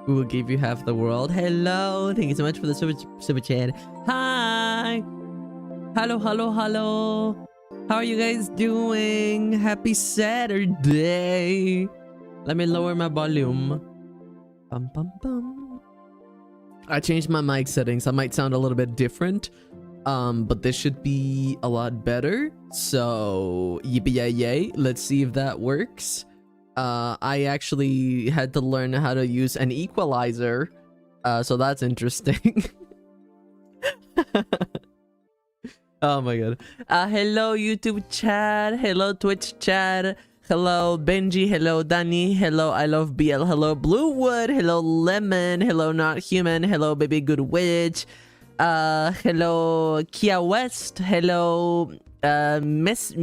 We will give you half the world. Hello. Thank you so much for the super chat. Hi. Hello, hello, hello. How are you guys doing? Happy Saturday. Let me lower my volume. Bum, bum, bum. I changed my mic settings. I might sound a little bit different. But this should be a lot better. So, yippee yay. Let's see if that works. I actually had to learn how to use an equalizer. So that's interesting. Oh my god. Hello YouTube chat. Hello Twitch chat. Hello Benji. Hello Danny. Hello I love BL. Hello Bluewood. Hello Lemon. Hello Not Human. Hello Baby Good Witch. Hello Kia West. Hello Miss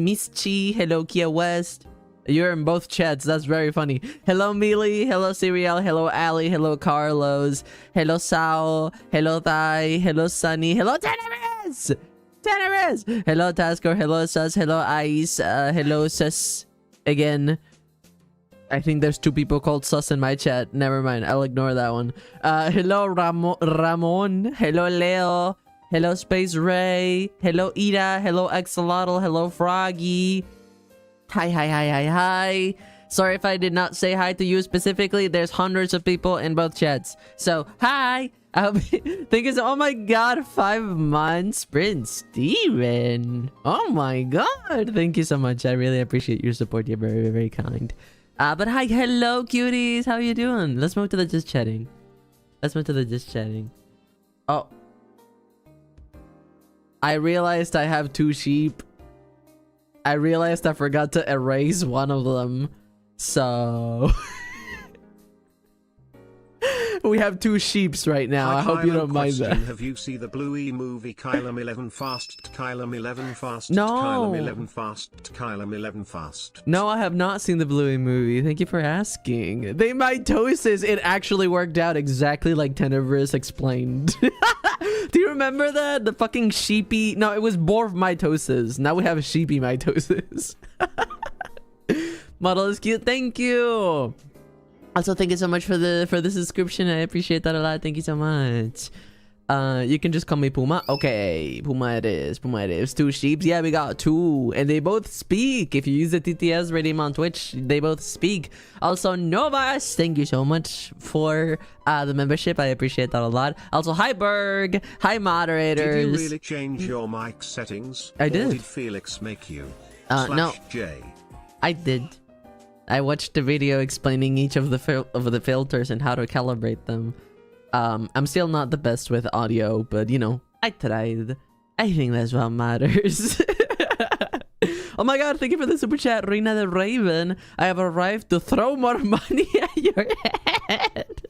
Chi. Hello Kia West. You're in both chats. That's very funny. Hello Mealy. Hello Serial. Hello Ali. Hello Carlos. Hello Sao. Hello Thai. Hello Sunny. Hello Teneriz. Hello Tasker. Hello Sus. Hello Ice. Hello Sus. Again. I think there's two people called Sus in my chat. Never mind. I'll ignore that one. Hello Ramon. Hello Leo. Hello Space Ray. Hello Ida. Hello Axolotl. Hello Froggy. Hi. Sorry if I did not say hi to you specifically. There's hundreds of people in both chats. So, hi. Thank you so. Oh my god, 5 months. Prince Steven. Oh my god. Thank you so much. I really appreciate your support. You're very, very kind. But hi, hello cuties. How are you doing? Let's move to the just chatting. Oh. I realized I have 2 sheep. I realized I forgot to erase one of them. So... we have 2 sheeps right now. I hope you don't mind that. Have you seen the Bluey movie Kylum 11 Fast? Kylum 11 Fast? No. Kylum 11 Fast? Kylum 11 Fast? No, I have not seen the Bluey movie. Thank you for asking. They mitosis. It actually worked out exactly like Tenebris explained. Do you remember that? The fucking sheepy... No, it was boar mitosis. Now we have sheepy mitosis. Model is cute. Thank you. Also, thank you so much for the subscription. I appreciate that a lot. Thank you so much. You can just call me Puma. Okay, Puma it is. 2 sheeps. Yeah, we got 2. And they both speak. If you use the TTS redeem on Twitch, they both speak. Also, Novas, thank you so much for the membership. I appreciate that a lot. Also, hi Berg. Hi moderators. Did you really change your mic settings? I did. Or did Felix make you? No. J. I did. I watched the video explaining each of the filters and how to calibrate them. I'm still not the best with audio, but you know, I tried. I think that's what matters. Oh my god, thank you for the super chat, Reina the Raven. I have arrived to throw more money at your head.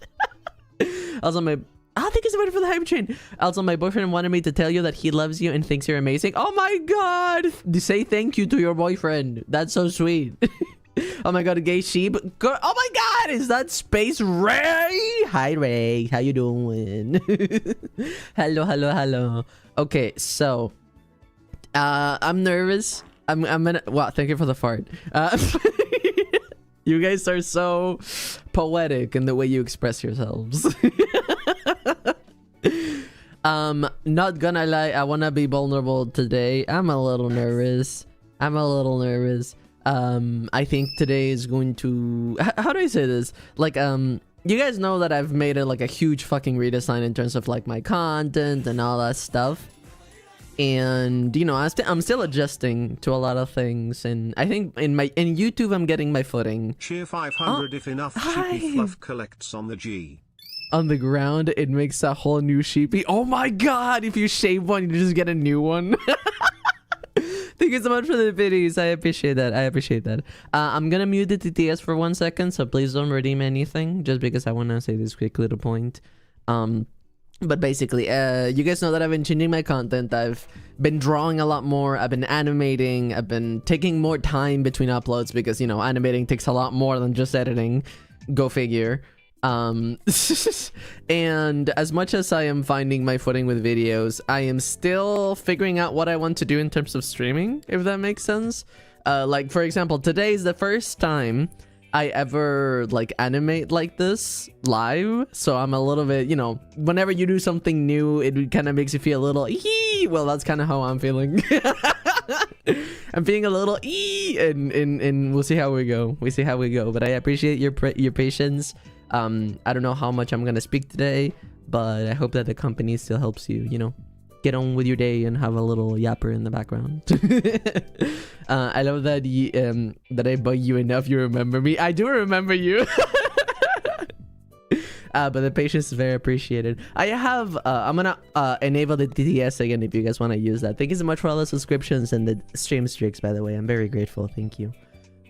Also, thank you so much for the hype train. Also, my boyfriend wanted me to tell you that he loves you and thinks you're amazing. Oh my god! Say thank you to your boyfriend. That's so sweet. Oh my god, a gay sheep. Girl, oh my god, is that Space Ray? Hi Ray, how you doing? Hello. Okay, so I'm nervous. I'm gonna... Wow, thank you for the fart. You guys are so poetic in the way you express yourselves. Not gonna lie, I wanna be vulnerable today. I'm a little nervous. I think today is going to... How do I say this? Like, you guys know that I've made it like a huge fucking redesign in terms of like my content and all that stuff. And, you know, I'm still adjusting to a lot of things. And I think in YouTube, I'm getting my footing. Cheer 500 if enough sheepy fluff collects on the G. On the ground, it makes a whole new sheepy. Oh my god, if you shave one, you just get a new one. Thank you so much for the videos. I appreciate that. I'm gonna mute the TTS for 1 second, so please don't redeem anything, just because I want to say this quick little point. But basically, you guys know that I've been changing my content. I've been drawing a lot more. I've been animating. I've been taking more time between uploads because, you know, animating takes a lot more than just editing. Go figure. And as much as I am finding my footing with videos, I am still figuring out what I want to do in terms of streaming, if that makes sense. Like, for example, today is the first time I ever like animate like this live, so I'm a little bit, you know, whenever you do something new, it kind of makes you feel a little well, that's kind of how I'm feeling. I'm feeling a little and we'll see how we go. But I appreciate your patience. I don't know how much I'm gonna speak today, but I hope that the company still helps you, you know, get on with your day and have a little yapper in the background. I love that that I bug you enough you remember me. I do remember you. But the patience is very appreciated. I have I'm gonna enable the DTS again if you guys want to use that. Thank you so much for all the subscriptions and the stream streaks, by the way. I'm very grateful. Thank you.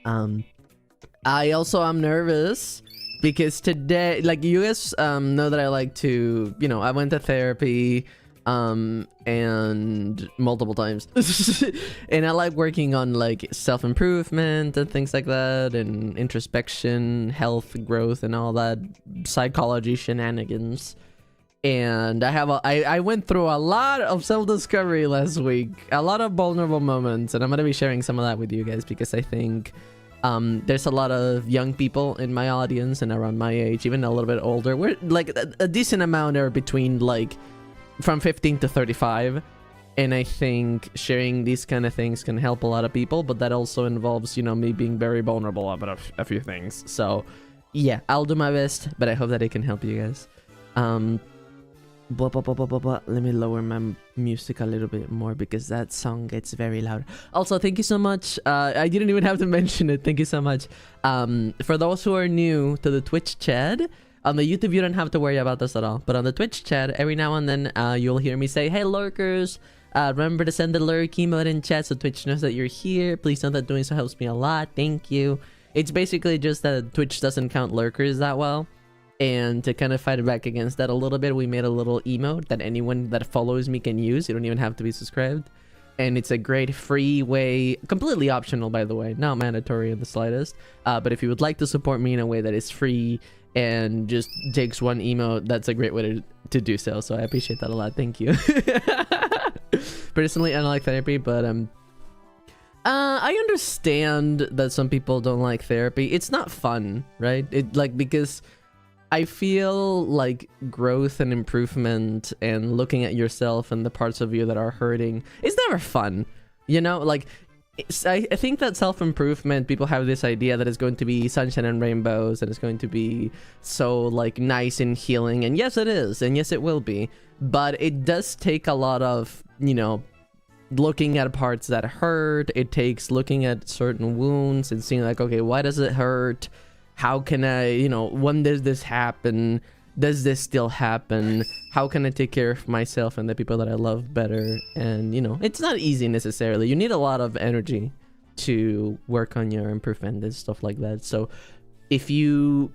I also am nervous because today, like, you guys know that I like to, you know, I went to therapy and multiple times. And I like working on like self-improvement and things like that, and introspection, health, growth, and all that psychology shenanigans. And I went through a lot of self-discovery last week, a lot of vulnerable moments, and I'm gonna be sharing some of that with you guys because I think there's a lot of young people in my audience and around my age, even a little bit older. We're like a decent amount are between like from 15 to 35, and I think sharing these kind of things can help a lot of people, but that also involves, you know, me being very vulnerable about a few things. So yeah, I'll do my best, but I hope that it can help you guys. Let me lower my music a little bit more because that song gets very loud. Also, thank you so much. I didn't even have to mention it. Thank you so much. For those who are new to the Twitch chat, on the YouTube, you don't have to worry about this at all. But on the Twitch chat, every now and then, you'll hear me say, "Hey, lurkers, remember to send the lurk emote in chat so Twitch knows that you're here. Please know that doing so helps me a lot. Thank you." It's basically just that Twitch doesn't count lurkers that well. And to kind of fight back against that a little bit, we made a little emote that anyone that follows me can use. You don't even have to be subscribed. And it's a great free way, completely optional, by the way, not mandatory in the slightest. But if you would like to support me in a way that is free and just takes one emote, that's a great way to do so. So I appreciate that a lot. Thank you. Personally, I don't like therapy, but I understand that some people don't like therapy. It's not fun, right? Because I feel like growth and improvement and looking at yourself and the parts of you that are hurting is never fun, you know? Like, I think that self-improvement, people have this idea that it's going to be sunshine and rainbows and it's going to be so like nice and healing, and yes it is, and yes it will be, but it does take a lot of, you know, looking at parts that hurt. It takes looking at certain wounds and seeing like, okay, why does it hurt? How can I, you know, when does this happen? Does this still happen? How can I take care of myself and the people that I love better? And, you know, it's not easy necessarily. You need a lot of energy to work on your improvement and stuff like that. So if you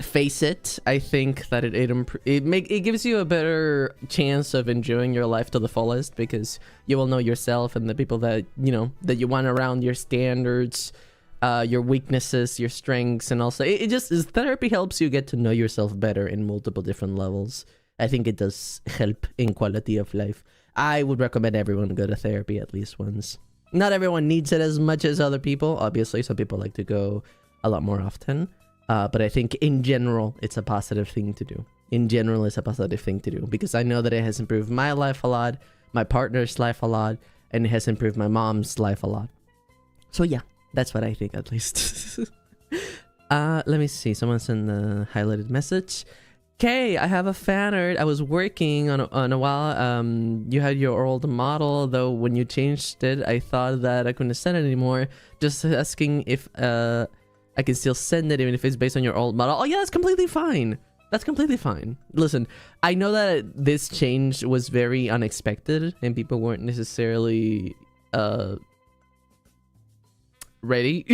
face it, I think that it gives you a better chance of enjoying your life to the fullest, because you will know yourself and the people that, you know, that you want around, your standards, your weaknesses, your strengths, and also therapy helps you get to know yourself better in multiple different levels. I think it does help in quality of life. I would recommend everyone go to therapy at least once. Not everyone needs it as much as other people. Obviously, some people like to go a lot more often. But I think in general, it's a positive thing to do. Because I know that it has improved my life a lot, my partner's life a lot, and it has improved my mom's life a lot. So yeah. That's what I think, at least. Let me see. Someone sent the highlighted message. Okay, I have a fan art. I was working on a while. You had your old model, though when you changed it, I thought that I couldn't send it anymore. Just asking if I can still send it, even if it's based on your old model. Oh yeah, that's completely fine. That's completely fine. Listen, I know that this change was very unexpected, and people weren't necessarily ready.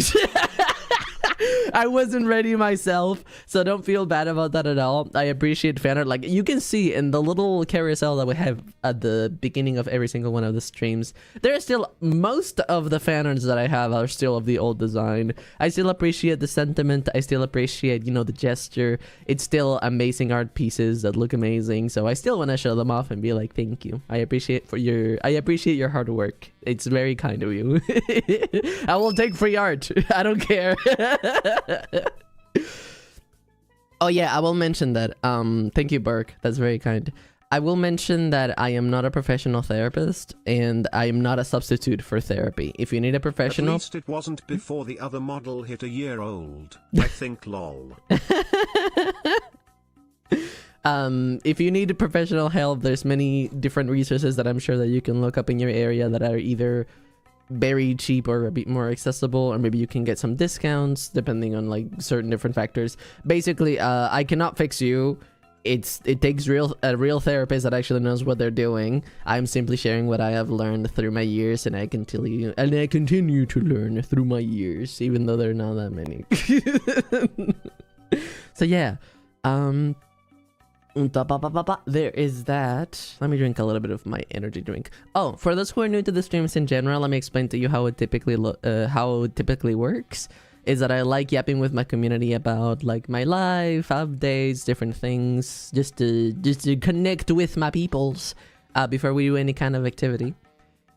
I wasn't ready myself, so don't feel bad about that at all. I appreciate fan art. Like, you can see in the little carousel that we have at the beginning of every single one of the streams, there are still, most of the fan arts that I have are still of the old design. I still appreciate the sentiment. I still appreciate, you know, the gesture. It's still amazing art pieces that look amazing, so I still want to show them off and be like, thank you. I appreciate your hard work. It's very kind of you. I will take free art. I don't care. Oh yeah, I will mention that. Thank you, Burke. That's very kind. I will mention that I am not a professional therapist, and I am not a substitute for therapy. If you need a professional... At least it wasn't before the other model hit a year old. I think lol. If you need professional help, there's many different resources that I'm sure that you can look up in your area that are either very cheap or a bit more accessible, or maybe you can get some discounts depending on like certain different factors. Basically, I cannot fix you. It takes a real therapist that actually knows what they're doing. I'm simply sharing what I have learned through my years, and I continue to learn through my years, even though there are not that many. So yeah, there is that. Let me drink a little bit of my energy drink. Oh, for those who are new to the streams in general, let me explain to you how it typically works. Is that I like yapping with my community about like my life, updates, different things, just to connect with my peoples before we do any kind of activity.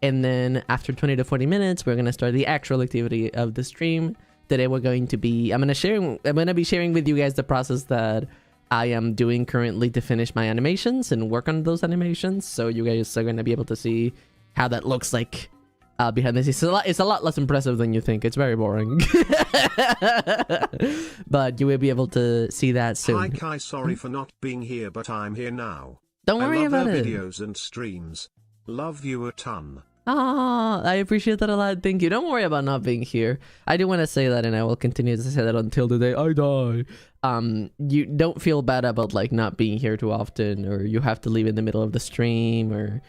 And then after 20 to 40 minutes, we're gonna start the actual activity of the stream. Today I'm gonna be sharing with you guys the process that I am doing currently to finish my animations and work on those animations. So you guys are gonna be able to see how that looks like. Behind this, it's a lot less impressive than you think. It's very boring. But you will be able to see that soon. Hi Kai, sorry for not being here, but I'm here now. Don't worry about it. Videos and streams. Love you a ton. Ah, I appreciate that a lot. Thank you. Don't worry about not being here. I do want to say that, and I will continue to say that until the day I die. You don't feel bad about like not being here too often, or you have to leave in the middle of the stream, or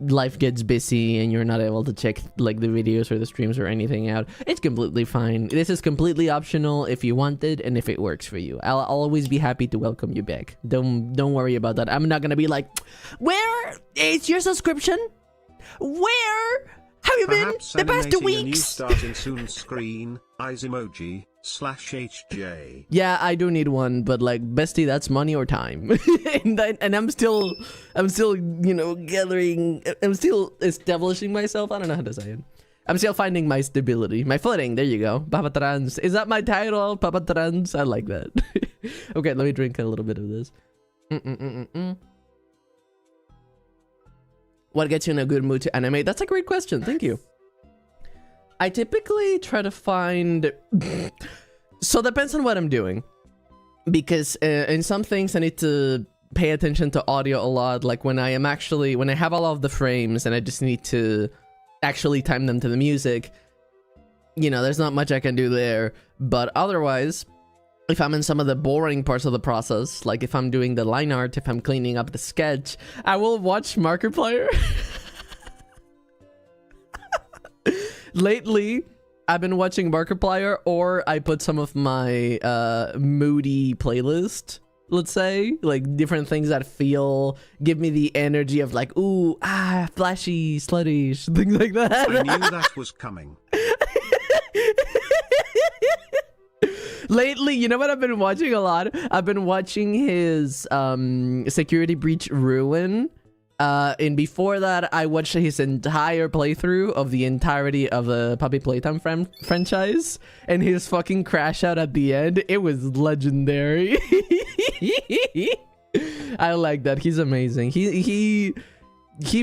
life gets busy and you're not able to check like the videos or the streams or anything out. It's completely fine. This is completely optional if you want it and if it works for you. I'll always be happy to welcome you back. Don't worry about that. I'm not gonna be like, where is your subscription? Where have you been the past 2 weeks? A new starting soon screen, eyes emoji, /HJ. Yeah, I do need one, but like, bestie, that's money or time. and I'm still, you know, I'm still establishing myself. I don't know how to say it. I'm still finding my stability, my footing. There you go. Papa Trans. Is that my title? Papa Trans? I like that. Okay, let me drink a little bit of this. What gets you in a good mood to animate? That's a great question. Thank you. I typically try to find... So it depends on what I'm doing. Because in some things I need to pay attention to audio a lot. Like when I have all of the frames and I just need to actually time them to the music. You know, there's not much I can do there. But otherwise, if I'm in some of the boring parts of the process, like if I'm doing the line art, if I'm cleaning up the sketch, I will watch Markiplier. Lately, I've been watching Markiplier, or I put some of my moody playlist, let's say, like different things that give me the energy of like, ooh, flashy, slutty, things like that. I knew that was coming. Lately, you know what I've been watching a lot? I've been watching his Security Breach Ruin. And before that, I watched his entire playthrough of the entirety of the Puppy Playtime franchise. And his fucking crash out at the end, it was legendary. I like that. He's amazing. He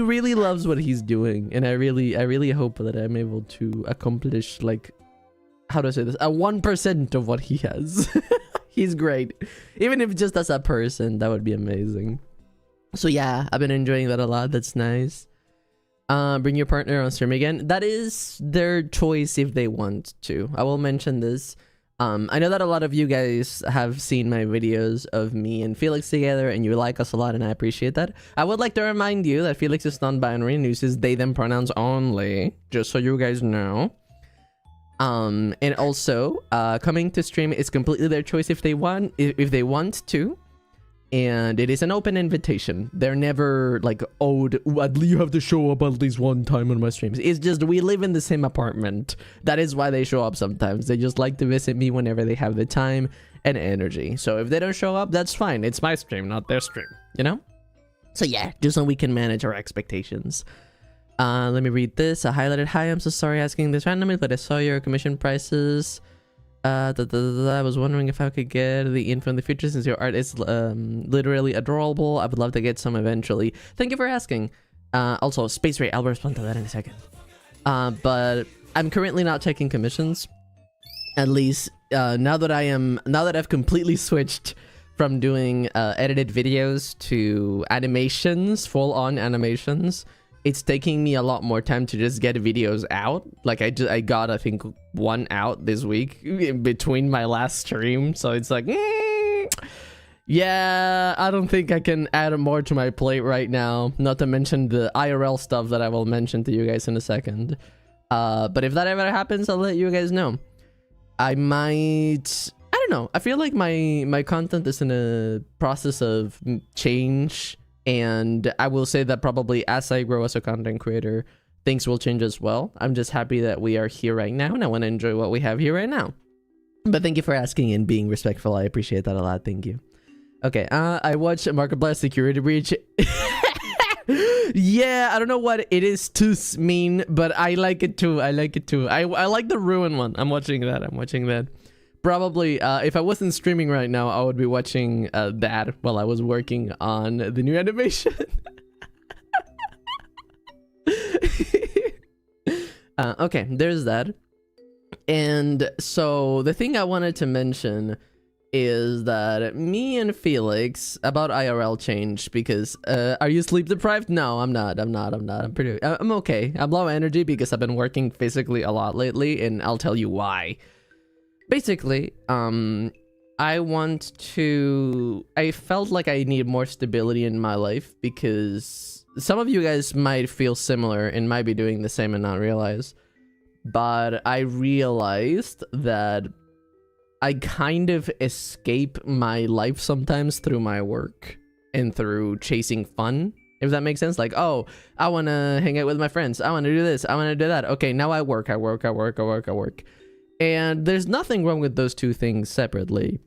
really loves what he's doing. And I really hope that I'm able to accomplish, like, how do I say this? 1% of what he has. He's great. Even if just as a person, that would be amazing. So yeah, I've been enjoying that a lot. That's nice. Bring your partner on stream again. That is their choice if they want to. I will mention this. I know that a lot of you guys have seen my videos of me and Felix together, and you like us a lot, and I appreciate that. I would like to remind you that Felix is non-binary and uses they them pronouns only, just so you guys know. And also, coming to stream is completely their choice if they want to. And it is an open invitation. They're never like, oh, you have to show up at least one time on my streams. It's just we live in the same apartment. That is why they show up sometimes. They just like to visit me whenever they have the time and energy. So if they don't show up, that's fine. It's my stream, not their stream, you know? So yeah, just so we can manage our expectations. Let me read this. I highlighted, hi, I'm so sorry asking this randomly, but I saw your commission prices I was wondering if I could get the info in the future since your art is literally adorable. I would love to get some eventually. Thank you for asking. Also, Space Ray, I'll respond to that in a second. But I'm currently not taking commissions. At least now that I've completely switched from doing edited videos to animations, full-on animations. It's taking me a lot more time to just get videos out. Like I got, I think, one out this week in between my last stream. So it's like, yeah, I don't think I can add more to my plate right now. Not to mention the IRL stuff that I will mention to you guys in a second. But if that ever happens, I'll let you guys know. I might, I don't know. I feel like my content is in a process of change. And I will say that probably as I grow as a content creator, things will change as well. I'm just happy that we are here right now, and I want to enjoy what we have here right now. But thank you for asking and being respectful. I appreciate that a lot. Thank you. Okay, I watched Markiplier Security Breach. Yeah, I don't know what it is to mean, but I like it too. I like it too. I like the Ruin one. I'm watching that. Probably, if I wasn't streaming right now, I would be watching that while I was working on the new animation. Okay, there's that. And so the thing I wanted to mention is that me and Felix about IRL changed because are you sleep deprived? No, I'm not. I'm okay. I'm low energy because I've been working physically a lot lately, and I'll tell you why. Basically, I felt like I need more stability in my life because some of you guys might feel similar and might be doing the same and not realize. But I realized that I kind of escape my life sometimes through my work and through chasing fun, if that makes sense. Like, oh, I want to hang out with my friends. I want to do this. I want to do that. Okay, now I work. And there's nothing wrong with those two things separately,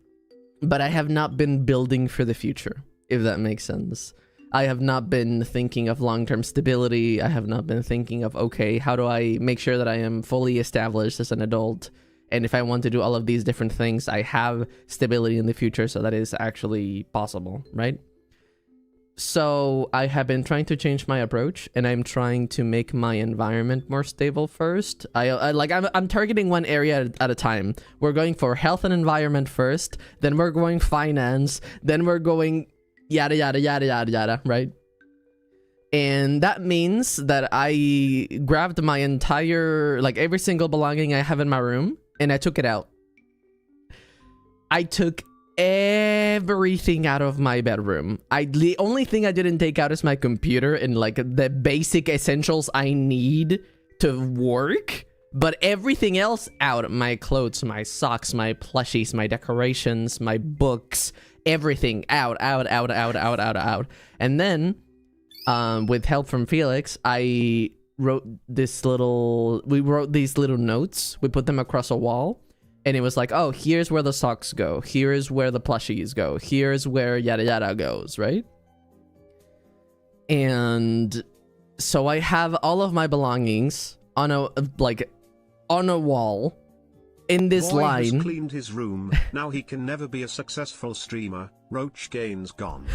but I have not been building for the future, if that makes sense. I have not been thinking of long-term stability. I have not been thinking of, okay, how do I make sure that I am fully established as an adult? And if I want to do all of these different things, I have stability in the future, so that is actually possible, right? So I have been trying to change my approach, and I'm trying to make my environment more stable first. I'm targeting one area at a time. We're going for health and environment first, then we're going finance, then we're going yada yada yada yada yada, right? And that means that I grabbed my entire, like every single belonging I have in my room, and I took it out. I took everything out of my bedroom. The only thing I didn't take out is my computer and like the basic essentials I need to work, but everything else out. My clothes, my socks, my plushies, my decorations, my books, everything out. And then with help from Felix, we wrote these little notes. We put them across a wall. And it was like, oh, here's where the socks go. Here's where the plushies go. Here's where yada yada goes, right? And so I have all of my belongings on a wall in this Boy line. has cleaned his room. Now he can never be a successful streamer. Roach gains gone.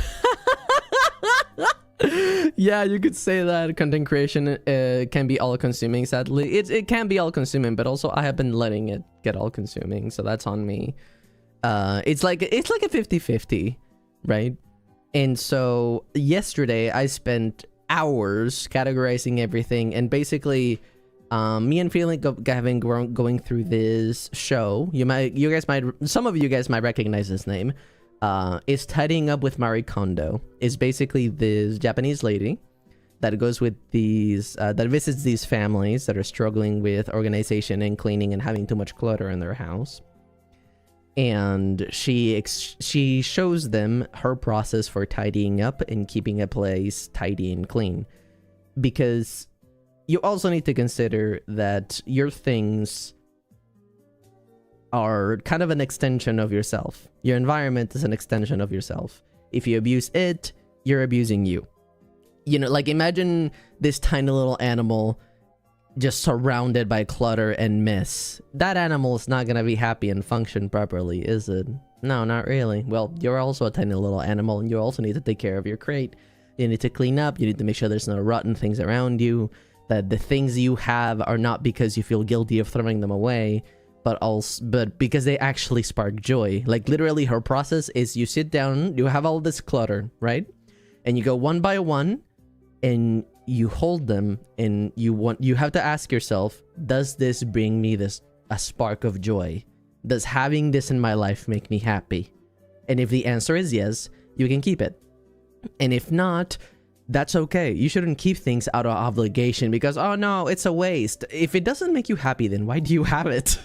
Yeah, you could say that content creation can be all-consuming. Sadly, it can be all-consuming, but also I have been letting it get all-consuming, so that's on me. It's like a 50-50, right? And so yesterday I spent hours categorizing everything, and basically, me and Felix having going through this show. Some of you guys might recognize this name. Is tidying up with Marie Kondo. Is basically this Japanese lady that goes with these that visits these families that are struggling with organization and cleaning and having too much clutter in their house, and she shows them her process for tidying up and keeping a place tidy and clean, because you also need to consider that your things are kind of an extension of yourself. Your environment is an extension of yourself. If you abuse it, you're abusing you. You know, like imagine this tiny little animal just surrounded by clutter and mess, that animal is not gonna be happy and function properly, is it? No, not really. Well, you're also a tiny little animal, and you also need to take care of your crate. You need to clean up, you need to make sure there's no rotten things around you, that the things you have are not because you feel guilty of throwing them away, but because they actually spark joy. Like, literally, her process is you sit down, you have all this clutter, right? And you go one by one, and you hold them, and you have to ask yourself, does this bring me a spark of joy? Does having this in my life make me happy? And if the answer is yes, you can keep it. And if not, that's okay. You shouldn't keep things out of obligation because, oh no, it's a waste. If it doesn't make you happy, then why do you have it?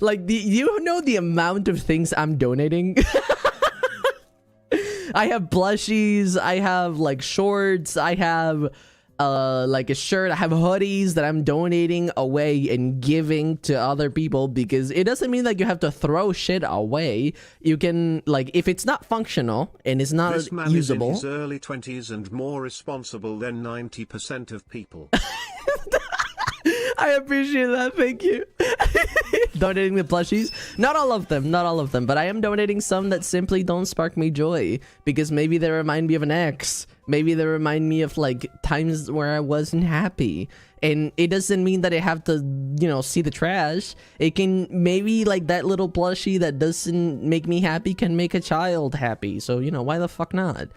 Like, you know the amount of things I'm donating? I have plushies, I have like shorts, I have like a shirt, I have hoodies that I'm donating away and giving to other people, because it doesn't mean that you have to throw shit away. You can, like, if it's not functional and it's not this man usable. Is in his early 20s and more responsible than 90% of people. I appreciate that, thank you. Donating the plushies, not all of them, but I am donating some that simply don't spark me joy, because maybe they remind me of an ex, maybe they remind me of like times where I wasn't happy. And it doesn't mean that I have to, you know, see the trash. It can, maybe like that little plushie that doesn't make me happy can make a child happy, so, you know, why the fuck not?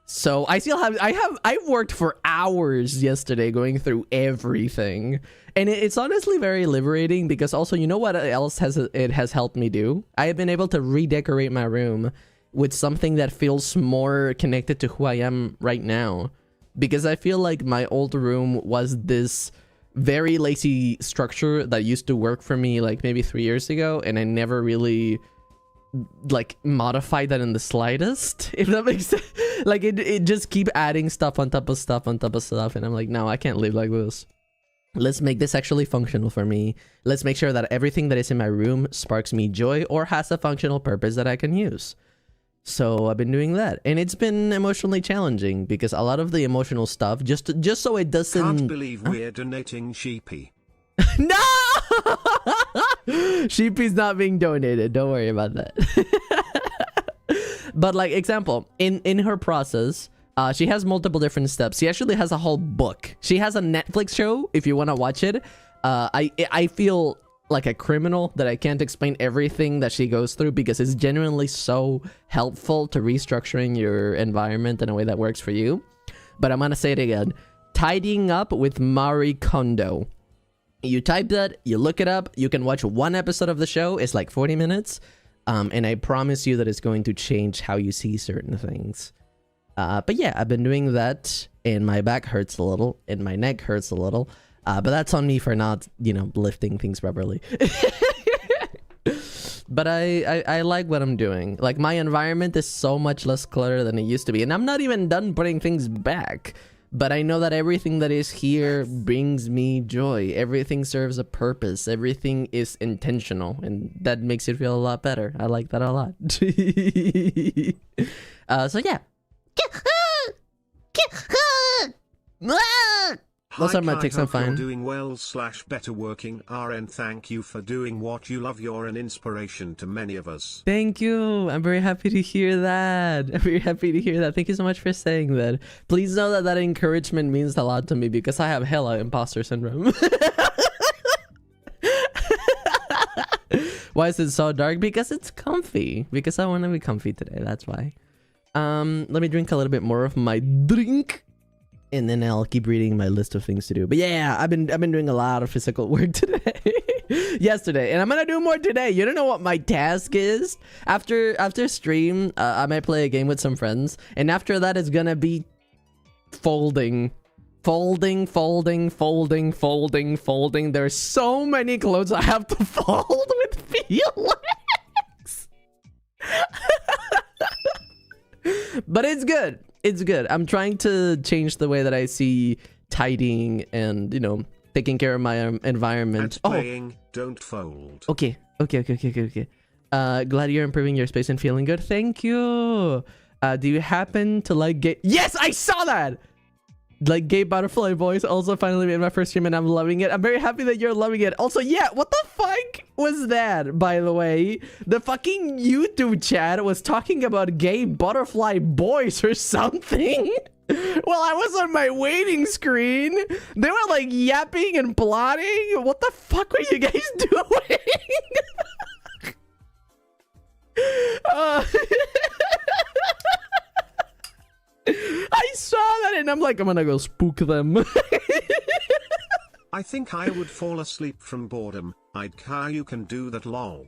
So I worked for hours yesterday going through everything, and it's honestly very liberating, because also, you know what else it has helped me do? I have been able to redecorate my room with something that feels more connected to who I am right now, because I feel like my old room was this very lazy structure that used to work for me like maybe 3 years ago, and I never really like modified that in the slightest, if that makes sense. Like, it just keep adding stuff on top of stuff on top of stuff, and I'm like, no, I can't live like this. Let's make this actually functional for me. Let's make sure that everything that is in my room sparks me joy or has a functional purpose that I can use. So I've been doing that, and it's been emotionally challenging, because a lot of the emotional stuff, just so it doesn't... Can't believe we're donating Sheepy. No! Sheepy's not being donated, don't worry about that. But like, example, in her process, she has multiple different steps. She actually has a whole book. She has a Netflix show, if you want to watch it. I feel like a criminal that I can't explain everything that she goes through, because it's genuinely so helpful to restructuring your environment in a way that works for you. But I'm gonna say it again. Tidying Up with Marie Kondo. You type that, you look it up, you can watch one episode of the show. It's like 40 minutes. And I promise you that it's going to change how you see certain things. But yeah, I've been doing that, and my back hurts a little, and my neck hurts a little. But that's on me for not, you know, lifting things properly. But I like what I'm doing. Like, my environment is so much less cluttered than it used to be. And I'm not even done putting things back. But I know that everything that is here brings me joy. Everything serves a purpose. Everything is intentional. And that makes it feel a lot better. I like that a lot. So yeah. Those are my takes. I'm fine. Doing well / better working RN. Thank you for doing what you love. You're an inspiration to many of us. Thank you. I'm very happy to hear that. I'm very happy to hear that. Thank you so much for saying that. Please know that that encouragement means a lot to me, because I have hella imposter syndrome. Why is it so dark? Because it's comfy. Because I want to be comfy today. That's why. Let me drink a little bit more of my drink, and then I'll keep reading my list of things to do. But yeah, I've been doing a lot of physical work today. Yesterday, and I'm gonna do more today. You don't know what my task is. After stream, I might play a game with some friends, and after that, it's gonna be folding. There's so many clothes I have to fold with Felix. But it's good. It's good. I'm trying to change the way that I see tidying and, you know, taking care of my environment. And playing, don't fold. Okay. Glad you're improving your space and feeling good. Thank you. Do you happen to like get... Yes, I saw that! Like gay butterfly boys also finally made my first stream and I'm loving it. I'm very happy that you're loving it. Also, yeah, what the fuck was that, by the way? The fucking YouTube chat was talking about gay butterfly boys or something. While I was on my waiting screen, they were like yapping and plotting. What the fuck were you guys doing? I saw that and I'm like, I'm gonna go spook them. I think I would fall asleep from boredom. I'd car you can do that lol.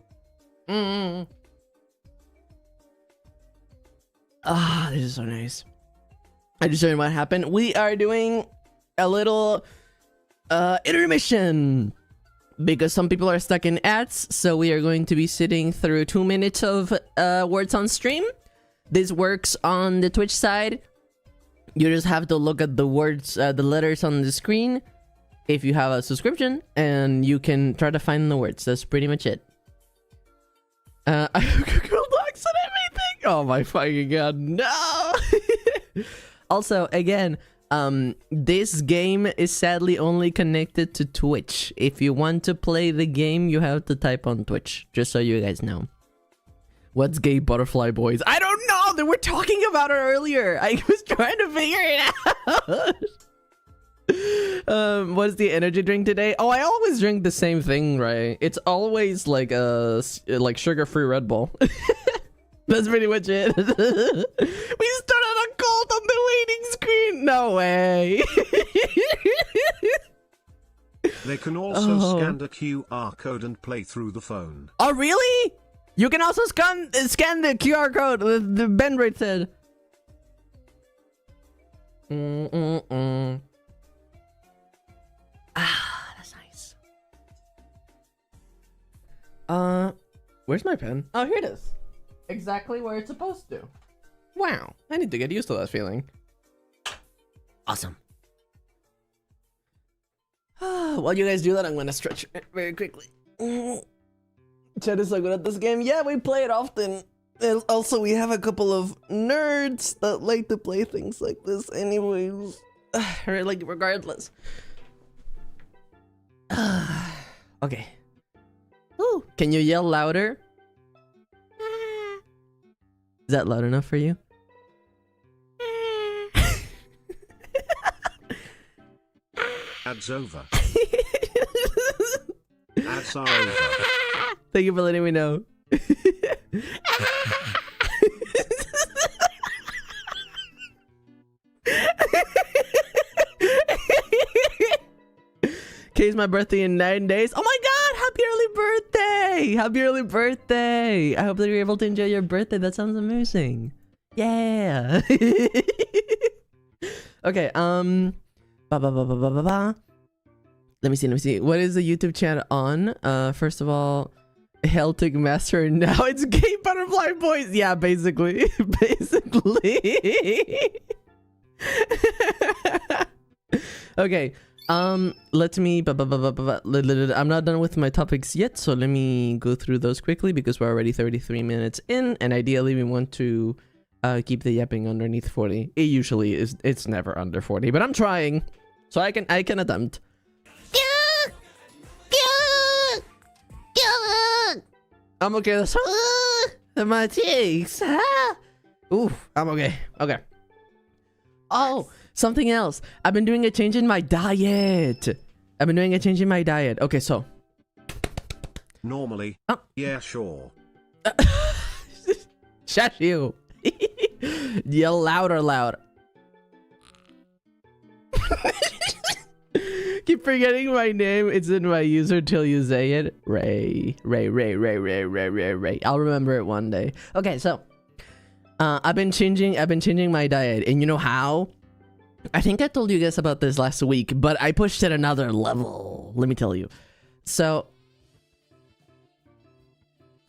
Ah, this is so nice. I just showed you what happened. We are doing a little intermission because some people are stuck in ads, so we are going to be sitting through 2 minutes of words on stream. This works on the Twitch side. You just have to look at the words, the letters on the screen if you have a subscription, and you can try to find the words. That's pretty much it. I have Google Docs and everything. Oh my fucking god, no! Also, again, this game is sadly only connected to Twitch. If you want to play the game, you have to type on Twitch, just so you guys know. What's gay butterfly boys? I don't know! They were talking about it earlier. I was trying to figure it out. What's the energy drink today? Oh, I always drink the same thing, right? It's always like sugar-free Red Bull. That's pretty much it. We started a cult on the waiting screen. No way. They can also scan the QR code and play through the phone. Oh, really? You can also scan the QR code. The Ben Right said. Ah, that's nice. Where's my pen? Oh, here it is. Exactly where it's supposed to. Wow, I need to get used to that feeling. Awesome. While you guys do that, I'm gonna stretch very quickly. Chad is so good at this game. Yeah, we play it often. And also, we have a couple of nerds that like to play things like this anyways. Like, regardless. Okay. Ooh. Can you yell louder? Is that loud enough for you? Ads over. Ads are over. Thank you for letting me know. Kay's my birthday in 9 days. Oh my god, happy early birthday! Happy early birthday! I hope that you're able to enjoy your birthday. That sounds amazing. Yeah. Okay, let me see. What is the YouTube channel on? First of all, Celtic Master. Now it's gay butterfly boys. Yeah, basically. Okay. Let me. I'm not done with my topics yet, so let me go through those quickly because we're already 33 minutes in, and ideally we want to keep the yapping underneath 40. It usually is. It's never under 40, but I'm trying, so I can attempt. I'm okay. That's my cheeks. Ooh, I'm okay. Okay. Oh, something else. I've been doing a change in my diet. Okay, so. Normally. Yeah, sure. Shush you. Yell loud. Keep forgetting my name. It's in my user till you say it. Ray. I'll remember it one day. Okay, so I've been changing my diet, and you know how? I think I told you guys about this last week, but I pushed it another level. Let me tell you. So,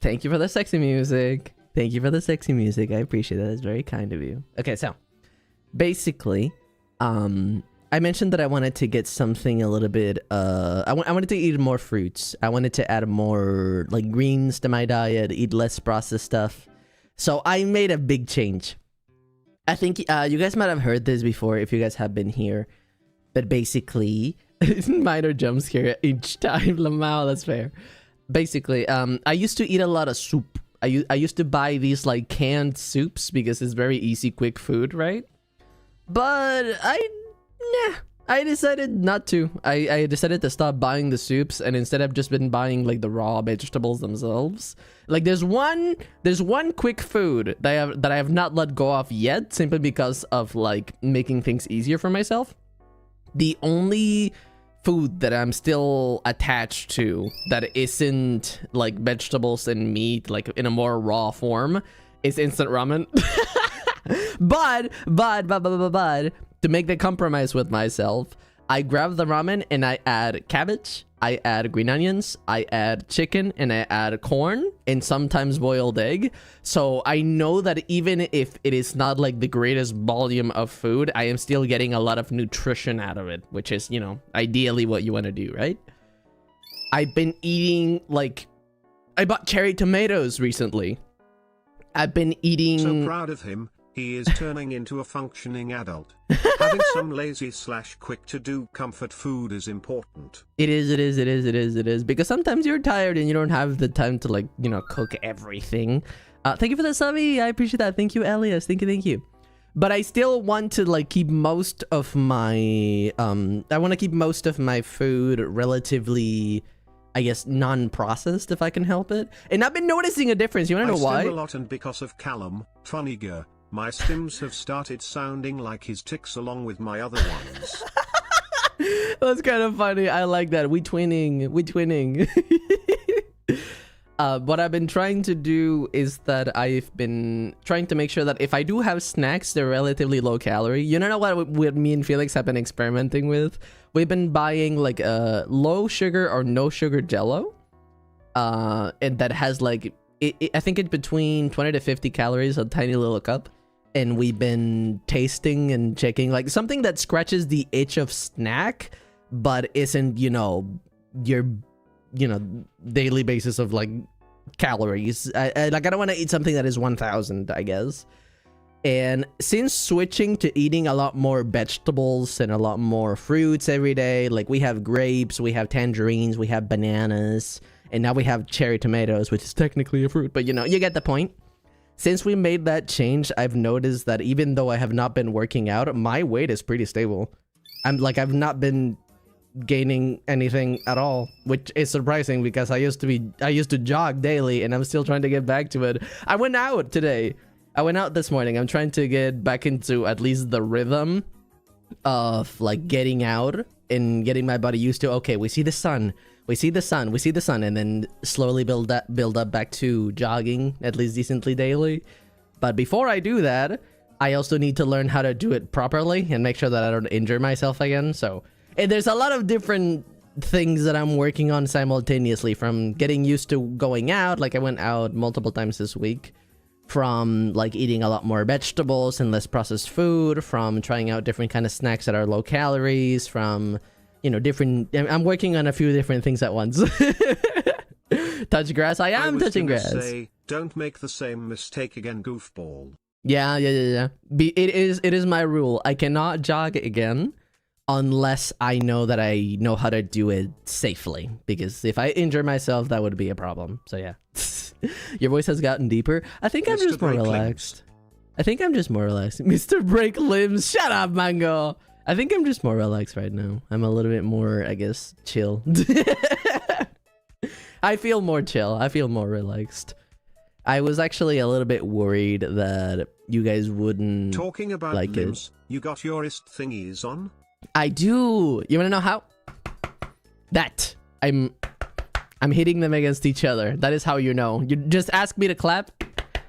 thank you for the sexy music. I appreciate that. It's very kind of you. Okay, so basically, I mentioned that I wanted to get something a little bit, I wanted to eat more fruits. I wanted to add more, like, greens to my diet, eat less processed stuff. So I made a big change. I think you guys might have heard this before if you guys have been here. But basically, minor jump scare each time. Lamau, that's fair. Basically, I used to eat a lot of soup. I used to buy these like canned soups because it's very easy, quick food, right? But I decided not to. I decided to stop buying the soups, and instead I've just been buying like the raw vegetables themselves. Like there's one quick food that I have not let go of yet, simply because of like making things easier for myself. The only food that I'm still attached to that isn't like vegetables and meat, like in a more raw form, is instant ramen. but to make the compromise with myself, I grab the ramen and I add cabbage, I add green onions, I add chicken, and I add corn, and sometimes boiled egg. So I know that even if it is not like the greatest volume of food, I am still getting a lot of nutrition out of it, which is, you know, ideally what you want to do, right? I've been eating, like, I bought cherry tomatoes recently. I've been eating... So proud of him. He is turning into a functioning adult. Having some lazy / quick to do comfort food is important. It is. Because sometimes you're tired and you don't have the time to, like, you know, cook everything. Thank you for the subby. I appreciate that. Thank you, Elias. Thank you. But I still want to, like, keep most of my, I want to keep most of my food relatively, I guess, non-processed if I can help it. And I've been noticing a difference. You want to know why? I stim a lot, and because of Callum, funny girl. My stims have started sounding like his ticks along with my other ones. That's kind of funny. I like that. We twinning. What I've been trying to do is that I've been trying to make sure that if I do have snacks, they're relatively low calorie. You know what me and Felix have been experimenting with? We've been buying like a low sugar or no sugar Jello. And that has like, I think it's between 20 to 50 calories, a tiny little cup. And we've been tasting and checking like something that scratches the itch of snack, but isn't, you know, your, you know, daily basis of like calories. I don't want to eat something that is 1,000, I guess. And since switching to eating a lot more vegetables and a lot more fruits every day, like we have grapes, we have tangerines, we have bananas, and now we have cherry tomatoes, which is technically a fruit, but you know, you get the point. Since we made that change, I've noticed that even though I have not been working out, my weight is pretty stable. I've not been gaining anything at all, which is surprising because I used to jog daily and I'm still trying to get back to it. I went out today. I went out this morning. I'm trying to get back into at least the rhythm of like getting out and getting my body used to, okay, we see the sun, and then slowly build up back to jogging at least decently daily. But before I do that, I also need to learn how to do it properly and make sure that I don't injure myself again. So, and there's a lot of different things that I'm working on simultaneously, from getting used to going out, like I went out multiple times this week, from like eating a lot more vegetables and less processed food, from trying out different kind of snacks that are low calories, from, you know, I'm working on a few different things at once. Touch grass. I am touching grass. Say, don't make the same mistake again, goofball. Yeah. It is my rule. I cannot jog again unless I know that I know how to do it safely, because if I injure myself, that would be a problem. So yeah. Your voice has gotten deeper. I think I'm just more relaxed. Mr. Break Limbs. Shut up, Mango. I think I'm just more relaxed right now. I'm a little bit more, I guess, chill. I feel more chill. I feel more relaxed. I was actually a little bit worried that you guys wouldn't Talking about like limbs, it. You got your wrist thingies on? I do. You want to know how? That. I'm hitting them against each other. That is how you know. You just ask me to clap.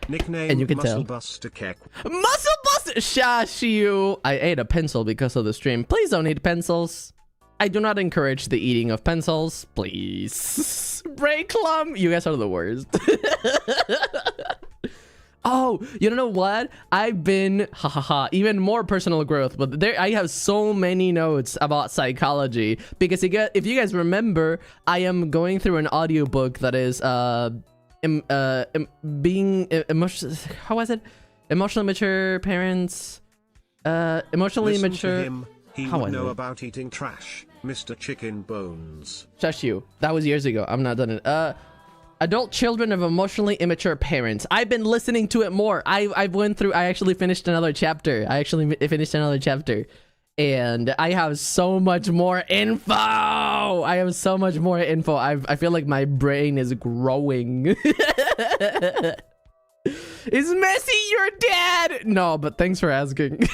Nickname and you can Muscle tell. Buster Keck. Muscle Buster! Shush you! I ate a pencil because of the stream. Please don't eat pencils. I do not encourage the eating of pencils. Please. Break Lump! You guys are the worst. Oh, you know what? I've been, even more personal growth, but there I have so many notes about psychology, because if you guys remember, I am going through an audiobook that is, being emotional, how was it? Emotionally mature parents. Emotionally Listen mature. to him. He How would I know know? about eating trash, Mr. Chicken Bones. Shush you. That was years ago. I'm not done it. Adult children of emotionally immature parents. I've been listening to it more. I actually finished another chapter. And I have so much more info. I feel like my brain is growing. Is Messi your dad? No, but thanks for asking.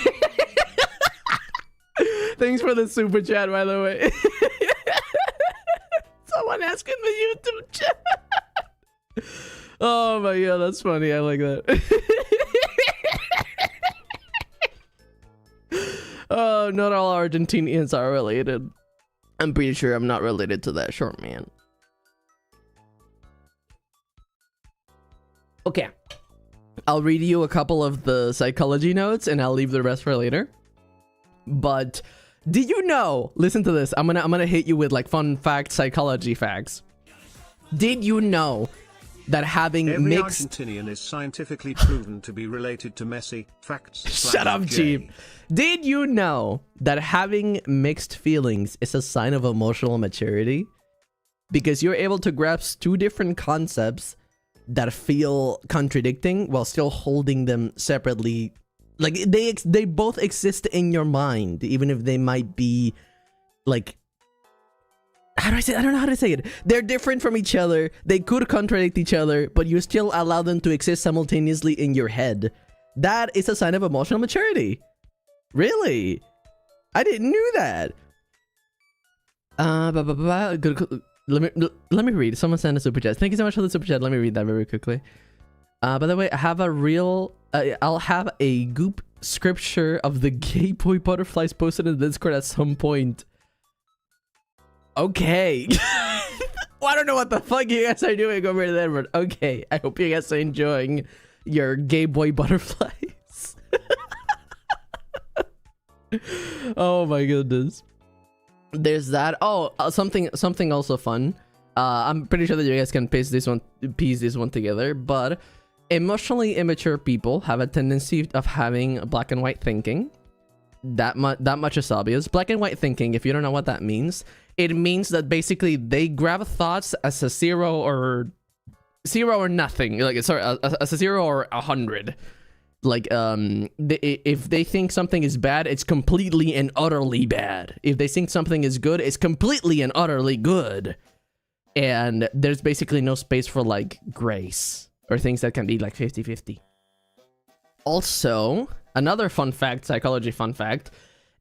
Thanks for the super chat, by the way. Someone asking the YouTube chat. Oh my god, that's funny. I like that. Oh, not all Argentinians are related. I'm pretty sure I'm not related to that short man. Okay. I'll read you a couple of the psychology notes and I'll leave the rest for later. But did you know, listen to this, I'm gonna hit you with like fun facts, psychology facts. Did you know that having Every mixed... Argentinian is scientifically proven to be related to Messi? Facts. Shut up, Jeep. Did you know that having mixed feelings is a sign of emotional maturity? Because you're able to grasp two different concepts that feel contradicting while still holding them separately. Like they both exist in your mind, even if they might be like, how do I say? I don't know how to say it. They're different from each other. They could contradict each other, but you still allow them to exist simultaneously in your head. That is a sign of emotional maturity. Really? I didn't knew that. Good. Let me read. Someone sent a super chat. Thank you so much for the super chat. Let me read that very quickly. By the way, I have a real... I'll have a goop scripture of the gay boy butterflies posted in the Discord at some point. Okay. Well, I don't know what the fuck you guys are doing over there, but okay. I hope you guys are enjoying your gay boy butterflies. Oh my goodness. There's that. Oh, something also fun. I'm pretty sure that you guys can piece this one together, but emotionally immature people have a tendency of having black and white thinking. That much is obvious. Black and white thinking, if you don't know what that means, it means that basically they grab thoughts as a zero or nothing. Like, sorry, as a 0 or 100. Like, if they think something is bad, it's completely and utterly bad. If they think something is good, it's completely and utterly good. And there's basically no space for, like, grace or things that can be, like, 50-50. Also, another fun fact, psychology fun fact,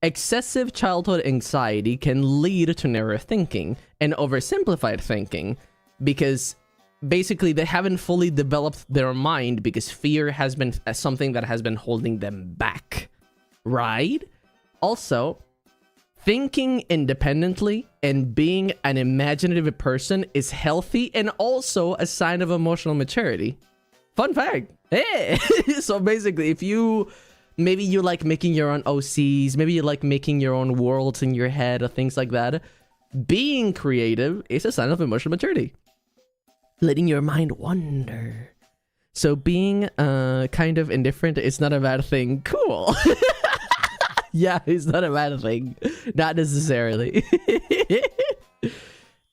excessive childhood anxiety can lead to narrow thinking and oversimplified thinking because basically they haven't fully developed their mind because fear has been something that has been holding them back, right? Also, thinking independently and being an imaginative person is healthy and also a sign of emotional maturity. Fun fact. Hey! So basically, if maybe you like making your own OCs, maybe you like making your own worlds in your head or things like that, being creative is a sign of emotional maturity. Letting your mind wander. So being kind of indifferent is not a bad thing. Cool. Yeah, it's not a bad thing. Not necessarily.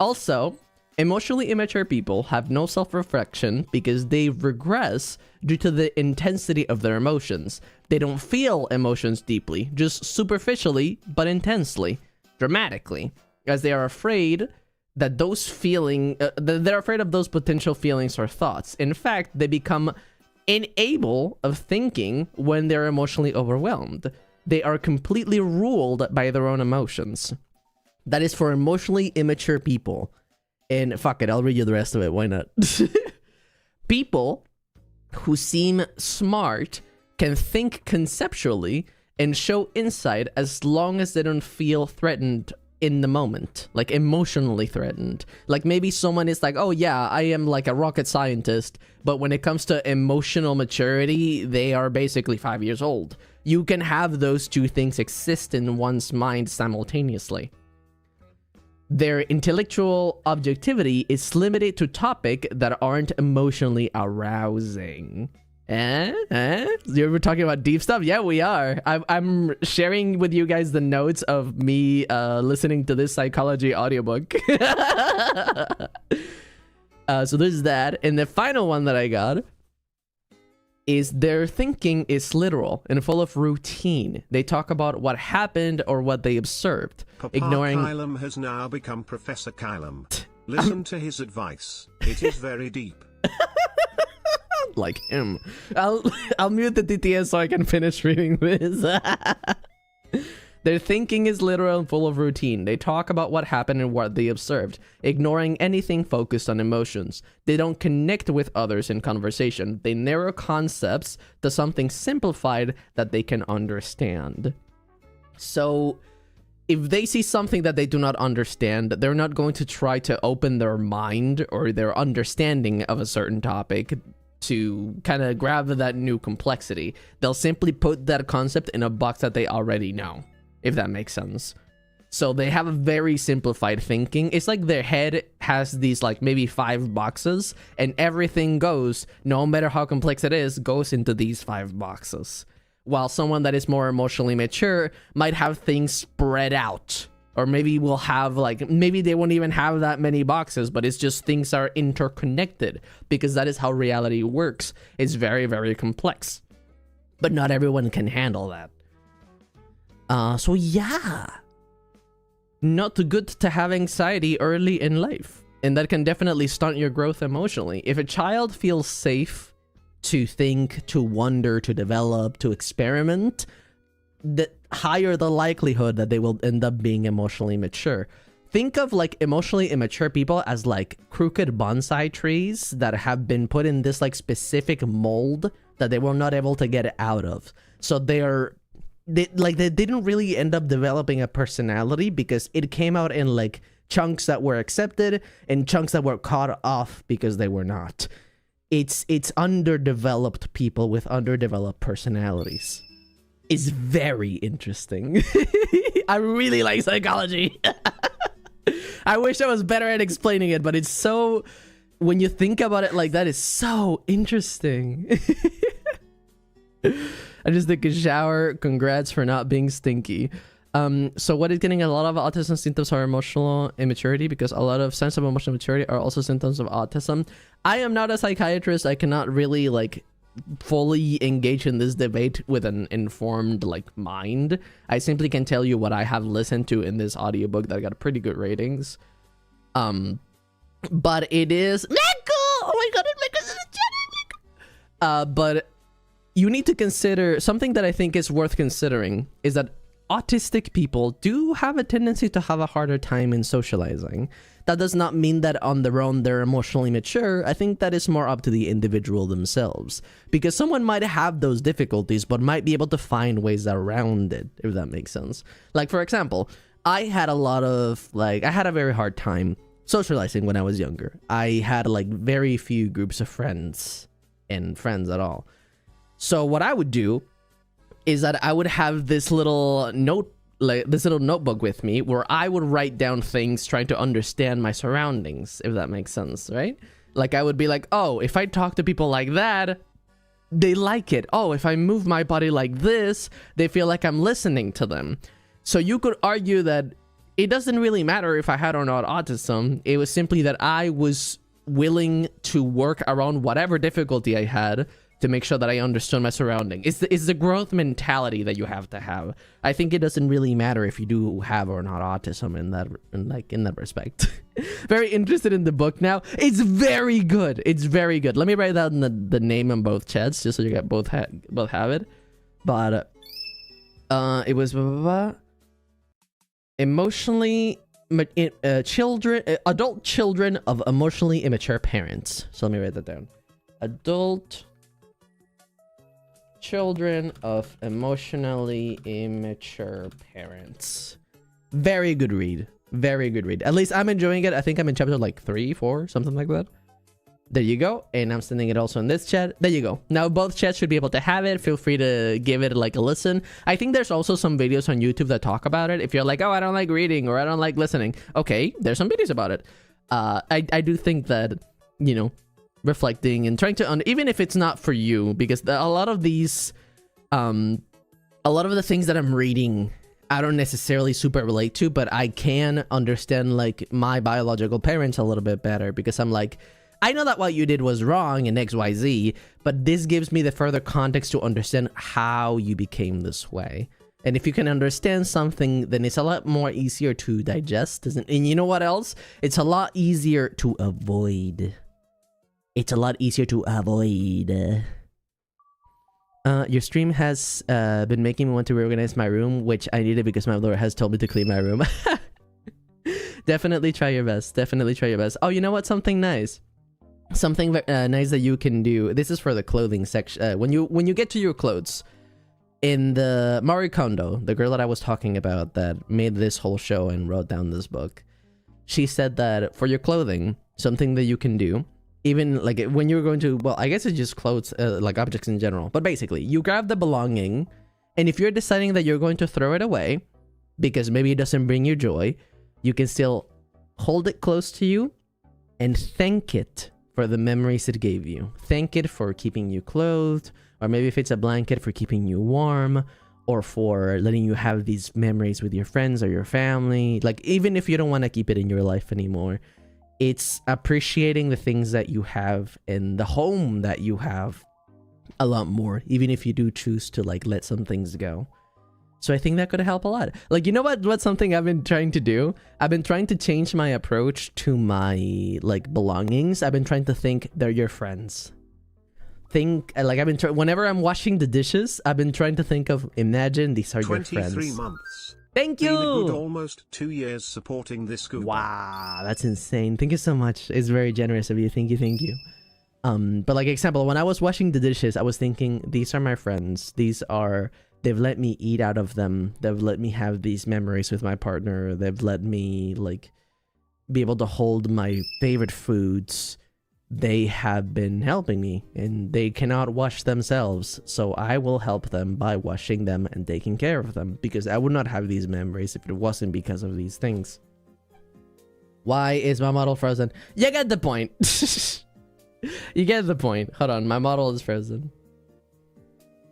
Also, emotionally immature people have no self-reflection because they regress due to the intensity of their emotions. They don't feel emotions deeply, just superficially, but intensely, dramatically, as they are afraid that they're afraid of those potential feelings or thoughts. In fact, they become incapable of thinking when they're emotionally overwhelmed. They are completely ruled by their own emotions. That is for emotionally immature people. And fuck it, I'll read you the rest of it. Why not? People who seem smart can think conceptually and show insight as long as they don't feel threatened in the moment, like emotionally threatened. Like maybe someone is like, oh yeah, I am like a rocket scientist, but when it comes to emotional maturity, they are basically 5 years old. You can have those two things exist in one's mind simultaneously. Their intellectual objectivity is limited to topics that aren't emotionally arousing. You were talking about deep stuff? Yeah, we are. I'm sharing with you guys the notes of me listening to this psychology audiobook. So there's that. And the final one that I got is their thinking is literal and full of routine. They talk about what happened or what they observed, Papa ignoring... Kylum has now become Professor Kylum. Listen to his advice. It is very deep. Like him. I'll mute the DTS so I can finish reading this. Their thinking is literal and full of routine. They talk about what happened and what they observed, ignoring anything focused on emotions. They don't connect with others in conversation. They narrow concepts to something simplified that they can understand. So if they see something that they do not understand, they're not going to try to open their mind or their understanding of a certain topic to kind of grab that new complexity. They'll simply put that concept in a box that they already know, if that makes sense. So they have a very simplified thinking. It's like their head has these like maybe 5 boxes, and everything goes, no matter how complex it is, goes into these 5 boxes. While someone that is more emotionally mature might have things spread out. Or maybe we'll have like, maybe they won't even have that many boxes, but it's just things are interconnected, because that is how reality works. It's very, very complex. But not everyone can handle that. So yeah. Not good to have anxiety early in life. And that can definitely stunt your growth emotionally. If a child feels safe to think, to wonder, to develop, to experiment, the higher the likelihood that they will end up being emotionally mature. Think of like emotionally immature people as like crooked bonsai trees that have been put in this like specific mold that they were not able to get out of. So they didn't really end up developing a personality because it came out in like chunks that were accepted and chunks that were cut off because they were not. It's underdeveloped people with underdeveloped personalities. Is very interesting. I really like psychology. I wish I was better at explaining it, but it's so, when you think about it like that, it's so interesting. I just took a shower. Congrats for not being stinky. So what is getting a lot of autism symptoms are emotional immaturity, because a lot of signs of emotional maturity are also symptoms of autism. I am not a psychiatrist. I cannot really like fully engage in this debate with an informed like mind. I simply can tell you what I have listened to in this audiobook that got pretty good ratings. But it is oh my god, it makes but you need to consider something that I think is worth considering, is that autistic people do have a tendency to have a harder time in socializing. That does not mean that on their own they're emotionally mature. I think that is more up to the individual themselves, because someone might have those difficulties but might be able to find ways around it, if that makes sense. Like for example, I had a very hard time socializing when I was younger. I had like very few groups of friends and friends at all. So what I would do is that I would have this little notebook with me where I would write down things trying to understand my surroundings, if that makes sense, right? Like I would be like, oh, if I talk to people like that, they like it. Oh, if I move my body like this, they feel like I'm listening to them. So you could argue that it doesn't really matter if I had or not autism. It was simply that I was willing to work around whatever difficulty I had to make sure that I understood my surrounding. It's the growth mentality that you have to have. I think it doesn't really matter if you do have or not autism in that respect. Very interested in the book now. It's very good. It's very good. Let me write down the name on both chats just so you guys both have it. But it was adult children of emotionally immature parents. So let me write that down. Adult children of emotionally immature parents. Very good read. Very good read. At least I'm enjoying it. I think I'm in chapter like 3, 4, something like that. There you go. And I'm sending it also in this chat. There you go. Now both chats should be able to have it. Feel free to give it like a listen. I think there's also some videos on YouTube that talk about it. If you're like, oh, I don't like reading or I don't like listening. Okay, there's some videos about it. I do think that, you know, reflecting and trying to even if it's not for you, because a lot of these a lot of the things that I'm reading I don't necessarily super relate to, but I can understand like my biological parents a little bit better, because I'm like, I know that what you did was wrong in XYZ, but this gives me the further context to understand how you became this way. And if you can understand something, then it's a lot more easier to digest. And you know what else? It's a lot easier to avoid. It's a lot easier to avoid. Your stream has been making me want to reorganize my room, which I needed because my lord has told me to clean my room. Definitely try your best. Definitely try your best. Oh, you know what? Something nice. Something nice that you can do. This is for the clothing section. When you get to your clothes, in the Marie Kondo, the girl that I was talking about that made this whole show and wrote down this book, she said that for your clothing, something that you can do, even like when you're going to, well, I guess it's just clothes, like objects in general, but basically you grab the belonging, and if you're deciding that you're going to throw it away because maybe it doesn't bring you joy, you can still hold it close to you and thank it for the memories it gave you. Thank it for keeping you clothed, or maybe if it's a blanket, for keeping you warm, or for letting you have these memories with your friends or your family. Like, even if you don't want to keep it in your life anymore, it's appreciating the things that you have and the home that you have a lot more, even if you do choose to like let some things go. So I think that could help a lot. Like, you know what's something I've been trying to do? I've been trying to change my approach to my like belongings. I've been trying to think they're your friends. Think like I've been whenever I'm washing the dishes, I've been trying to think of, imagine these are your friends. 23 months. Thank you. Been a good almost 2 years supporting this group. Wow, that's insane. Thank you so much. It's very generous of you. Thank you, thank you. But like example, when I was washing the dishes, I was thinking, these are my friends. They've let me eat out of them. They've let me have these memories with my partner. They've let me like be able to hold my favorite foods. They have been helping me, and they cannot wash themselves, so I will help them by washing them and taking care of them, because I would not have these memories if it wasn't because of these things. Why is my model frozen? You get the point. You get the point. Hold on, my model is frozen.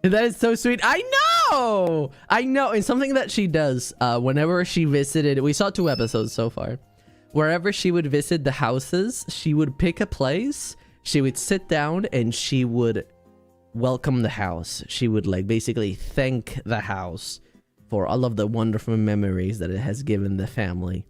That is so sweet. I know! And something that she does whenever she visited, we saw 2 episodes so far. Wherever she would visit the houses, she would pick a place, she would sit down, and she would welcome the house. She would like basically thank the house for all of the wonderful memories that it has given the family,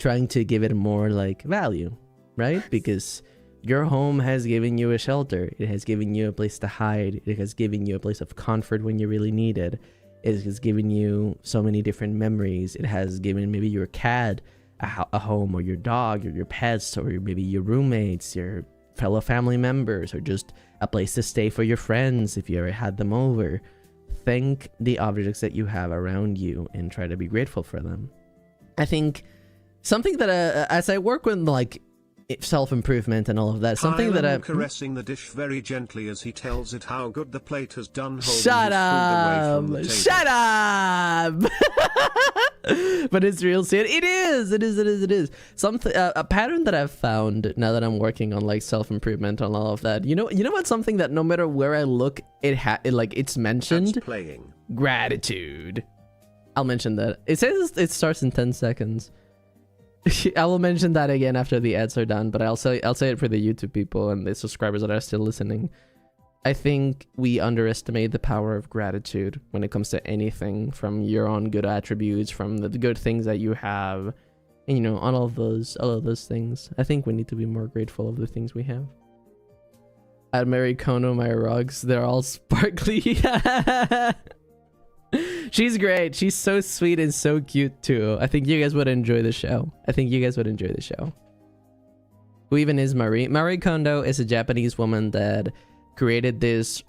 trying to give it more like value, right? Because your home has given you a shelter. It has given you a place to hide. It has given you a place of comfort when you really need it. It has given you so many different memories. It has given maybe your cat a home, or your dog, or your pets, or maybe your roommates, your fellow family members, or just a place to stay for your friends if you ever had them over. Thank the objects that you have around you and try to be grateful for them. I think something that as I work with like self-improvement and all of that, something that I'm caressing the dish very gently as he tells it how good the plate has done. Shut up! Shut up! But it's real sweet. It is. Something a pattern that I've found now that I'm working on like self-improvement and all of that. You know what's something that no matter where I look, it's mentioned? That's playing. Gratitude. I'll mention that. It says it starts in 10 seconds. I will mention that again after the ads are done, but I'll say it for the YouTube people and the subscribers that are still listening. I think we underestimate the power of gratitude when it comes to anything, from your own good attributes, from the good things that you have, and on all of those things. I think we need to be more grateful of the things we have. At Mary Kono, my rugs, they're all sparkly. She's great. She's so sweet and so cute too. I think you guys would enjoy the show. Who even is Marie? Marie Kondo is a Japanese woman that created this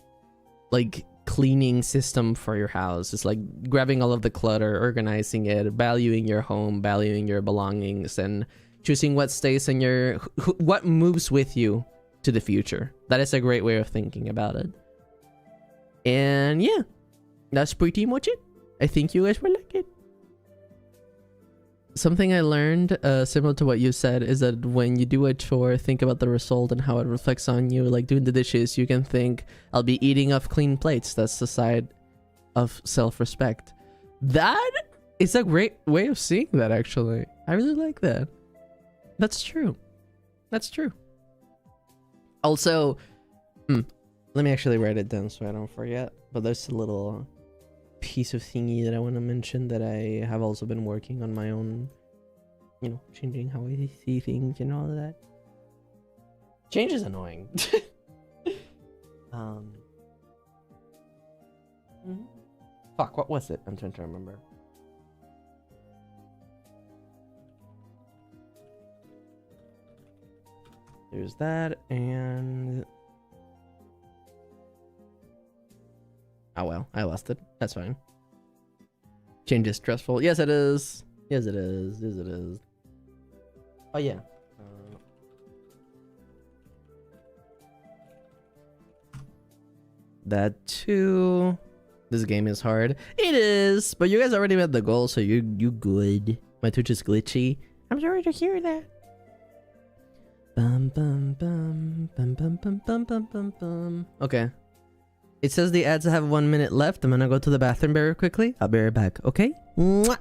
like cleaning system for your house. It's like grabbing all of the clutter, organizing it, valuing your home, valuing your belongings, and choosing what stays in what moves with you to the future. That is a great way of thinking about it. And yeah, that's pretty much it. I think you guys will like it. something I learned, similar to what you said, is that when you do a chore, think about the result and how it reflects on you. Like doing the dishes, you can think, I'll be eating off clean plates. That's the side of self-respect. That is a great way of seeing that, actually. I really like that. That's true. That's true. Also, let me actually write it down so I don't forget. But there's a little piece of thingy that I want to mention that I have also been working on my own, you know, changing how I see things and all of that. Change is annoying. Fuck, what was it? I'm trying to remember. There's that, and oh well, I lost it. That's fine. Change is stressful. Yes, it is. Yes, it is. Yes, it is. Oh yeah. That too. This game is hard. It is, but you guys already met the goal, so you good. My Twitch is glitchy. I'm sorry to hear that. Bum bum bum bum bum bum bum bum bum bum. Okay. It says the ads have 1 minute left. I'm gonna go to the bathroom very quickly. I'll be right back, okay? Mwah!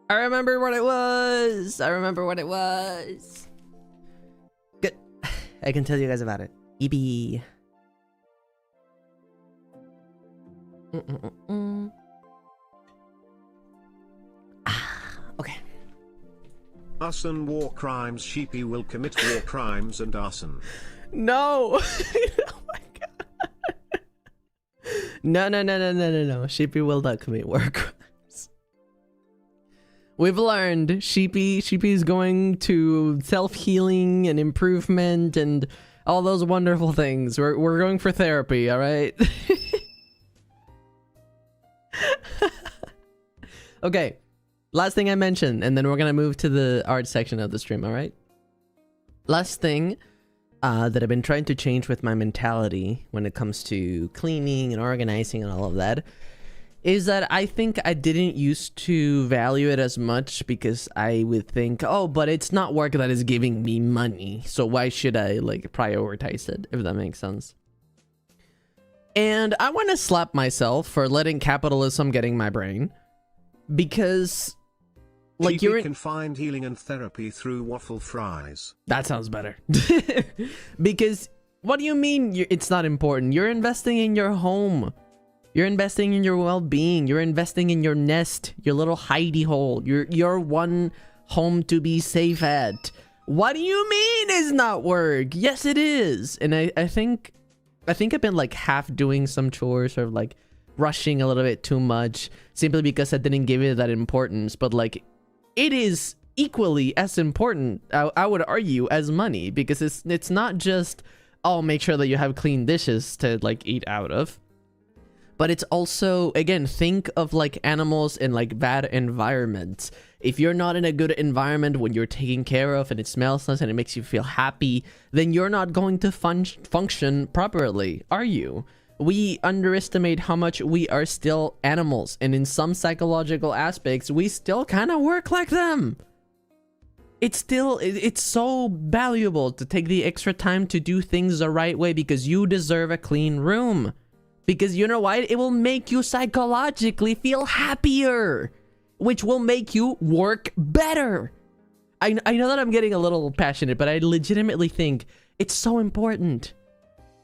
I remember what it was. I remember what it was. Good. I can tell you guys about it. EB. Okay. Arson war crimes. Sheepy will commit war crimes and arson. No. Oh my god. No. Sheepy will not commit war crimes. We've learned Sheepy's going to self-healing and improvement and all those wonderful things. We're going for therapy, all right? Okay, last thing I mentioned, and then we're gonna move to the art section of the stream, all right? Last thing that I've been trying to change with my mentality when it comes to cleaning and organizing and all of that is that I think I didn't used to value it as much because I would think, oh, but it's not work that is giving me money, so why should I like prioritize it, if that makes sense? And I want to slap myself for letting capitalism get in my brain, because like you can find healing and therapy through waffle fries. That sounds better. Because what do you mean it's not important? You're investing in your home. You're investing in your well-being. You're investing in your nest, your little hidey hole. Your one home to be safe at. What do you mean it's not work? Yes, it is. And I think I've been like half doing some chores or like rushing a little bit too much simply because I didn't give it that importance. But like, it is equally as important, I would argue, as money, because it's not just, oh, make sure that you have clean dishes to like eat out of. But it's also, again, think of like animals in like bad environments. If you're not in a good environment when you're taken care of and it smells nice and it makes you feel happy, then you're not going to function properly, are you? we underestimate how much we are still animals, and in some psychological aspects we still kind of work like them. It's so valuable to take the extra time to do things the right way, because you deserve a clean room. Because you know what? It will make you psychologically feel happier, which will make you work better. I know that I'm getting a little passionate, but I legitimately think it's so important.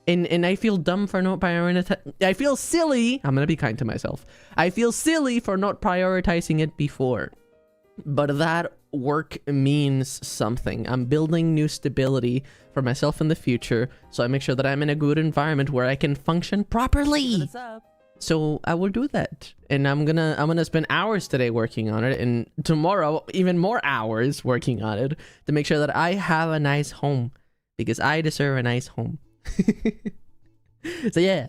And I feel dumb for not prioritizing. I feel silly. I'm gonna be kind to myself. I feel silly for not prioritizing it before. But that work means something. I'm building new stability for myself in the future, so I make sure that I'm in a good environment where I can function properly. What's up? So I will do that, and I'm gonna spend hours today working on it, and tomorrow even more hours working on it to make sure that I have a nice home, because I deserve a nice home. So yeah.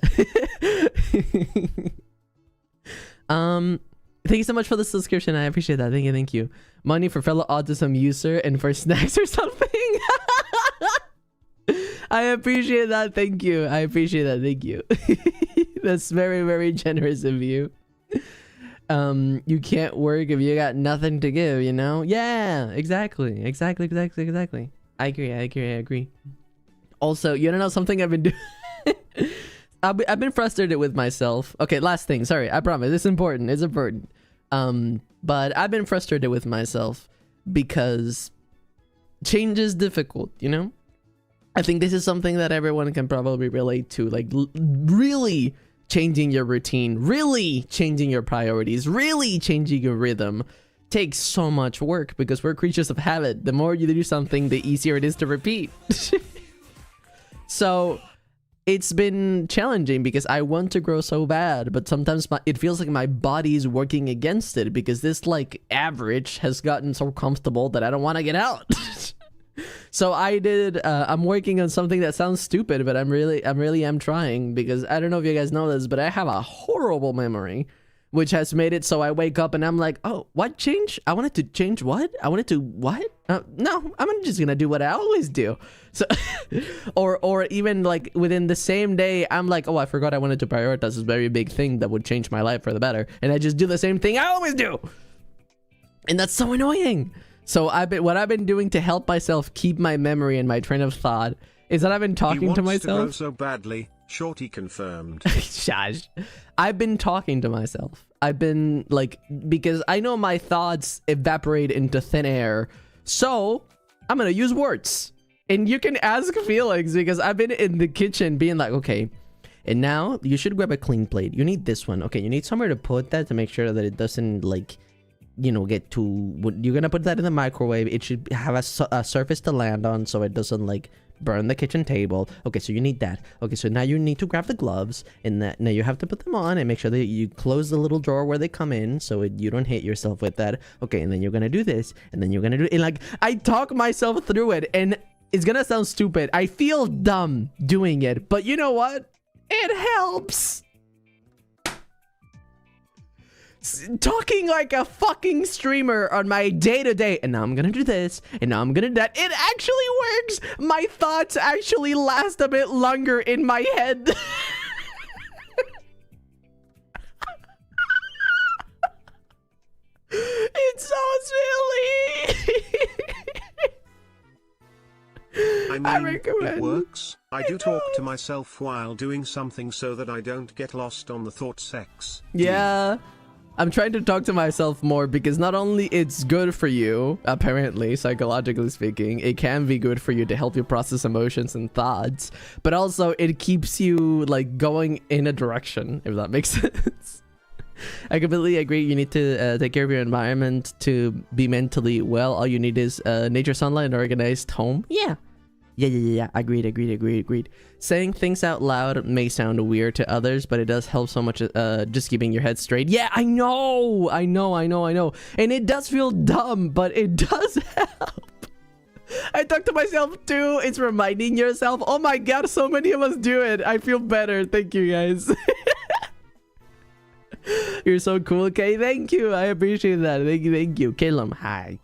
Thank you so much for the subscription. I appreciate that. Thank you. Money for fellow autism user and for snacks or something. I appreciate that. Thank you. I appreciate that. Thank you. That's very, very generous of you. You can't work if you got nothing to give, you know? Yeah, exactly. Exactly. I agree. Also, you don't know something I've been doing? I've been frustrated with myself. Okay, last thing. Sorry, I promise. It's important. It's important. But I've been frustrated with myself because change is difficult, you know? I think this is something that everyone can probably relate to. Like, really changing your routine, really changing your priorities, really changing your rhythm takes so much work because we're creatures of habit. The more you do something, the easier it is to repeat. So it's been challenging because I want to grow so bad, but sometimes it feels like my body is working against it because this like average has gotten so comfortable that I don't want to get out. So I'm working on something that sounds stupid, but I'm really trying, because I don't know if you guys know this, but I have a horrible memory, which has made it so I wake up and I'm like, oh, what change? I wanted to change what? I wanted to what? No, I'm just gonna do what I always do. So, or even like within the same day, I'm like, oh, I forgot I wanted to prioritize this very big thing that would change my life for the better, and I just do the same thing I always do, and that's so annoying. So what I've been doing to help myself keep my memory and my train of thought is that I've been talking to myself. He wants to grow so badly. Shorty confirmed. Shush. I've been talking to myself. I've been like, because I know my thoughts evaporate into thin air, so I'm gonna use words. And you can ask Felix, because I've been in the kitchen being like, okay, and now you should grab a clean plate. You need this one. Okay, you need somewhere to put that to make sure that it doesn't, like, you know, get too... You're gonna put that in the microwave. It should have a surface to land on so it doesn't, like, burn the kitchen table. Okay, so you need that. Okay, so now you need to grab the gloves, and now you have to put them on and make sure that you close the little drawer where they come in so you don't hit yourself with that. Okay, and then you're gonna do this, and then you're gonna do it. And like, I talk myself through it, and it's gonna sound stupid. I feel dumb doing it, but you know what? It helps. Talking like a fucking streamer on my day-to-day, and now I'm gonna do this, and now I'm gonna do that. It actually works. My thoughts actually last a bit longer in my head. It's so silly. I mean, it works. I do talk to myself while doing something so that I don't get lost on the thought sex. Yeah. I'm trying to talk to myself more because not only it's good for you, apparently, psychologically speaking, it can be good for you to help you process emotions and thoughts, but also it keeps you like going in a direction, if that makes sense. I completely agree. You need to take care of your environment to be mentally well. All you need is nature, sunlight, and organized home. Yeah. Agreed. Saying things out loud may sound weird to others, but it does help so much, just keeping your head straight. Yeah, I know. And it does feel dumb, but it does help. I talk to myself too. It's reminding yourself. Oh my god, so many of us do it. I feel better. Thank you, guys. You're so cool, okay? Thank you. I appreciate that. Thank you. Calum, hi.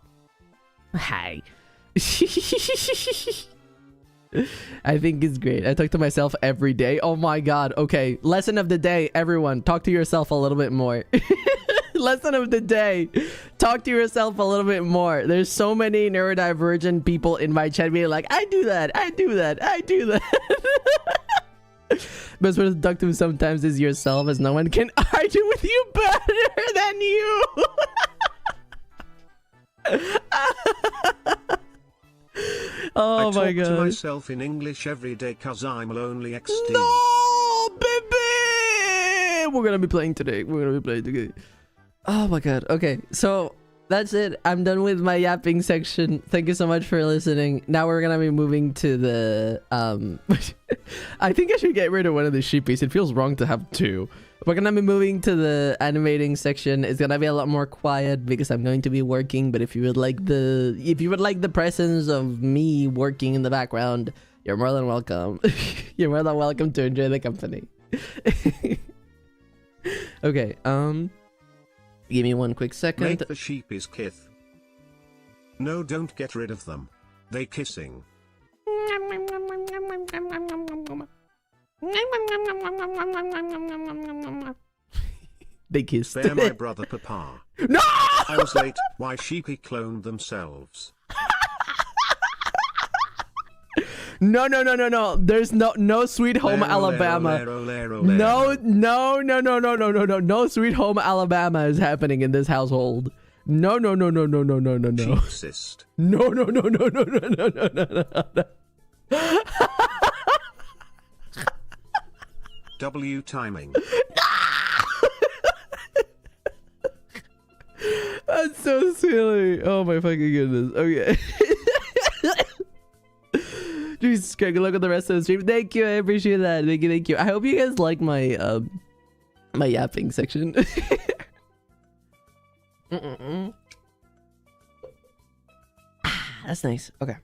I think it's great. I talk to myself every day. Oh my god. Okay, lesson of the day, everyone. Talk to yourself a little bit more. Lesson of the day. Talk to yourself a little bit more. There's so many neurodivergent people in my chat being like, I do that. I do that. I do that. Best way to talk to sometimes is yourself, as no one can argue with you better than you. Oh my god. I talk to myself in English every day cause I'm lonely XD. No, baby! We're gonna be playing today. Oh my god. Okay, so that's it. I'm done with my yapping section. Thank you so much for listening. Now we're gonna be moving to the I think I should get rid of one of the sheepies. It feels wrong to have two. We're gonna be moving to the animating section. It's gonna be a lot more quiet because I'm going to be working. But if you would like the presence of me working in the background, you're more than welcome. You're more than welcome to enjoy the company. Okay, give me one quick second. Make the sheepies kiss. No, don't get rid of them. They kissing. They kissed. They're my brother Papa. No! I was late. Why sheepy cloned themselves? No. There's no Sweet Home Alabama. No Sweet Home Alabama is happening in this household. No. Cheapsist. No. W timing. That's so silly. Oh my fucking goodness. Okay. Jesus Christ, good luck with the rest of the stream. Thank you, I appreciate that. Thank you. I hope you guys like my my yapping section. That's nice. Okay.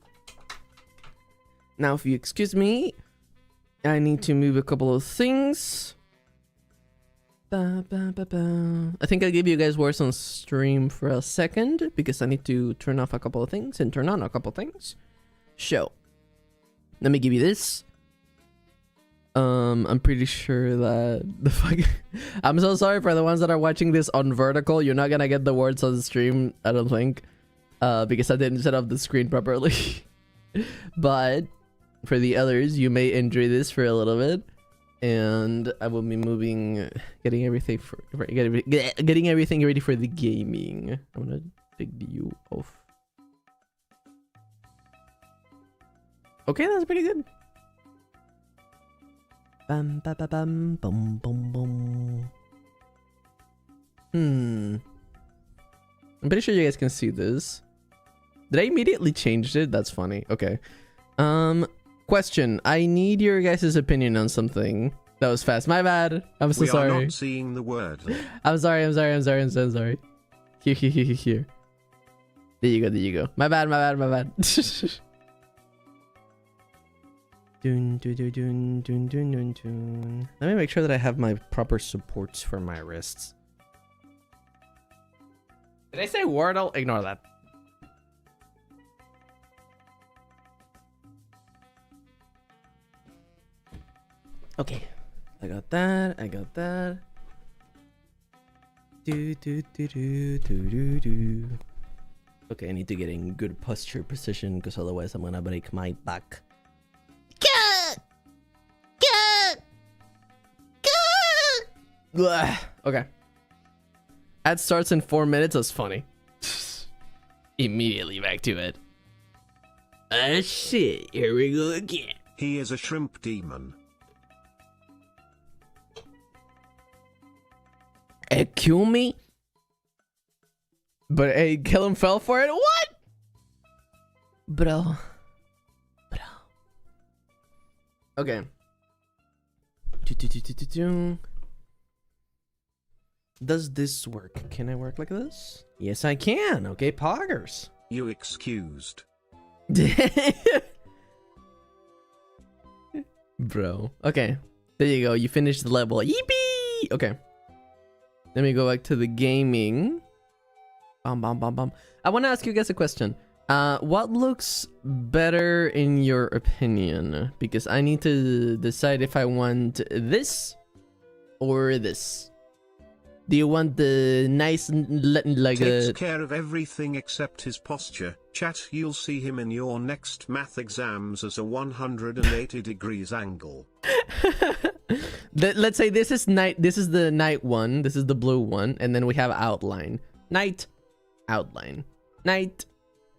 Now, if you excuse me, I need to move a couple of things. I think I'll give you guys words on stream for a second because I need to turn off a couple of things and turn on a couple of things. Show. Let me give you this. I'm pretty sure that the fuck. I'm so sorry for the ones that are watching this on vertical. You're not gonna get the words on the stream, I don't think, because I didn't set up the screen properly. But for the others, you may enjoy this for a little bit, and I will be moving, getting everything ready for the gaming. I'm gonna take you off. Okay, that's pretty good. Bam, ba, ba, bam, boom, boom, boom. I'm pretty sure you guys can see this. Did I immediately change it? That's funny. Okay. Question. I need your guys' opinion on something. That was fast. My bad. I'm so sorry. We are not seeing the word. I'm sorry. I'm so sorry. Here. There you go. My bad. Dun. Let me make sure that I have my proper supports for my wrists. Did I say Wordle? Ignore that. Okay. I got that. Do. Okay, I need to get in good posture position because otherwise I'm gonna break my back. Okay. Ad starts in 4 minutes. That's funny. Immediately back to it. Ah shit. Here we go again. He is a shrimp demon. Kill me? But hey, kill him fell for it? What? Bro. Okay. Does this work? Can I work like this? Yes, I can. Okay, poggers. You excused. Bro. Okay. There you go. You finished the level. Yippee! Okay. Let me go back to the gaming. Bum. I want to ask you guys a question. What looks better in your opinion? Because I need to decide if I want this or this. Do you want the nice, like Takes care of everything except his posture. Chat, you'll see him in your next math exams as a 180 degrees angle. Let's say this is night. This is the night one. This is the blue one, and then we have outline. Night, outline. Night,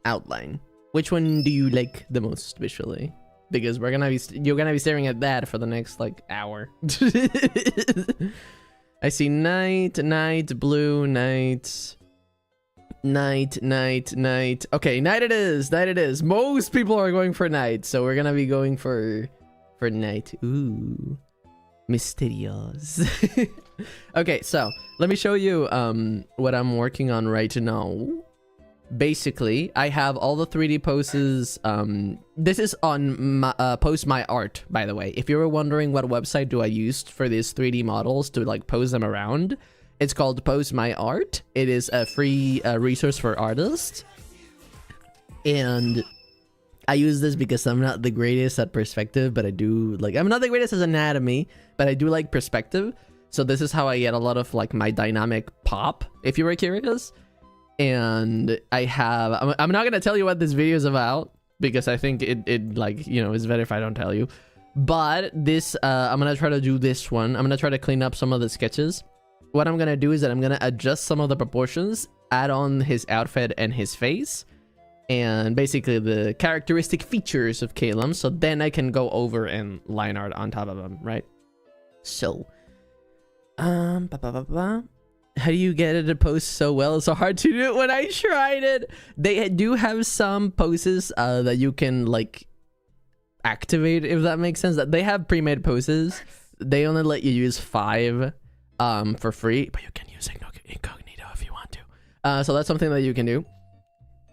outline. Which one do you like the most visually? Because you're gonna be staring at that for the next like hour. I see night, night, blue, night, night, night, night. Okay, night it is. Night it is. Most people are going for night, so we're gonna be going for night. Ooh, mysterious. Okay, so let me show you what I'm working on right now. Basically, I have all the 3D poses. This is on my, Post My Art, by the way. If you were wondering what website do I use for these 3D models to like pose them around, it's called Post My Art. It is a free resource for artists. And I use this because I'm not the greatest at perspective, but I do like, I'm not the greatest at anatomy, but I do like perspective. So this is how I get a lot of like my dynamic pop, if you were curious. And I have, I'm not gonna tell you what this video is about because I think it like, you know, is better if I don't tell you. But this, I'm gonna try to do this one. I'm gonna try to clean up some of the sketches. What I'm gonna do is that I'm gonna adjust some of the proportions, add on his outfit and his face, and basically the characteristic features of Calum. So then I can go over and line art on top of him, right? So, how do you get it to post so well? It's so hard to do it when I tried it. They do have some poses that you can like activate, if that makes sense. That they have pre-made poses. They only let you use 5 for free, but you can use incognito if you want to. So that's something that you can do.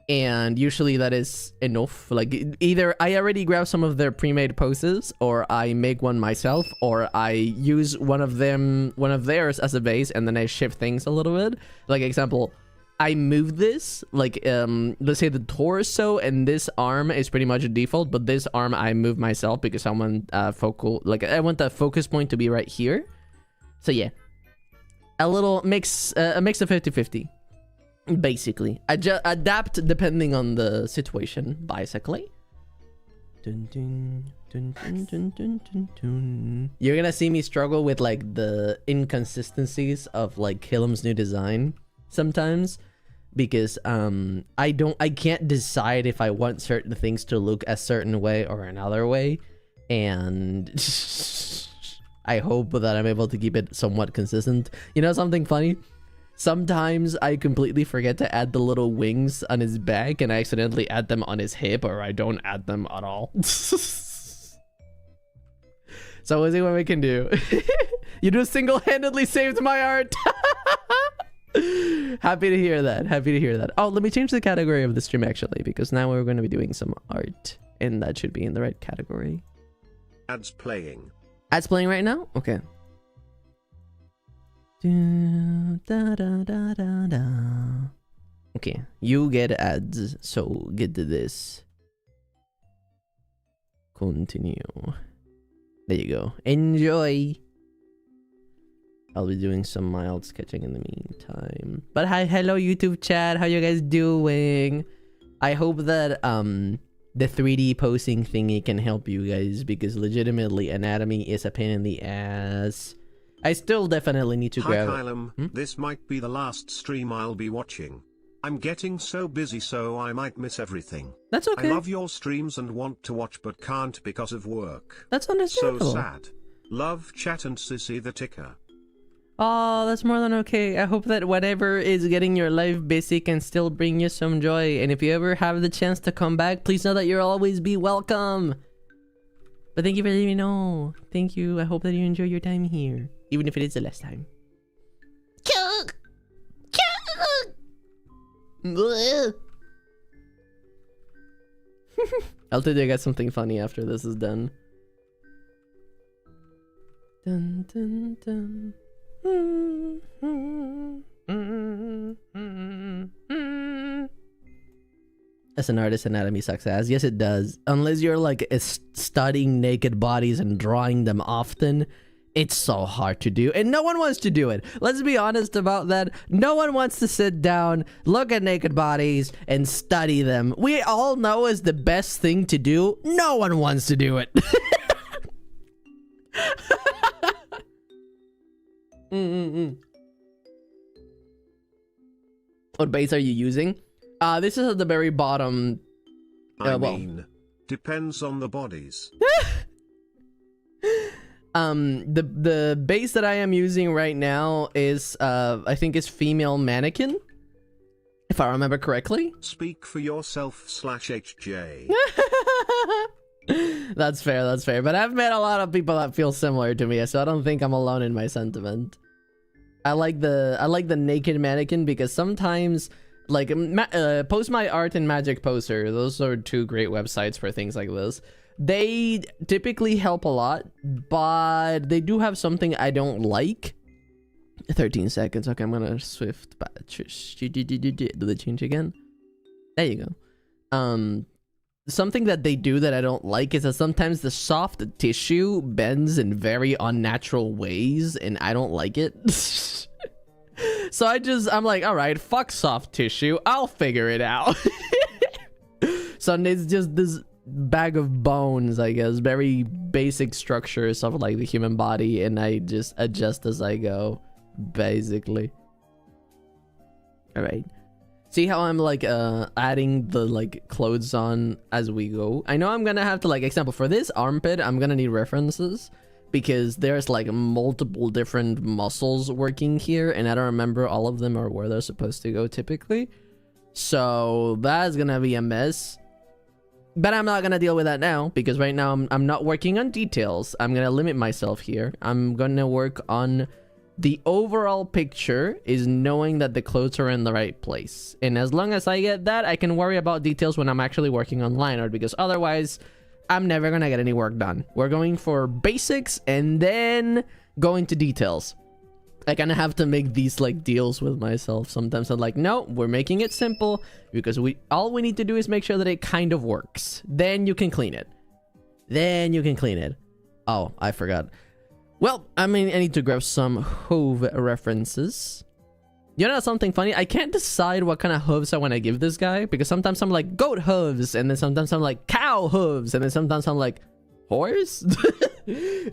And usually that is enough. Like either I already grab some of their pre-made poses, or I make one myself, or I use one of theirs as a base, and then I shift things a little bit. Like example, I move this, like let's say the torso and this arm is pretty much a default, but this arm I move myself because I want focal, like I want the focus point to be right here. So yeah, a little mix, a mix of 50-50. Basically, adapt depending on the situation, basically. Dun, dun, dun, dun, dun, dun, dun, dun. You're gonna see me struggle with like the inconsistencies of like Killam's new design sometimes, because I can't decide if I want certain things to look a certain way or another way, and I hope that I'm able to keep it somewhat consistent. You know something funny? Sometimes I completely forget to add the little wings on his back, and I accidentally add them on his hip, or I don't add them at all. So we'll see what we can do. You just single-handedly saved my art. Happy to hear that. Happy to hear that. Oh, let me change the category of the stream actually, because now we're going to be doing some art, and that should be in the right category. Ads playing. Ads playing right now? Okay. Da, da, da, da, da. Okay, you get ads, so get to this. Continue. There you go. Enjoy. I'll be doing some mild sketching in the meantime. But hi, hello YouTube chat. How you guys doing? I hope that the 3D posing thingy can help you guys, because legitimately anatomy is a pain in the ass. I still definitely need to grab... Hi Kylum, this might be the last stream I'll be watching. I'm getting so busy, so I might miss everything. That's okay. I love your streams and want to watch but can't because of work. That's understandable. So sad. Love chat and Sissy the ticker. Oh, that's more than okay. I hope that whatever is getting your life busy can still bring you some joy. And if you ever have the chance to come back, please know that you'll always be welcome. But thank you for letting me know. Thank you. I hope that you enjoy your time here, even if it is the last time. I'll tell you I got something funny after this is done. Dun, dun, dun. As an artist, anatomy sucks ass. Yes, it does. Unless you're like studying naked bodies and drawing them often, it's so hard to do. And no one wants to do it. Let's be honest about that. No one wants to sit down, look at naked bodies, and study them. We all know is the best thing to do. No one wants to do it. What base are you using? This is at the very bottom. I mean, depends on the bodies. The base that I am using right now is I think is female mannequin, if I remember correctly. Speak for yourself /HJ. That's fair, that's fair. But I've met a lot of people that feel similar to me, so I don't think I'm alone in my sentiment. I like the naked mannequin because sometimes, like, Post My Art and Magic Poster, those are two great websites for things like this. They typically help a lot, but they do have something I don't like. 13 seconds. Okay, I'm gonna swift batch. Do they change again? There you go. Something that they do that I don't like is that sometimes the soft tissue bends in very unnatural ways, and I don't like it. So I'm like, all right, fuck soft tissue. I'll figure it out. So it's just this bag of bones, I guess, very basic structures of like the human body, and I just adjust as I go, basically. All right. See how I'm like adding the like clothes on as we go? I know I'm gonna have to, like, example for this armpit, I'm gonna need references because there's like multiple different muscles working here, and I don't remember all of them or where they're supposed to go typically. So that's gonna be a mess. But I'm not gonna deal with that now because right now I'm not working on details. I'm gonna limit myself here. I'm gonna work on the overall picture, is knowing that the clothes are in the right place. And as long as I get that, I can worry about details when I'm actually working on line art, because otherwise I'm never gonna get any work done. We're going for basics and then going to details. I kind of have to make these like deals with myself. Sometimes I'm like, no, we're making it simple because all we need to do is make sure that it kind of works. Then you can clean it. Oh, I forgot. Well, I mean, I need to grab some hoof references. You know something funny? I can't decide what kind of hooves I want to give this guy, because sometimes I'm like goat hooves, and then sometimes I'm like cow hooves, and then sometimes I'm like horse.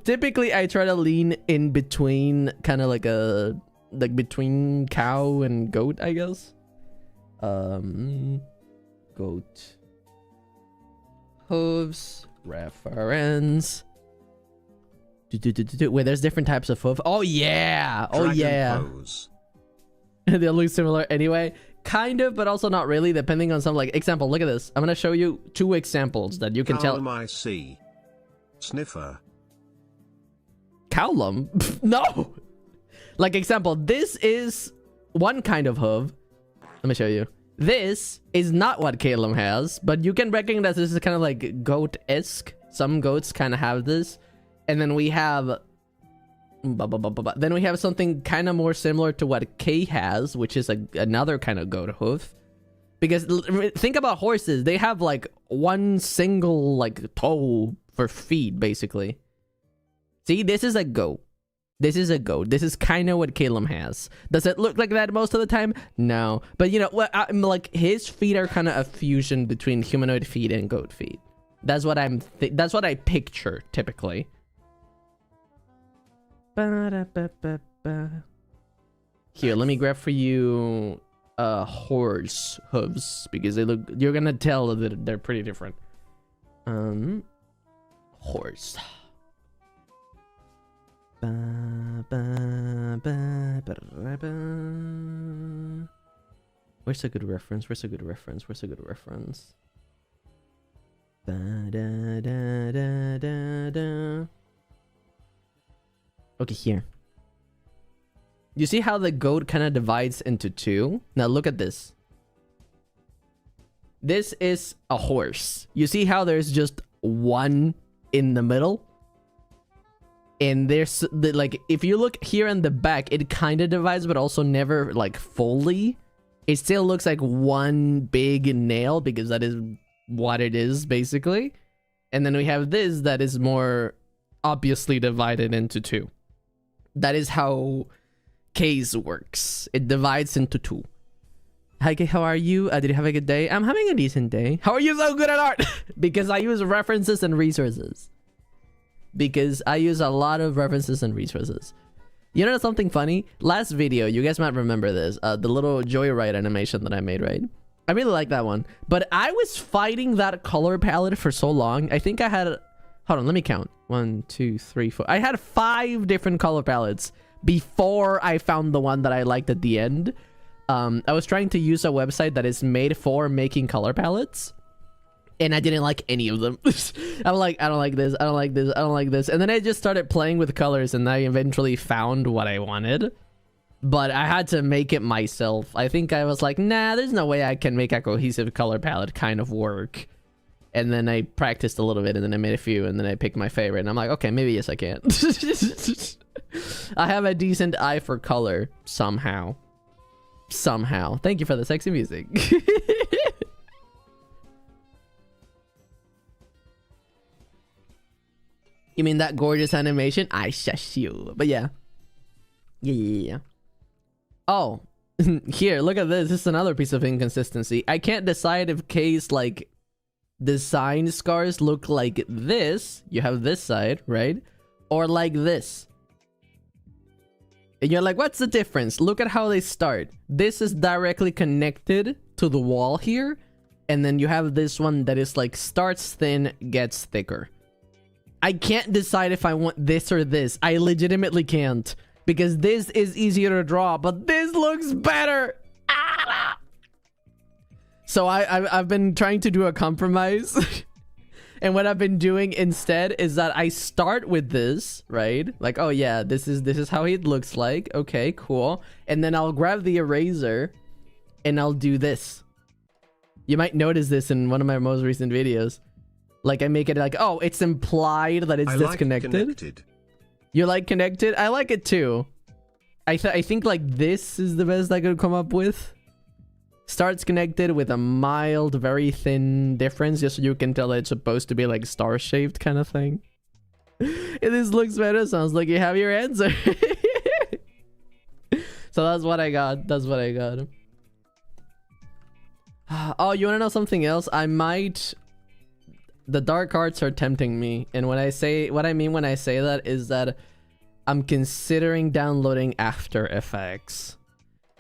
Typically, I try to lean in between, kind of like between cow and goat, I guess. Goat hooves reference. Wait, there's different types of hoof. Oh yeah, oh yeah. They look similar anyway, kind of, but also not really, depending on some, like, example. Look at this. I'm gonna show you two examples that you can tell. I sniffer. Cowlum? No. Like, example, this is one kind of hoof. Let me show you. This is not what Calum has, but you can recognize this is kind of like goat-esque. Some goats kind of have this. And then we have something kind of more similar to what K has, which is another kind of goat hoof. Because think about horses, they have like one single like toe for feet, basically. See, this is a goat. This is a goat. This is kind of what Calum has. Does it look like that most of the time? No. But you know, like his feet are kind of a fusion between humanoid feet and goat feet. That's what that's what I picture typically. Here, let me grab for you horse hooves, because they look, you're gonna tell that they're pretty different. Horse. Where's a good reference? Where's a good reference? Where's a good reference? Okay, here. You see how the goat kind of divides into two? Now look at this. This is a horse. You see how there's just one in the middle? And there's, like, if you look here in the back, it kind of divides, but also never, like, fully. It still looks like one big nail because that is what it is, basically. And then we have this that is more obviously divided into two. That is how case works. It divides into two. Hi, how are you? Did you have a good day? I'm having a decent day. How are you so good at art? Because I use references and resources. Because I use a lot of references and resources. You know something funny? Last video, you guys might remember this. The little Joyride animation that I made, right? I really like that one. But I was fighting that color palette for so long. I think I had... Hold on, let me count. 1, 2, 3, 4. I had 5 different color palettes before I found the one that I liked at the end. I was trying to use a website that is made for making color palettes. And I didn't like any of them. I'm like, I don't like this. I don't like this. I don't like this. And then I just started playing with colors and I eventually found what I wanted. But I had to make it myself. I think I was like, nah, there's no way I can make a cohesive color palette kind of work. And then I practiced a little bit and then I made a few and then I picked my favorite. And I'm like, okay, maybe yes, I can. I have a decent eye for color somehow. Somehow. Thank you for the sexy music. You mean that gorgeous animation? I shush you. But yeah. Yeah. Oh. Here, look at this. This is another piece of inconsistency. I can't decide if K's like design scars look like this. You have this side, right? Or like this. And you're like, what's the difference? Look at how they start. This is directly connected to the wall here. And then you have this one that is like starts thin, gets thicker. I can't decide if I want this or this. I legitimately can't. Because this is easier to draw, but this looks better. Ah! So I've been trying to do a compromise. And what I've been doing instead is that I start with this, right? Like, oh yeah, this is how it looks like. Okay, cool. And then I'll grab the eraser and I'll do this. You might notice this in one of my most recent videos. Like I make it like, oh, it's implied that it's disconnected. Like connected. You like connected? I like it too. I think like this is the best I could come up with. Starts connected with a mild, very thin difference, just so you can tell it's supposed to be like star-shaped kind of thing. And this looks better. Sounds like you have your answer. So that's what I got. That's what I got. Oh, you want to know something else? I might... The dark arts are tempting me. And when I say... What I mean when I say that is that I'm considering downloading After Effects.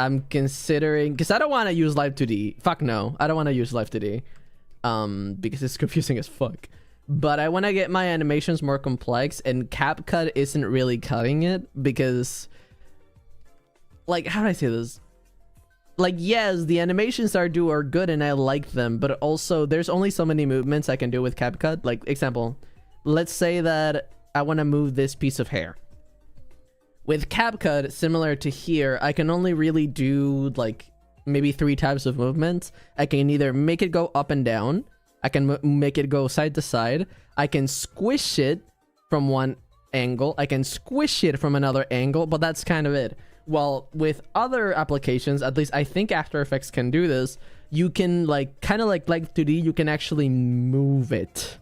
I'm considering, because I don't want to use Live 2D. Fuck no, I don't want to use Live 2D, because it's confusing as fuck. But I want to get my animations more complex, and CapCut isn't really cutting it because, like, how do I say this? Like, yes, the animations are good and I like them, but also there's only so many movements I can do with CapCut. Like, example, let's say that I want to move this piece of hair. With CapCut, similar to here, I can only really do like maybe 3 types of movements. I can either make it go up and down. I can make it go side to side. I can squish it from one angle. I can squish it from another angle, but that's kind of it. Well, with other applications, at least I think After Effects can do this, you can like, kind of like 2D, you can actually move it.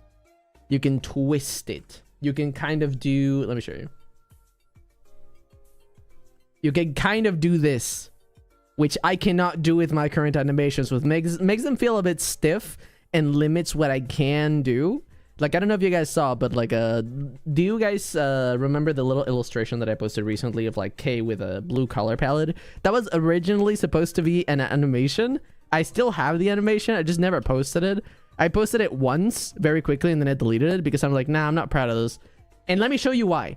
You can twist it. You can kind of do, let me show you. You can kind of do this, which I cannot do with my current animations, which makes them feel a bit stiff and limits what I can do. Like, I don't know if you guys saw, but like, do you guys remember the little illustration that I posted recently of like K with a blue color palette? That was originally supposed to be an animation. I still have the animation. I just never posted it. I posted it once very quickly and then I deleted it because I'm like, nah, I'm not proud of this. And let me show you why.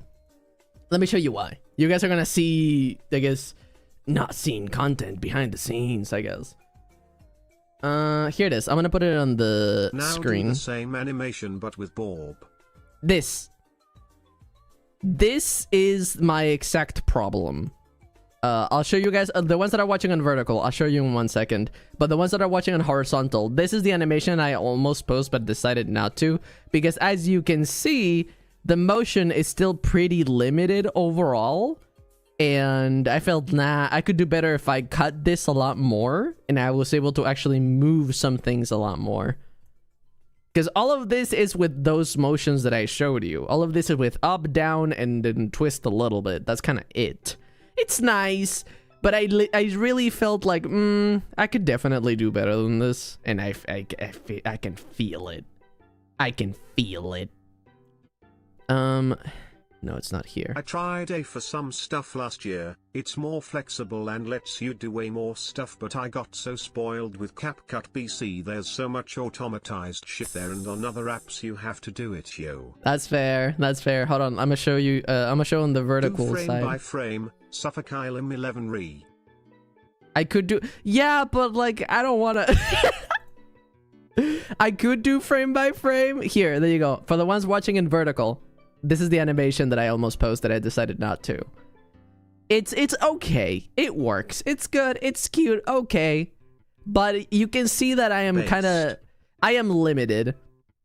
Let me show you why. You guys are gonna see, I guess, not seen content behind the scenes, I guess. Here it is. I'm gonna put it on the screen. Now do the same animation but with Borb. This is my exact problem. I'll show you guys, the ones that are watching on vertical, I'll show you in 1 second. But the ones that are watching on horizontal, this is the animation I almost post but decided not to. Because as you can see, the motion is still pretty limited overall. And I felt, nah, I could do better if I cut this a lot more and I was able to actually move some things a lot more. Because all of this is with those motions that I showed you. All of this is with up, down, and then twist a little bit. That's kind of it. It's nice, but I really felt like, I could definitely do better than this. And I can feel it. I can feel it. No, it's not here. I tried A for some stuff last year. It's more flexible and lets you do way more stuff, but I got so spoiled with CapCut PC. There's so much automatized shit there, and on other apps you have to do it, yo. That's fair. That's fair. Hold on, I'm gonna show you. I'm gonna show on the vertical do frame side. by frame, Suffolk Island 11 re. I could do, yeah, but like I don't want to. I could do frame by frame. Here, there you go. For the ones watching in vertical. This is the animation that I almost posted. I decided not to. It's okay. It works. It's good. It's cute. Okay. But you can see that I am I am limited.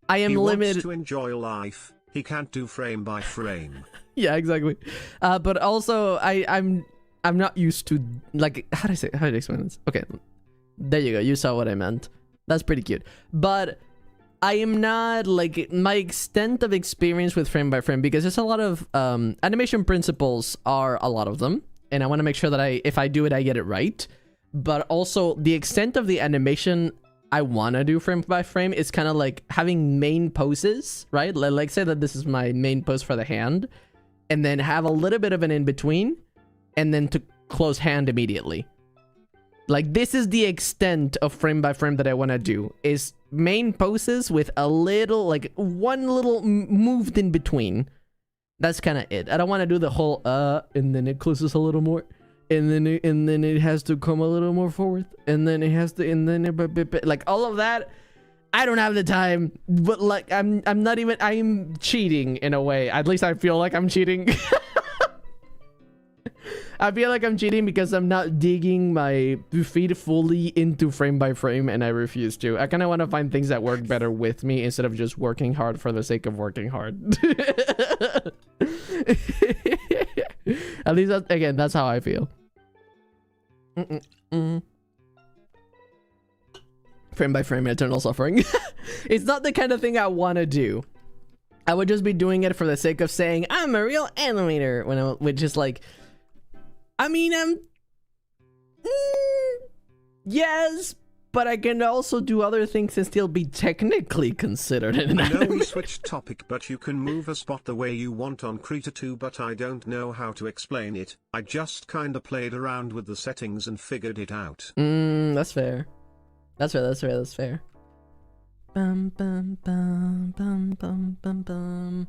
I am limited. He wants to enjoy life. He can't do frame by frame. Yeah, exactly. But also I'm not used to, like, how do I explain this? Okay. There you go. You saw what I meant. That's pretty cute. But I am not, like, my extent of experience with frame by frame, because there's a lot of animation principles are a lot of them, and I want to make sure that if I do it, I get it right. But also the extent of the animation I want to do frame by frame is kind of like having main poses, right? Like say that this is my main pose for the hand, and then have a little bit of an in between, and then to close hand immediately. Like, this is the extent of frame by frame that I want to do, is main poses with a little, like, one little moved in between. That's kind of it. I don't want to do the whole, and then it closes a little more, and then it has to come a little more forward, and then it has to, and then it, like, all of that. I don't have the time, but, like, I'm cheating in a way. At least I feel like I'm cheating. I feel like I'm cheating because I'm not digging my feet fully into frame by frame, and I refuse to. I kind of want to find things that work better with me instead of just working hard for the sake of working hard. At least, again, that's how I feel. Frame by frame, eternal suffering. It's not the kind of thing I want to do. I would just be doing it for the sake of saying, I'm a real animator, when which is like... I mean, yes, but I can also do other things and still be technically considered an I know anime. we switched topic, but you can move a spot the way you want on Krita 2, but I don't know how to explain it. I just kinda played around with the settings and figured it out. That's fair. That's fair, that's fair, that's fair. Bum, bum, bum, bum, bum, bum, bum.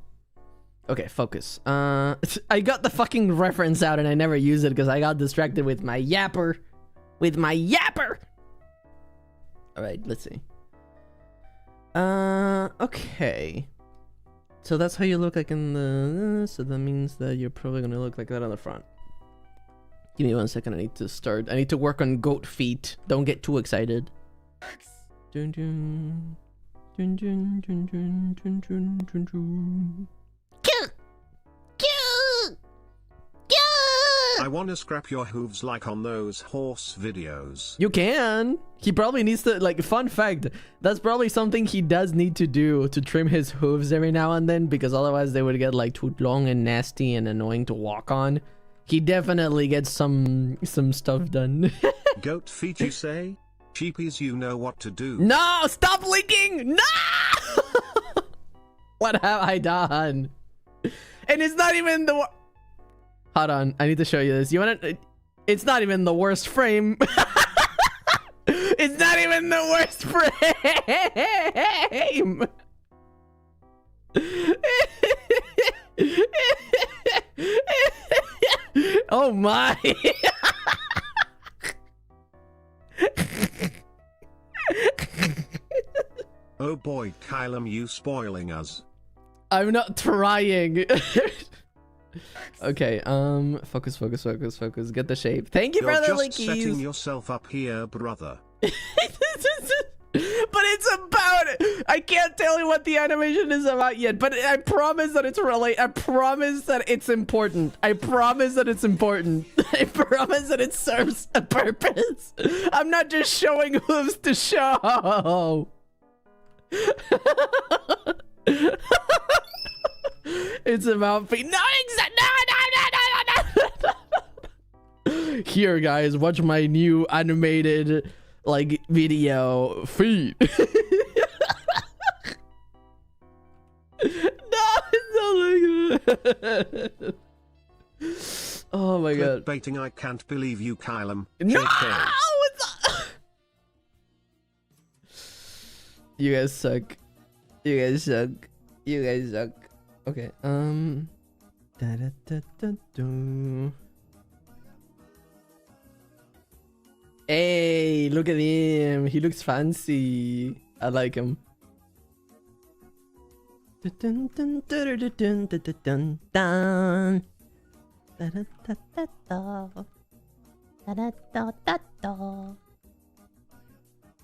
Okay, focus. I got the fucking reference out and I never use it because I got distracted with my yapper. Alright, let's see. Okay. So that's how you look like in the... So that means that you're probably gonna look like that on the front. Give me 1 second, I need to start. I need to work on goat feet. Don't get too excited. Dun, dun. Dun, dun, dun, dun, dun, dun, dun, dun. I wanna scrap your hooves like on those horse videos. You can. He probably needs to, like, fun fact, that's probably something he does need to do, to trim his hooves every now and then, because otherwise they would get, like, too long and nasty and annoying to walk on. He definitely gets some stuff done. Goat feet, you say? Cheapies, you know what to do. No! Stop leaking! No! What have I done? And it's not even the... Hold on, I need to show you this. You wanna... It's not even the worst frame. It's not even the worst frame. Oh my. Oh boy, Kylum, you spoiling us. I'm not trying. Okay, focus. Get the shape. Thank you, You're brother just Lickies. setting yourself up here, brother. But it's about I can't tell you what the animation is about yet, but I promise that it's I promise that it's important. I promise that it's important. I promise that it serves a purpose. I'm not just showing hooves to show. It's about feet. No, no. Here, guys, watch my new animated like video feet. No, it's not like that. Oh my god. Baiting, I can't believe you, Kylem. No! JK. You guys suck. You guys suck. You guys suck. Okay, Hey, look at him. He looks fancy. I like him.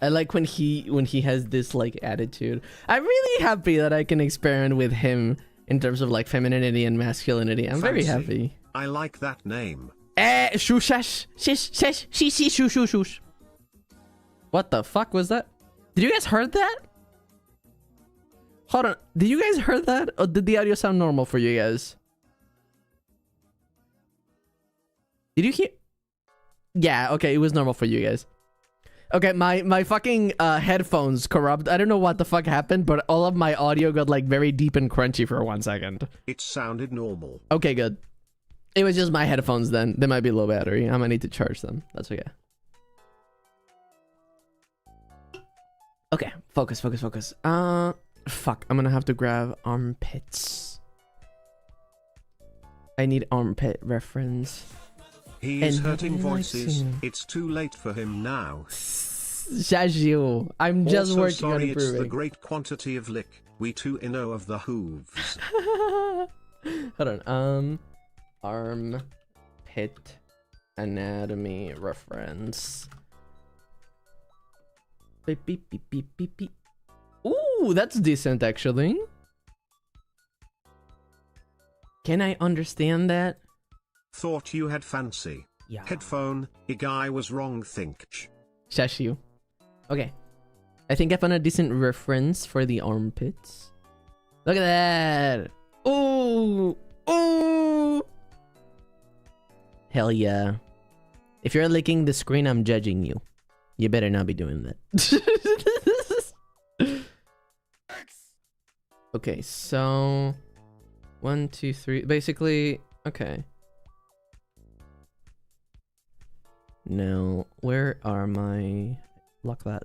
I like when he has this like attitude. I'm really happy that I can experiment with him in terms of like femininity and masculinity. I'm very happy. I like that name. Shushash. Shish, shush. What the fuck was that? Did you guys heard that? Hold on. Did you guys heard that? Or did the audio sound normal for you guys? Did you hear? Yeah, okay, it was normal for you guys. Okay, my fucking headphones corrupt. I don't know what the fuck happened, but all of my audio got like very deep and crunchy for 1 second. It sounded normal. Okay, good. It was just my headphones then. They might be low battery. I might need to charge them. That's okay. Okay, focus. Fuck, I'm gonna have to grab armpits. I need armpit reference. He is hurting voices. It's too late for him now. Shashu, I'm just also, working sorry, on improving. It's the great quantity of lick. We too know of the hooves. Hold on. Armpit anatomy reference. Beep, beep, beep, beep, beep, beep. Ooh, that's decent actually. Can I understand that? Thought you had fancy. Yeah. Headphone, a guy was wrong think. Shashu. Okay. I think I found a decent reference for the armpits. Look at that. Ooh. Ooh. Hell yeah. If you're licking the screen, I'm judging you. You better not be doing that. Okay, so 1, 2, 3. Basically, okay. Now, where are my lock that?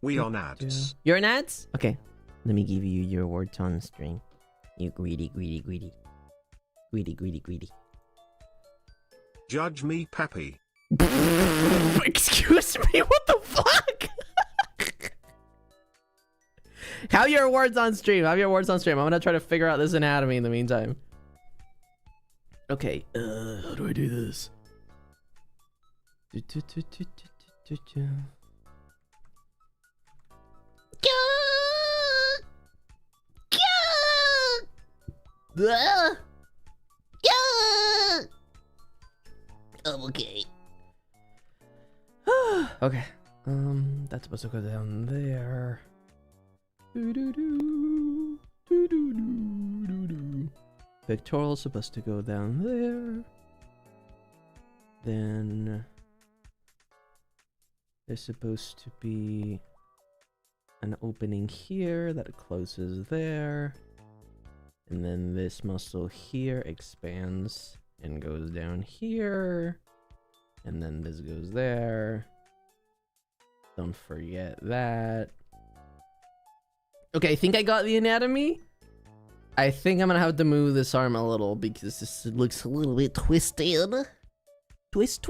We on ads. You're an ads? Okay. Let me give you your words on string. You greedy. Judge me, Pappy. Excuse me, what the fuck? Have your words on stream. I'm gonna try to figure out this anatomy in the meantime. Okay, how do I do this? Okay. Okay. That's supposed to go down there. Pectoral supposed to go down there. Then there's supposed to be an opening here that closes there. And then this muscle here expands and goes down here. And then this goes there. Don't forget that. Okay, I think I got the anatomy. I think I'm gonna have to move this arm a little because this looks a little bit twisted. Twist.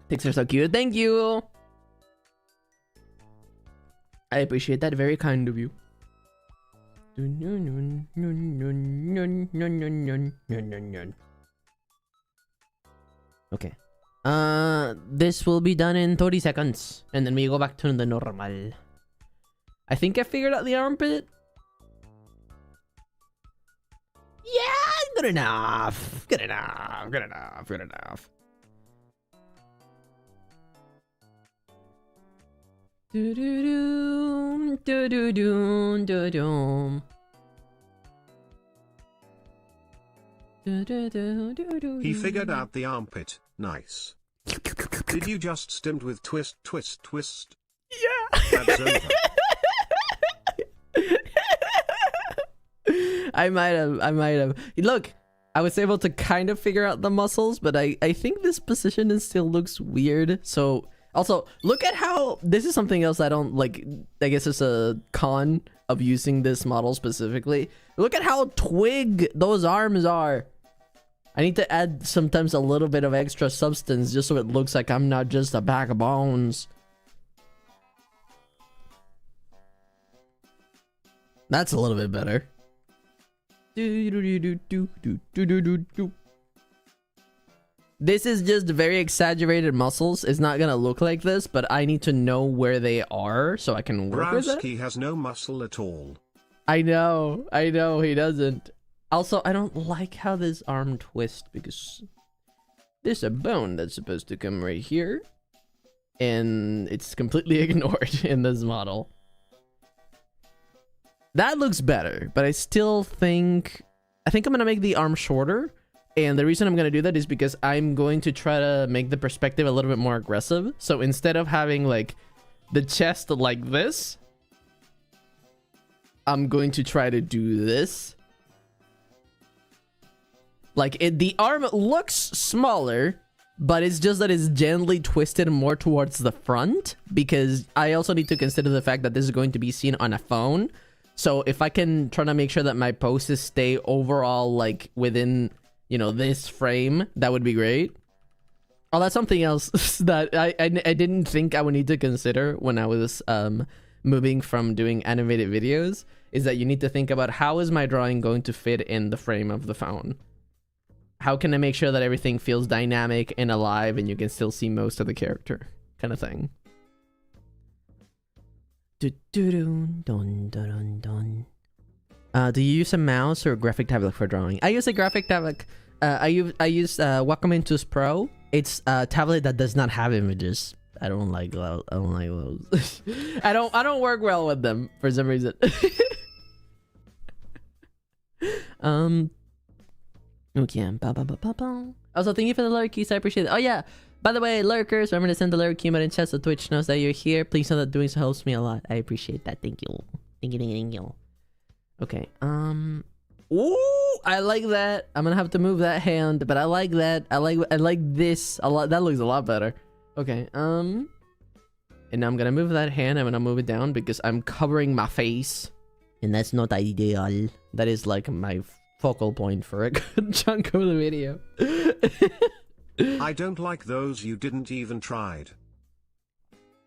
Pics are so cute. Thank you. I appreciate that. Very kind of you. Okay. This will be done in 30 seconds. And then we go back to the normal. I think I figured out the armpit. Yeah, good enough. Good enough. Good enough. Good enough. Do do do do do do do do. He figured out the armpit. Nice. Did you just stimmed with twist, twist, twist? Yeah. That's over. I might have. Look, I was able to kind of figure out the muscles, but I think this position still looks weird. So, also, look at how, this is something else I don't like, I guess it's a con of using this model specifically. Look at how twig those arms are. I need to add sometimes a little bit of extra substance just so it looks like I'm not just a bag of bones. That's a little bit better. This is just very exaggerated muscles. It's not gonna look like this, but I need to know where they are so I can work with it. Browski has no muscle at all. I know, he doesn't. Also, I don't like how this arm twists because there's a bone that's supposed to come right here, and it's completely ignored in this model. That looks better, but I still think I'm gonna make the arm shorter, and the reason I'm gonna do that is because I'm going to try to make the perspective a little bit more aggressive. So instead of having like the chest like this, I'm going to try to do this. Like the arm looks smaller, but it's just that it's gently twisted more towards the front, because I also need to consider the fact that this is going to be seen on a phone. So if I can try to make sure that my poses stay overall like within, you know, this frame, that would be great. Oh, that's something else that I didn't think I would need to consider when I was moving from doing animated videos, is that you need to think about how is my drawing going to fit in the frame of the phone? How can I make sure that everything feels dynamic and alive and you can still see most of the character, kind of thing. Do you use a mouse or a graphic tablet for drawing? I use a graphic tablet. I use Wacom Pro. It's a tablet that does not have images. I don't like those. I don't like those. I don't work well with them for some reason. Okay. Also, thank you for the lurkies. I appreciate it. Oh yeah. By the way, lurkers, remember to send the lurk emote in chat so Twitch knows that you're here. Please know that doing so helps me a lot. I appreciate that. Thank you. Thank you. Okay. Ooh, I like that. I'm gonna have to move that hand, but I like that. I like this a lot. That looks a lot better. Okay. And now I'm gonna move that hand. I'm gonna move it down because I'm covering my face, and that's not ideal. That is like my focal point for a good chunk of the video. I don't like those you didn't even tried.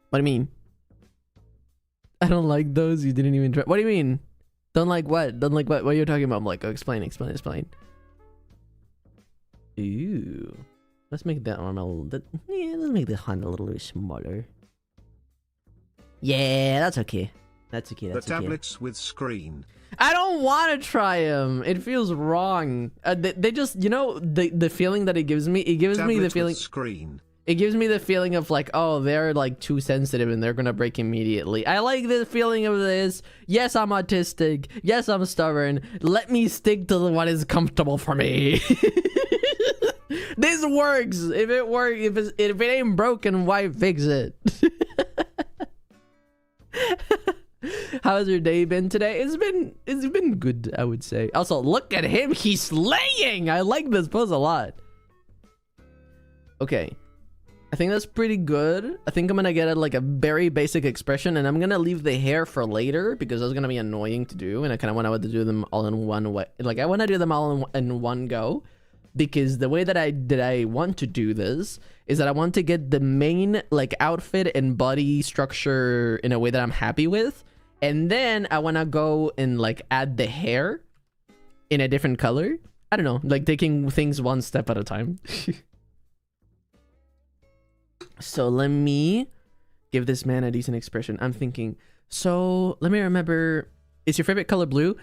What do you mean? I don't like those you didn't even try. What do you mean? Don't like what? Don't like what? What are you talking about? I'm like, oh, explain. Ooh. Let's make that arm a little bit. Yeah, let's make the hand a little bit smaller. Yeah, that's okay. That's okay. The tablets with screen. I don't want to try them. It feels wrong. They just, you know, the feeling that it gives me. It gives me the feeling. Screen. It gives me the feeling of like, oh, they're like too sensitive and they're gonna break immediately. I like the feeling of this. Yes, I'm autistic. Yes, I'm stubborn. Let me stick to what is comfortable for me. This works. If it works, if it ain't broken, why fix it? How's your day been today? It's been good, I would say. Also, look at him. He's slaying. I like this pose a lot. Okay. I think that's pretty good. I think I'm gonna get like a very basic expression, and I'm gonna leave the hair for later because that's gonna be annoying to do, and I kind of want to do them all in one way. Like I want to do them all in one go, because the way that I want to do this is that I want to get the main like outfit and body structure in a way that I'm happy with, And then I want to go and like add the hair in a different color. I don't know, like taking things one step at a time. So let me give this man a decent expression. I'm thinking, so let me remember, is your favorite color blue?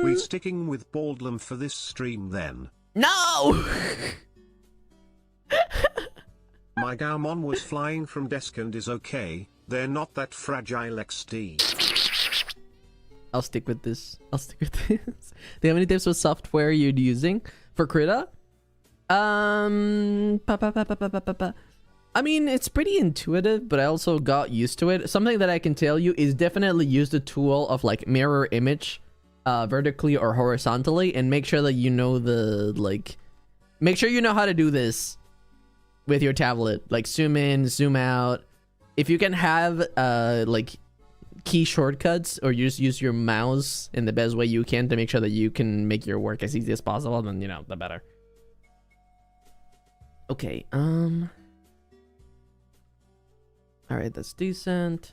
We sticking with Baldlam for this stream then? No! My Gaumon was flying from desk and is okay. They're not that fragile XD. I'll stick with this. I'll stick with this. Do you have any tips with software you're using for Krita? I mean, it's pretty intuitive, but I also got used to it. Something that I can tell you is definitely use the tool of like mirror image vertically or horizontally, and make sure that you know the make sure you know how to do this with your tablet. Like zoom in, zoom out. If you can have like key shortcuts or you just use your mouse in the best way you can to make sure that you can make your work as easy as possible, then you know, the better. Okay, all right, that's decent.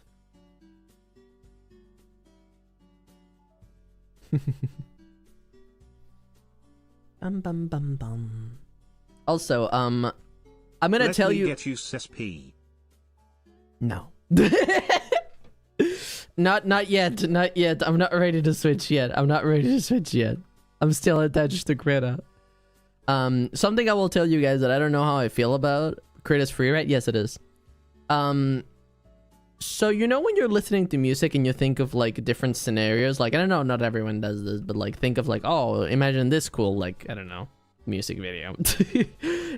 Bum bum bum bum. Also, I'm gonna tell you. Get you CSP. No. Not yet. Not yet. I'm not ready to switch yet. I'm not ready to switch yet. I'm still attached to Krita. Something I will tell you guys that I don't know how I feel about. Krita's free, right? Yes, it is. So you know when you're listening to music and you think of like different scenarios, like I don't know, not everyone does this, but like think of like, oh, imagine this cool, like I don't know, music video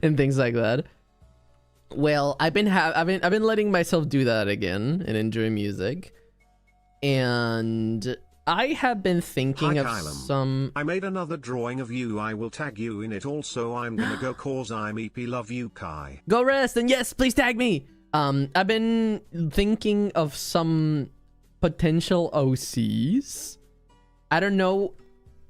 and things like that. Well, I've been letting myself do that again and enjoy music, and I have been thinking of some. I made another drawing of you. I will tag you in it. Also, I'm gonna go cause I'm EP love you, Kai. Go rest, and yes, please tag me. I've been thinking of some potential OCs. I don't know.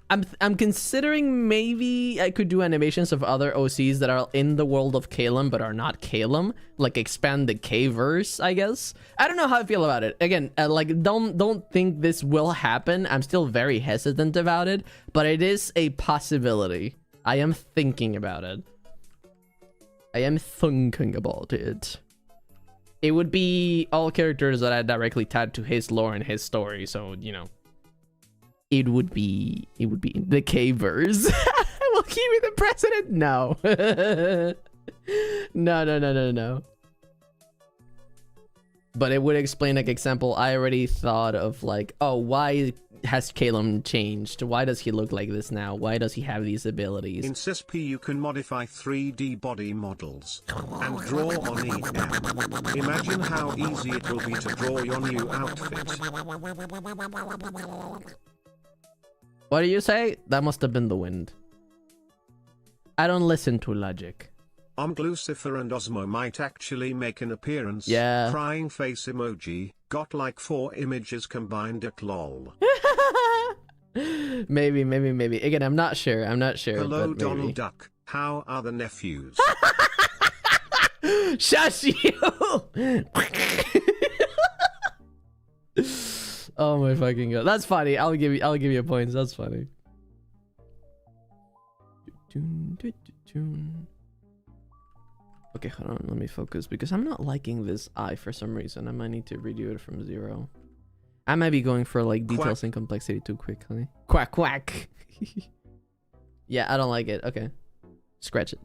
I'm considering maybe I could do animations of other OCs that are in the world of Calum but are not Calum, like expand the K-verse, I guess. I don't know how I feel about it. Again, like don't think this will happen. I'm still very hesitant about it, but it is a possibility. I am thinking about it. I am thinking about it. It would be all characters that are directly tied to his lore and his story, so you know. It would be the K-verse. Will he be the president? No. No. But it would explain, like, example, I already thought of like, oh, why has Calum changed? Why does he look like this now? Why does he have these abilities? In CSP you can modify 3D body models and draw on EM. Imagine how easy it will be to draw your new outfit. What do you say? That must have been the wind. I don't listen to logic. Lucifer and Osmo might actually make an appearance. Yeah. Crying face emoji. Got like 4 images combined at lol. Maybe. Again, I'm not sure. Hello, but Donald maybe. Duck. How are the nephews? Shush you! Oh my fucking god. That's funny. I'll give you points. That's funny. Okay, hold on. Let me focus because I'm not liking this eye for some reason. I might need to redo it from 0. I might be going for like details and complexity too quickly. Quack quack. Yeah, I don't like it. Okay. Scratch it.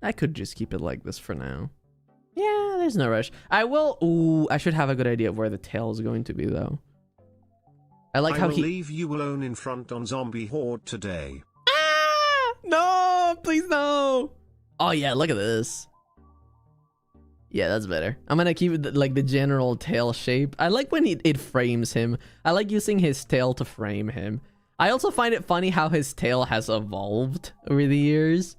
I could just keep it like this for now. Yeah, there's no rush. I will. Ooh, I should have a good idea of where the tail is going to be, though. I like how he. I will leave you alone in front on zombie horde today. Ah! No, please no. Oh yeah, look at this. Yeah, that's better. I'm gonna keep it like the general tail shape. I like when it frames him. I like using his tail to frame him. I also find it funny how his tail has evolved over the years.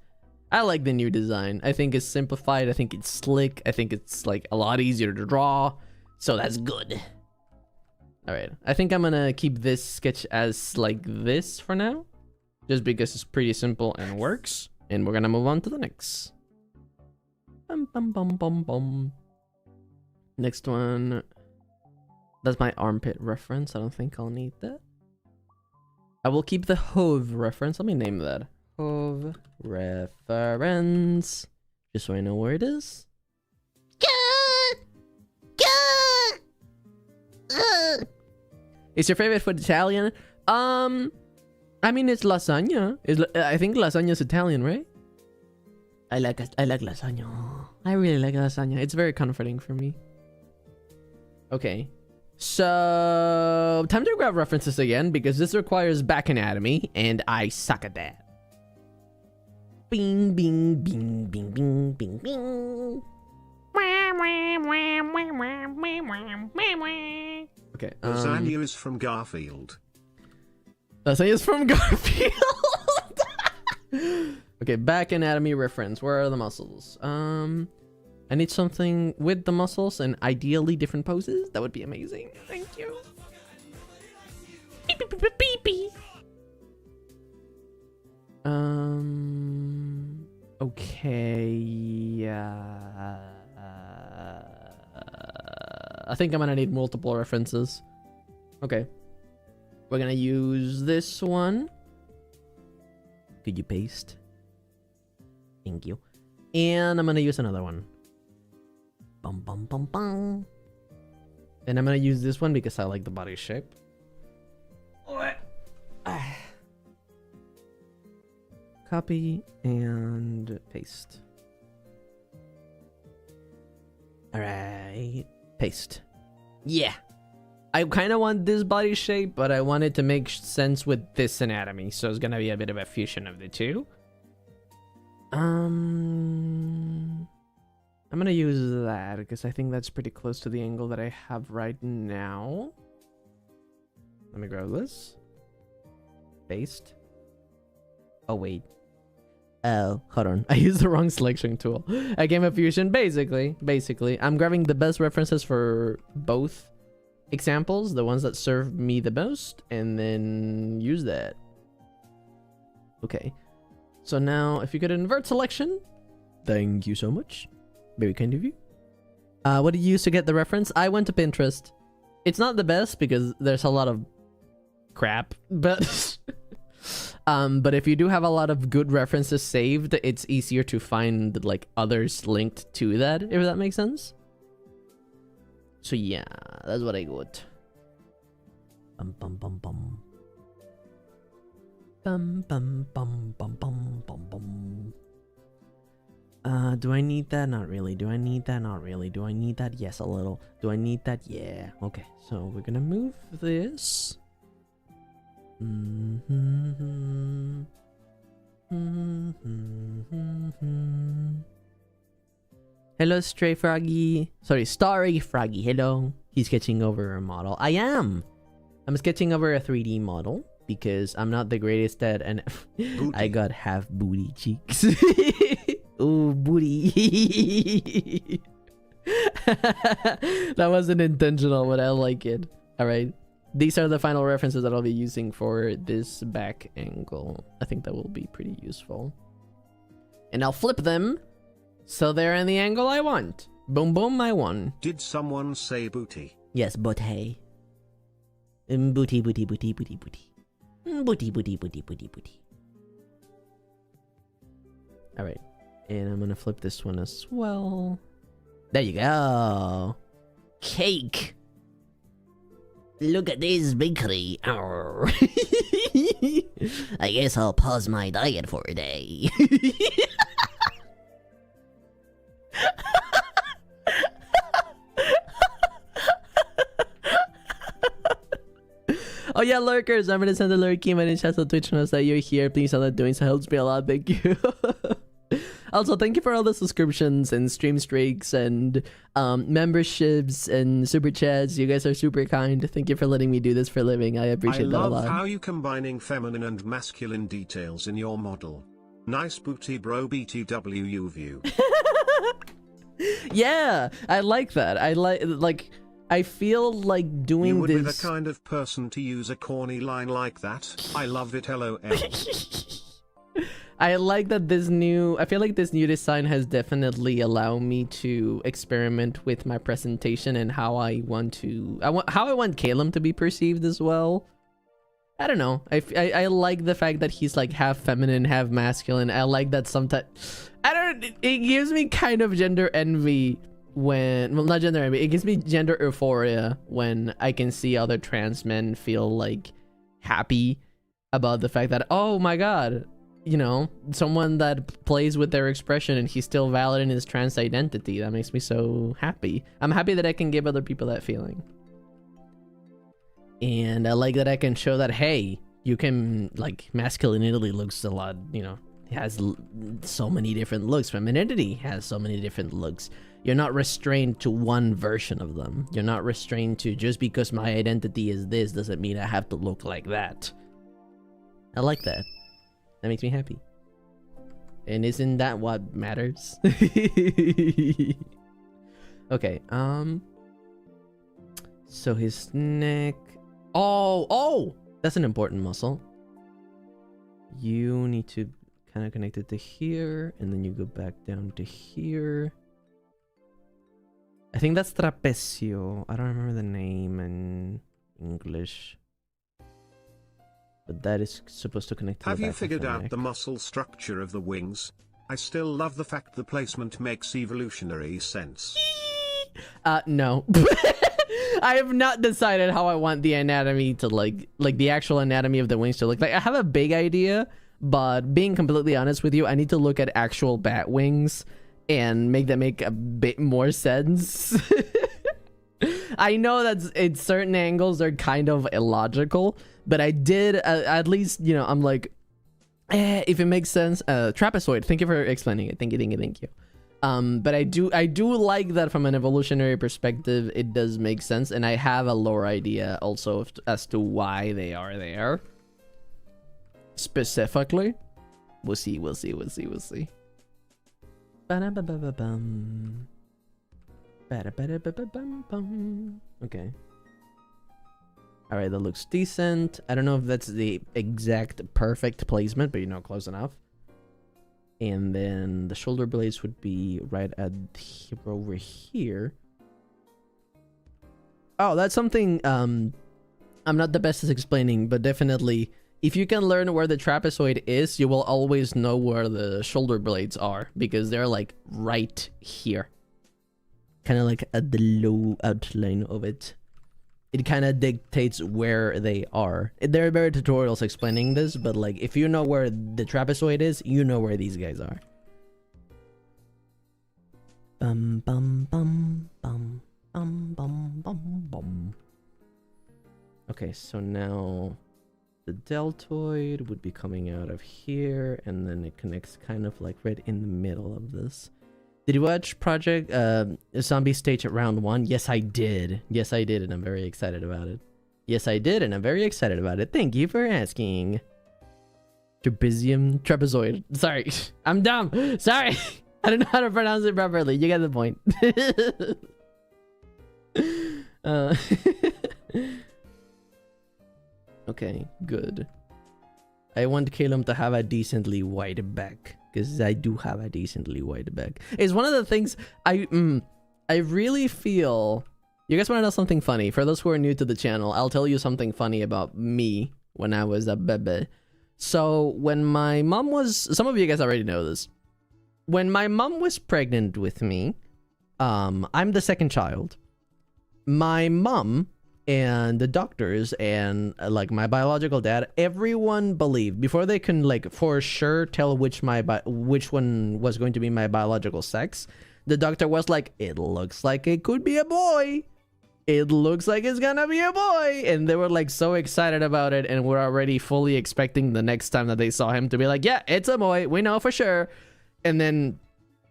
I like the new design. I think it's simplified. I think it's slick. I think it's like a lot easier to draw. So that's good. All right. I think I'm gonna keep this sketch as like this for now. Just because it's pretty simple and works. And we're gonna move on to the next. Bum, bum, bum, bum, bum. Next one. That's my armpit reference. I don't think I'll need that. I will keep the Hove reference. Let me name that. Hove reference. Just so I know where it is. Is your favorite food Italian? I mean, it's lasagna. I think lasagna is Italian, right? I like lasagna. I really like lasagna. It's very comforting for me. Okay. So, time to grab references again, because this requires back anatomy, and I suck at that. Bing, bing, bing, bing, bing, bing, bing. Okay. Lasagna is from Garfield. Lasagna is from Garfield. Okay, back anatomy reference. Where are the muscles? I need something with the muscles and ideally different poses. That would be amazing. Thank you. Beep, beep, beep, beep, beep. Okay. Yeah. I think I'm gonna need multiple references. Okay. We're gonna use this one. Could you paste? Thank you. And I'm gonna use another one. Bum bum bum bum. And I'm gonna use this one because I like the body shape. Copy and paste. Alright. Paste. Yeah. I kind of want this body shape, but I want it to make sense with this anatomy. So it's gonna be a bit of a fusion of the two. I'm gonna use that because I think that's pretty close to the angle that I have right now. Let me grab this. Paste. Oh, wait. Oh, hold on. I used the wrong selection tool. I came a fusion. Basically, I'm grabbing the best references for both examples, the ones that serve me the most, and then use that. Okay. So now, if you could invert selection, thank you so much. Very kind of you. What did you use to get the reference? I went to Pinterest. It's not the best because there's a lot of crap, but but if you do have a lot of good references saved, it's easier to find like others linked to that, if that makes sense. So yeah, that's what I got. Bum bum bum bum. Bum bum bum bum bum bum bum. Do I need that? Not really. Do I need that? Not really. Do I need that? Yes, a little. Do I need that? Yeah. Okay, so we're gonna move this. Hello, Stray Froggy. Sorry, Starry Froggy. Hello. He's sketching over a model. I am. I'm sketching over a 3D model because I'm not the greatest at, and I got half booty cheeks. Ooh, booty. That wasn't intentional, but I like it. All right. These are the final references that I'll be using for this back angle. I think that will be pretty useful. And I'll flip them so they're in the angle I want. Boom, boom, I won. Did someone say booty? Yes, but hey. Booty, booty, booty, booty, booty. Booty, booty, booty, booty, booty. All right. And I'm going to flip this one as well. There you go. Cake. Look at this bakery. I guess I'll pause my diet for a day. Oh yeah, lurkers. I'm gonna send a lurk email in chat so Twitch knows that you're here. Please all that doing so helps me a lot. Thank you. Also, thank you for all the subscriptions and stream streaks and memberships and super chats. You guys are super kind. Thank you for letting me do this for a living. I appreciate that a lot. I love how you combining feminine and masculine details in your model. Nice booty bro BTW view. Yeah, I like that. I feel like doing you would this. be the kind of person to use a corny line like that. I love it. LOL. I like that this new, I feel like this new design has definitely allowed me to experiment with my presentation and how I want how I want Caleb to be perceived as well. I don't know. I like the fact that he's like half feminine, half masculine. I like that sometimes, I don't, it gives me kind of gender envy when, well, not gender envy, it gives me gender euphoria when I can see other trans men feel like happy about the fact that, oh my god, you know, someone that plays with their expression and he's still valid in his trans identity. That makes me so happy. I'm happy that I can give other people that feeling. And I like that I can show that, hey, you can, like, masculinity looks a lot, you know, it has so many different looks. Femininity has so many different looks. You're not restrained to one version of them. You're not restrained to, just because my identity is this doesn't mean I have to look like that. I like that. That makes me happy. And isn't that what matters? Okay, so his neck. Oh, that's an important muscle. You need to kind of connect it to here, and then you go back down to here. I think that's trapecio. I don't remember the name in English. But that is supposed to connect to Have the you back of figured the out neck. the muscle structure of the wings? I still love the fact the placement makes evolutionary sense. No. I have not decided how I want the anatomy to like the actual anatomy of the wings to look like. I have a big idea, but being completely honest with you, I need to look at actual bat wings and make them make a bit more sense. I know that at certain angles they're kind of illogical, but I did at least, you know, I'm like, if it makes sense. Trapezoid, thank you for explaining it. Thank you. But I do like that from an evolutionary perspective, it does make sense, and I have a lore idea also as to why they are there. Specifically, we'll see. Ba-da-ba-ba-ba-bum. Ba-da-ba-da-ba-ba-bum-bum. Okay. All right, that looks decent. I don't know if that's the exact perfect placement, but you know, close enough. And then the shoulder blades would be right at over here. Oh, that's something I'm not the best at explaining, but definitely if you can learn where the trapezoid is, you will always know where the shoulder blades are, because they're like right here. Kind of like at the low outline of it. It kind of dictates where they are. There are very tutorials explaining this, but like if you know where the trapezoid is, you know where these guys are. Bum bum bum bum bum bum bum bum. Okay, so now the deltoid would be coming out of here, and then it connects kind of like right in the middle of this. Did you watch Project Zombie Stage at round 1? Yes, I did. Yes, I did, and I'm very excited about it. Yes, I did, and I'm very excited about it. Thank you for asking. Trapezoid. Sorry, I'm dumb. Sorry, I don't know how to pronounce it properly. You get the point. Okay, good. I want Caleb to have a decently wide back, because I do have a decently wide back. It's one of the things I really feel. You guys want to know something funny? For those who are new to the channel, I'll tell you something funny about me when I was a baby. So when my mom was, some of you guys already know this. When my mom was pregnant with me, I'm the second child. My mom and the doctors and like my biological dad, everyone believed, before they can like for sure tell which one was going to be my biological sex, the doctor was like, it looks like it could be a boy. It looks like it's gonna be a boy. And they were like so excited about it, and were already fully expecting the next time that they saw him to be like, yeah, it's a boy, we know for sure. And then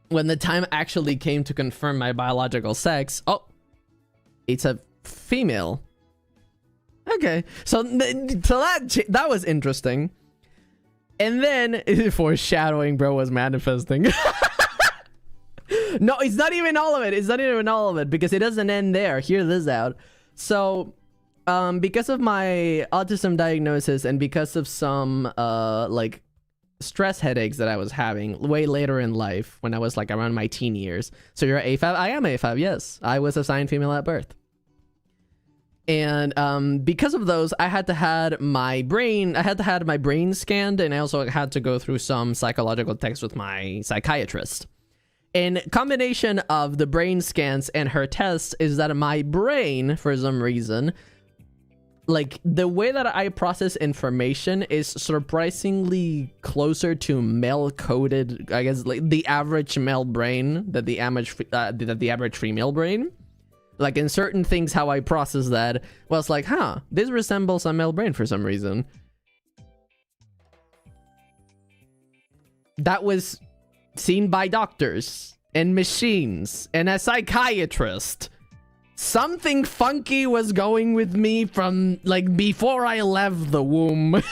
when the time actually came to confirm my biological sex, oh, it's a female. Okay, so that was interesting. And then foreshadowing, bro, was manifesting. No, it's not even all of it. It's not even all of it, because it doesn't end there. Hear this out. So because of my autism diagnosis, and because of some like stress headaches that I was having way later in life when I was like around my teen years. So you're AFAB? I am AFAB, yes. I was assigned female at birth. And because of those, I had to have my brain scanned, and I also had to go through some psychological tests with my psychiatrist. And combination of the brain scans and her tests is that my brain, for some reason, like the way that I process information is surprisingly closer to male-coded, I guess, like the average male brain than the average female brain. Like in certain things, how I process that was like, huh, this resembles a male brain for some reason. That was seen by doctors and machines and a psychiatrist. Something funky was going with me from like before I left the womb.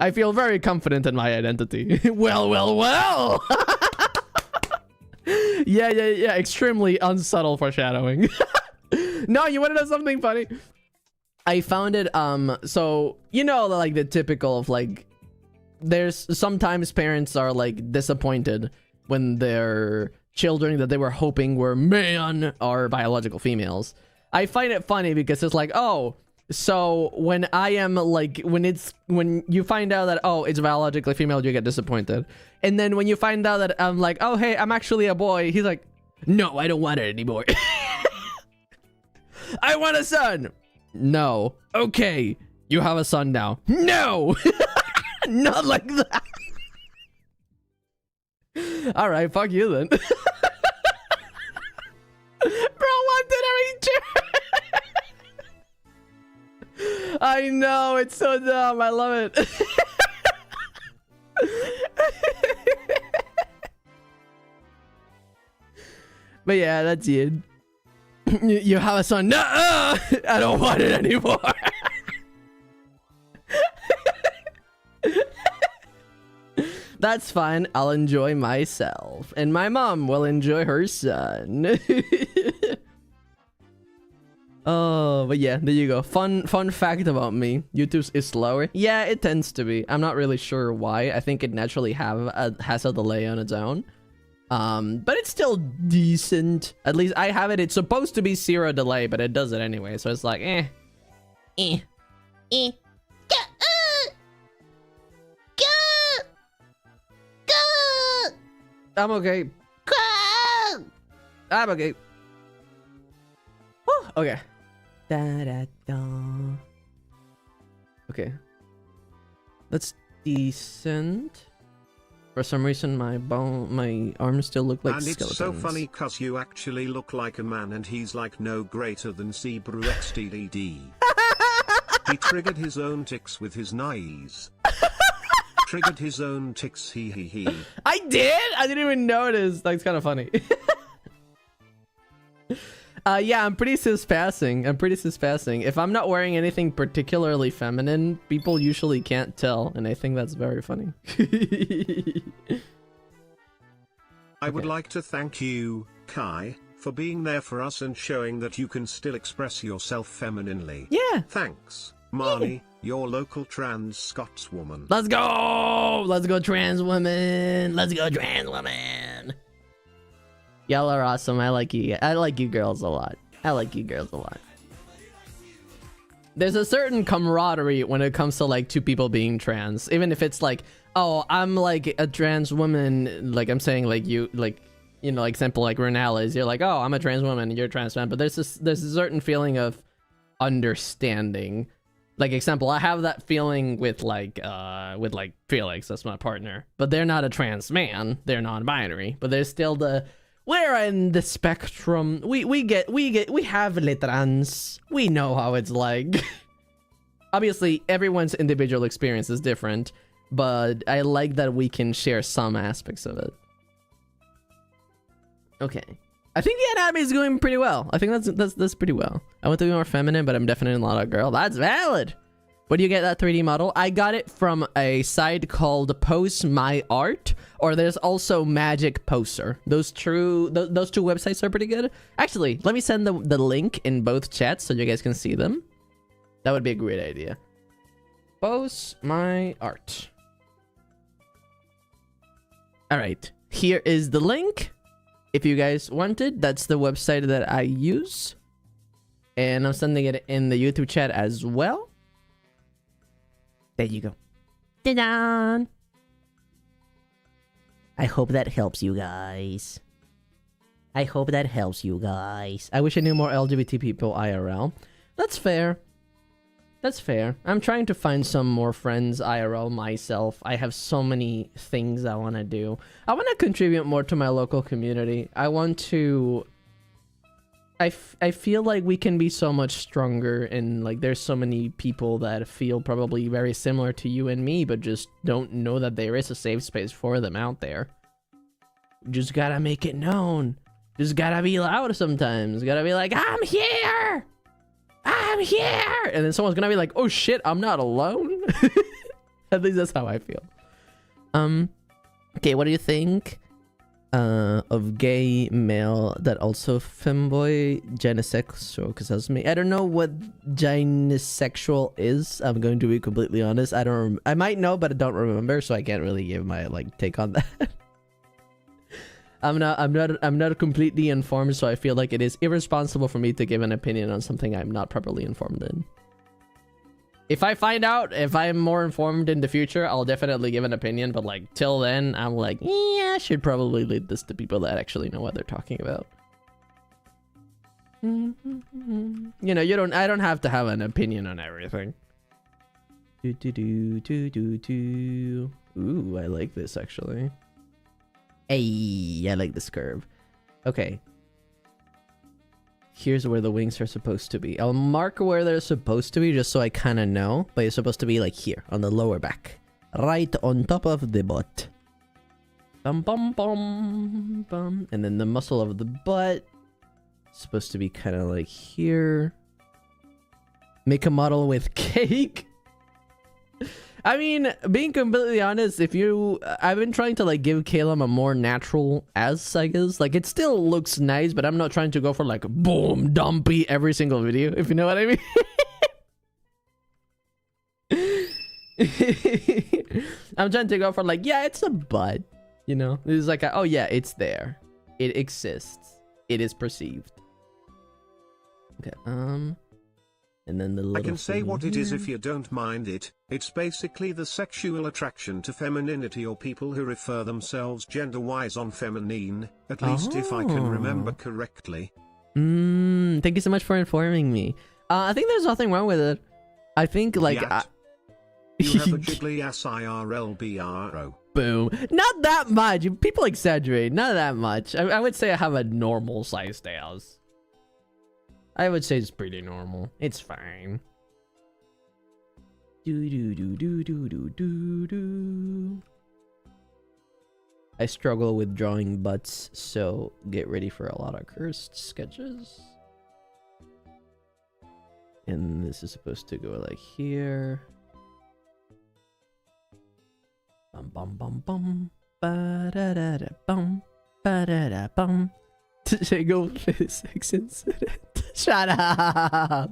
I feel very confident in my identity. Well. Yeah. Extremely unsubtle foreshadowing. No, you want to know something funny? I found it, so, you know, like the typical of like, there's sometimes parents are like disappointed when their children that they were hoping were man are biological females. I find it funny because it's like, oh, so when I am like, when you find out that, oh, it's biologically female, you get disappointed. And then when you find out that I'm like, oh, hey, I'm actually a boy, he's like, no, I don't want it anymore. I want a son. No. Okay, you have a son now. No. Not like that. All right, fuck you then. Bro, what did I do? I know, it's so dumb. I love it. But yeah, that's it. You have a son. No, I don't want it anymore. That's fine. I'll enjoy myself, and my mom will enjoy her son. Oh, but yeah, there you go. Fun fact about me. YouTube is slower. Yeah, it tends to be. I'm not really sure why. I think it naturally has a delay on its own. But it's still decent. At least I have it. It's supposed to be 0 delay, but it does it anyway. So it's like, I'm okay. I'm okay. Whew, okay. Okay. That's decent. For some reason, my arms still look like skeletons. And it's so funny cause you actually look like a man and he's like no greater than Zebra XDDD. He triggered his own ticks with his knees. Triggered his own ticks, he. I did? I didn't even notice. That's kind of funny. Yeah, I'm pretty cis-passing. If I'm not wearing anything particularly feminine, people usually can't tell, and I think that's very funny. I would like to thank you, Kai, for being there for us and showing that you can still express yourself femininely. Yeah. Thanks, Marnie, your local trans Scotswoman. Let's go! Let's go, trans woman! Let's go, trans woman! Y'all are awesome. I like you. I like you girls a lot. There's a certain camaraderie when it comes to like two people being trans. Even if it's like, oh, I'm like a trans woman. Like I'm saying, like you, like, you know, example like Renal is. You're like, oh, I'm a trans woman and you're a trans man. But there's a certain feeling of understanding. Like example, I have that feeling with like Felix, that's my partner. But they're not a trans man. They're non-binary. But there's still the we're in the spectrum. We have le trans. We know how it's like. Obviously, everyone's individual experience is different, but I like that we can share some aspects of it. Okay. I think the anatomy is going pretty well. I think that's pretty well. I want to be more feminine, but I'm definitely not a girl. That's valid. Where do you get that 3D model? I got it from a site called Post My Art, or there's also Magic Poster. Those two websites are pretty good. Actually, let me send the link in both chats so you guys can see them. That would be a great idea. Post my art. All right, here is the link. If you guys want it, that's the website that I use. And I'm sending it in the YouTube chat as well. There you go. Ta-da! I hope that helps you guys. I hope that helps you guys. I wish I knew more LGBT people IRL. That's fair. That's fair. I'm trying to find some more friends IRL myself. I have so many things I want to do. I want to contribute more to my local community. I want to... I feel like we can be so much stronger, and like there's so many people that feel probably very similar to you and me, but just don't know that there is a safe space for them out there. Just gotta make it known. Just gotta be loud sometimes. Gotta be like, I'm here! I'm here! And then someone's gonna be like, oh shit, I'm not alone. At least that's how I feel. Okay, what do you think of gay male that also femboy gynesexual? Because that's me. I don't know what gynesexual is. I'm going to be completely honest. I might know, but I don't remember, so I can't really give my like take on that. I'm not completely informed, so I feel like it is irresponsible for me to give an opinion on something I'm not properly informed in. If I find out, if I'm more informed in the future, I'll definitely give an opinion, but like till then, I'm like, yeah, I should probably lead this to people that actually know what they're talking about. You know, I don't have to have an opinion on everything. Ooh, I like this actually. Hey, I like this curve. Okay. Here's where the wings are supposed to be. I'll mark where they're supposed to be just so I kind of know. But it's supposed to be like here on the lower back. Right on top of the butt. Bum bum bum bum. And then the muscle of the butt. Supposed to be kind of like here. Make a model with cake. I mean, being completely honest, I've been trying to like give Caleb a more natural ass, I guess. Like it still looks nice, but I'm not trying to go for like boom, dumpy every single video, if you know what I mean. I'm trying to go for like, yeah, it's a butt, you know? It's like, oh yeah, it's there. It exists. It is perceived. Okay, and then the little I can say what here. it is if you don't mind it. It's basically the sexual attraction to femininity, or people who refer themselves gender-wise on feminine, at least if I can remember correctly. Thank you so much for informing me. I think there's nothing wrong with it. I think like... You have a jiggly ass IRL bro. Boom. Not that much. People exaggerate. Not that much. I would say I have a normal sized ass. I would say it's pretty normal. It's fine. I struggle with drawing butts, so get ready for a lot of cursed sketches. And this is supposed to go like here. Bum bum bum bum. Ba da da da bum. Ba da da bum. Go physics incident. Shut up.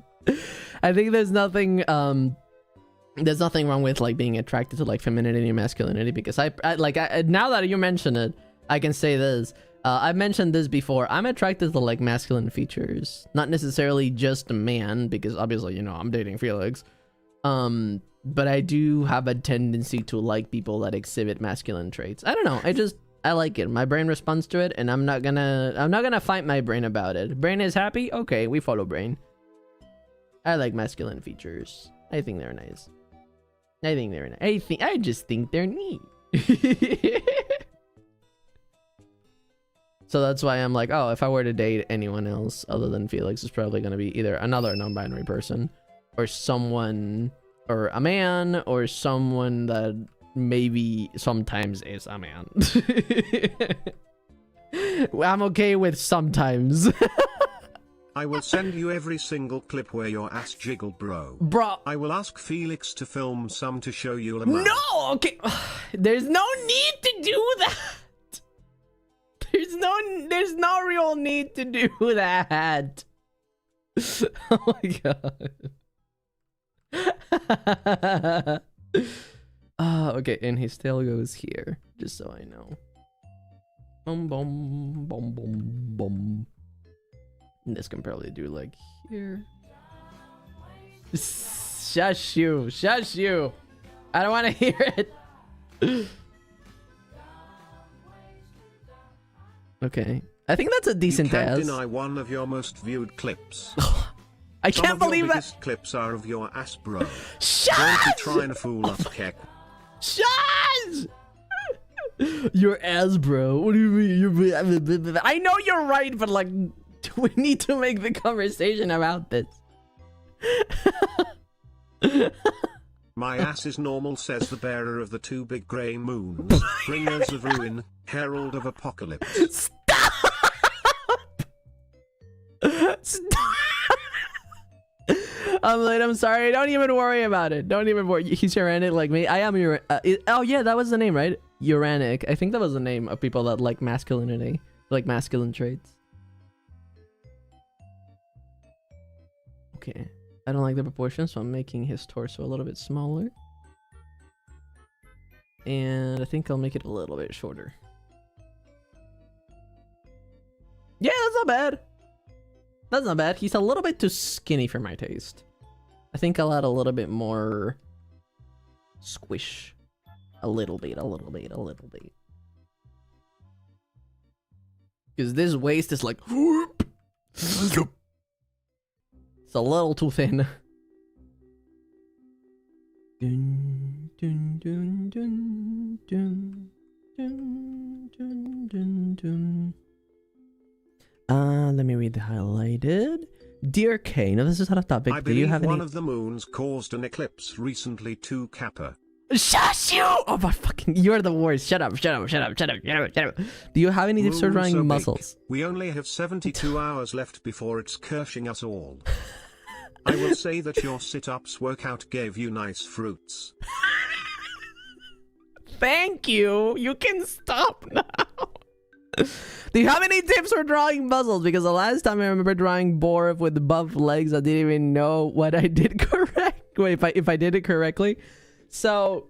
I think there's nothing wrong with like being attracted to like femininity and masculinity, because I now that you mention it, I can say this. I've mentioned this before. I'm attracted to like masculine features, not necessarily just a man, because obviously, you know, I'm dating Felix. But I do have a tendency to like people that exhibit masculine traits. I don't know. I like it. My brain responds to it, and I'm not gonna fight my brain about it. Brain is happy? Okay, we follow brain. I like masculine features. I think they're nice. I just think they're neat. So that's why I'm like, oh, if I were to date anyone else other than Felix, it's probably gonna be either another non-binary person, or someone, or a man, or someone that maybe sometimes is a man. I'm okay with sometimes. I will send you every single clip where your ass jiggle, bro. I will ask Felix to film some to show you. No, okay. There's no need to do that. There's no real need to do that. Oh my god. Okay, and his tail goes here, just so I know. Boom, boom, boom, boom, boom. And this can probably do like here. Shush you, shush you. I don't want to hear it. Okay, I think that's a decent You can't as. deny one of your most viewed clips. I can't believe that. Biggest clips are of your ass, bro. Shush! Don't be trying to fool us, Keck. Shush! Your ass, bro. What do you mean? I know you're right, but like, we need to make the conversation about this. My ass is normal, says the bearer of the two big grey moons, bringers of ruin, herald of apocalypse. Stop! Stop! I'm sorry. Don't even worry about it. Don't even worry. He's Uranic like me. I am oh yeah, that was the name, right? Uranic. I think that was the name of people that like masculinity, like masculine traits. Okay. I don't like the proportions, so I'm making his torso a little bit smaller. And I think I'll make it a little bit shorter. Yeah, that's not bad. That's not bad. He's a little bit too skinny for my taste. I think I'll add a little bit more squish. A little bit, a little bit, a little bit. Because this waist is like... It's a little too thin. Dun, dun, dun, dun, dun, dun, dun, dun, dun. Let me read the highlighted. Dear K, now this is out of topic. I Do you believe have one any... of the moons caused an eclipse recently to Kappa. Shush you! Oh my fucking... You're the worst. Shut up, shut up, shut up, shut up, shut up, shut up. Do you have any tips for Moon drawing so big, muscles? we only have 72 hours left before it's cursing us all. I will say that your sit-ups workout gave you nice fruits. Thank you. You can stop now. Do you have any tips for drawing muscles? Because the last time I remember drawing Borov with buff legs, I didn't even know what I did correct. Wait, if I did it correctly. So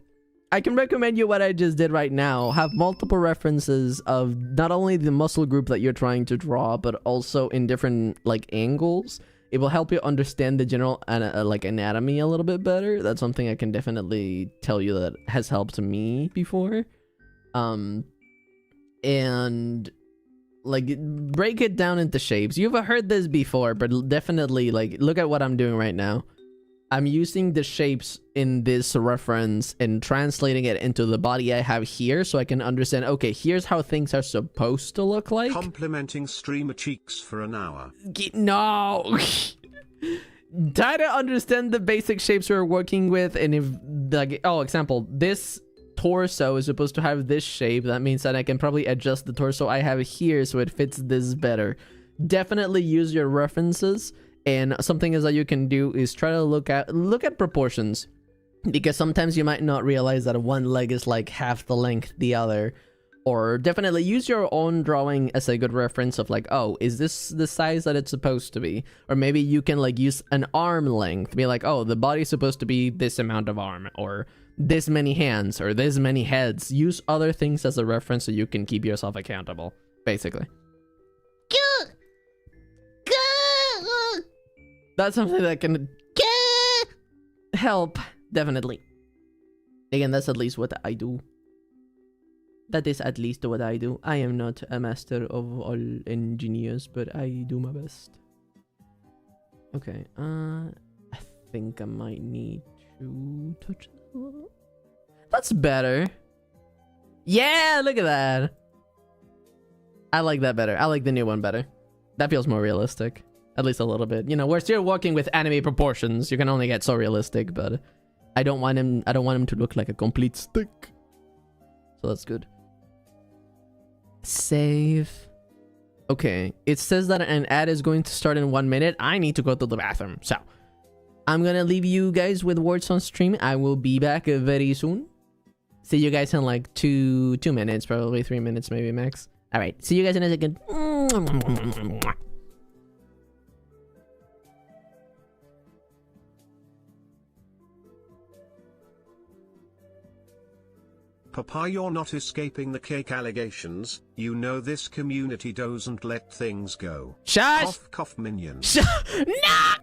I can recommend you what I just did right now. Have multiple references of not only the muscle group that you're trying to draw, but also in different like angles. It will help you understand the general like anatomy a little bit better. That's something I can definitely tell you that has helped me before. And like break it down into shapes. You've heard this before, but definitely like look at what I'm doing right now. I'm using the shapes in this reference and translating it into the body I have here so I can understand, okay, here's how things are supposed to look like. Complimenting streamer cheeks for an hour. No! Try to understand the basic shapes we're working with, and if, like, oh, example, this torso is supposed to have this shape. That means that I can probably adjust the torso I have here so it fits this better. Definitely use your references. And something is that you can do is try to look at proportions, because sometimes you might not realize that one leg is like half the length the other. Or definitely use your own drawing as a good reference of like, oh, is this the size that it's supposed to be? Or maybe you can like use an arm length, be like, oh, the body's supposed to be this amount of arm, or this many hands, or this many heads. Use other things as a reference so you can keep yourself accountable, basically. That's something that can help, definitely. Again, that's at least what I do. That is at least what I do. I am not a master of all engineers, but I do my best. Okay, I think I might need to touch it a little. That's better. Yeah, look at that. I like that better. I like the new one better. That feels more realistic. At least a little bit. You know, we're still working with anime proportions. You can only get so realistic, but I don't want him to look like a complete stick. So that's good. Save. Okay. It says that an ad is going to start in 1 minute. I need to go to the bathroom. So I'm gonna leave you guys with words on stream. I will be back very soon. See you guys in like two minutes, probably 3 minutes, maybe max. All right. See you guys in a second. Papa, you're not escaping the cake allegations. You know this community doesn't let things go. Shush! Cough, cough, minions. No!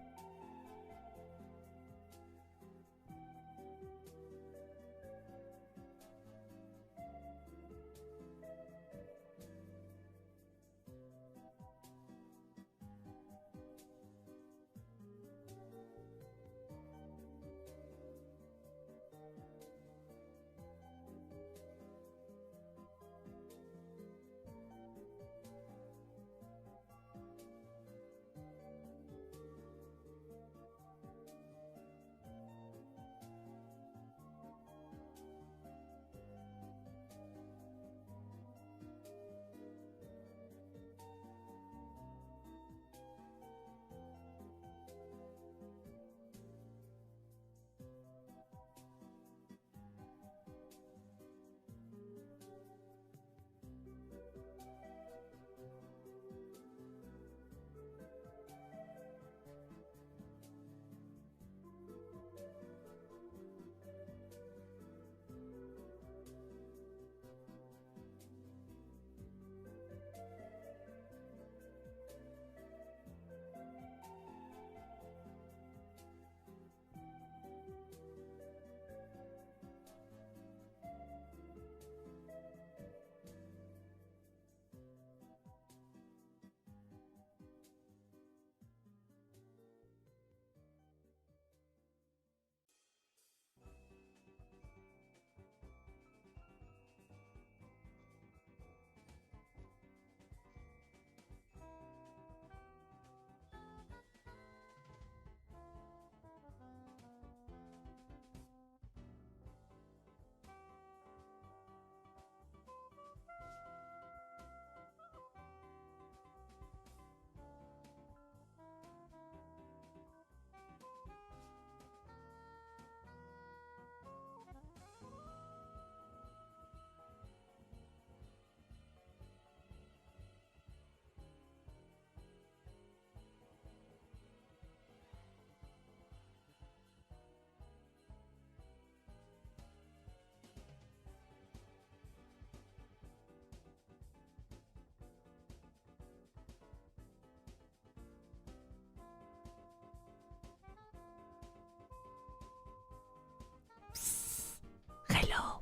Hello,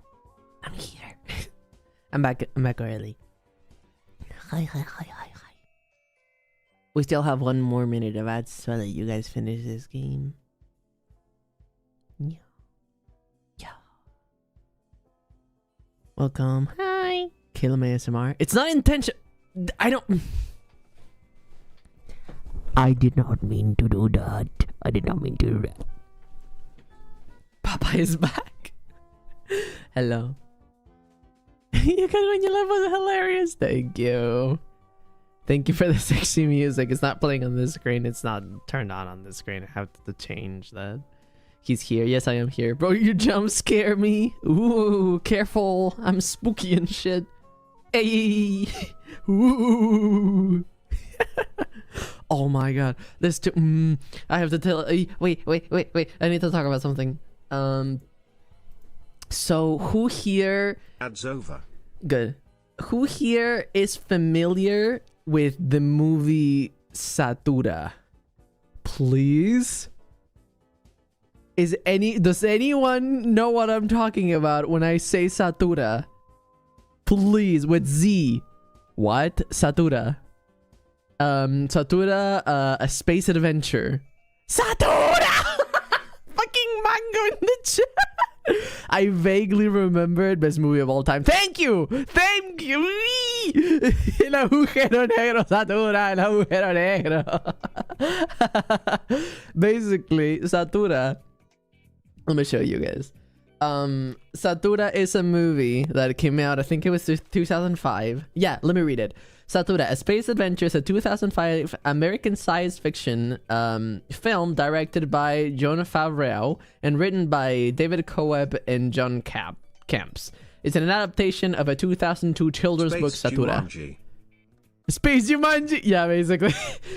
I'm here. I'm back early. Hi. We still have 1 more minute of ads, so I'll let you guys finish this game. Yeah. Welcome. Hi. Caleb ASMR. It's not intention. I did not mean to do that. I did not mean to do that. Papa is back. Hello. You guys, when you left was hilarious. Thank you. Thank you for the sexy music. It's not playing on this screen. It's not turned on this screen. I have to change that. He's here. Yes, I am here. Bro, you jump scare me. Ooh, careful. I'm spooky and shit. Hey. Ooh. Oh my god. This too. I have to tell. Wait. I need to talk about something. So who here? Ads over. Good. Who here is familiar with the movie Satura? Please? Does anyone know what I'm talking about when I say Satura? Please, with Z. What? Satura. Satura, a space adventure. Satura! Fucking mango in the chat. I vaguely remember it. Best movie of all time. Thank you. El agujero negro, Satura, el agujero negro. Basically, Satura. Let me show you guys. Satura is a movie that came out, I think it was 2005. Yeah, let me read it. Satura, a space adventure, is a 2005 American science fiction film directed by Jon Favreau and written by David Coeb and John Camps. It's an adaptation of a 2002 children's book, Satura. Space Jumanji! Yeah, basically.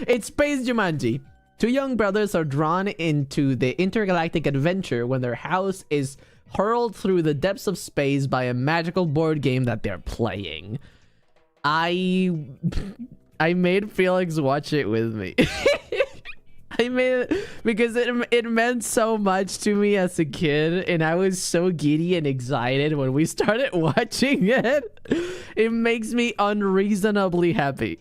It's Space Jumanji. 2 young brothers are drawn into the intergalactic adventure when their house is hurled through the depths of space by a magical board game that they're playing. I made Felix watch it with me. I made it because it meant so much to me as a kid, and I was so giddy and excited when we started watching it. It makes me unreasonably happy.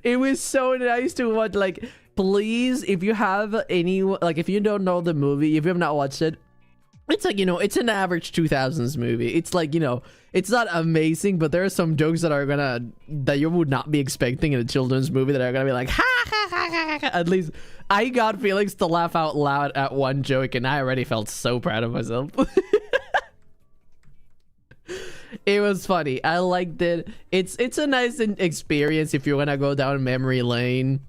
It was so nice to watch. Like, please, if you have any, like, if you don't know the movie, if you have not watched it, it's like, you know, it's an average 2000s movie. It's like, you know, it's not amazing, but there are some jokes that you would not be expecting in a children's movie that are gonna be like, ha ha ha ha ha. At least I got Felix to laugh out loud at one joke, and I already felt so proud of myself. It was funny. I liked it. It's a nice experience if you want to go down memory lane.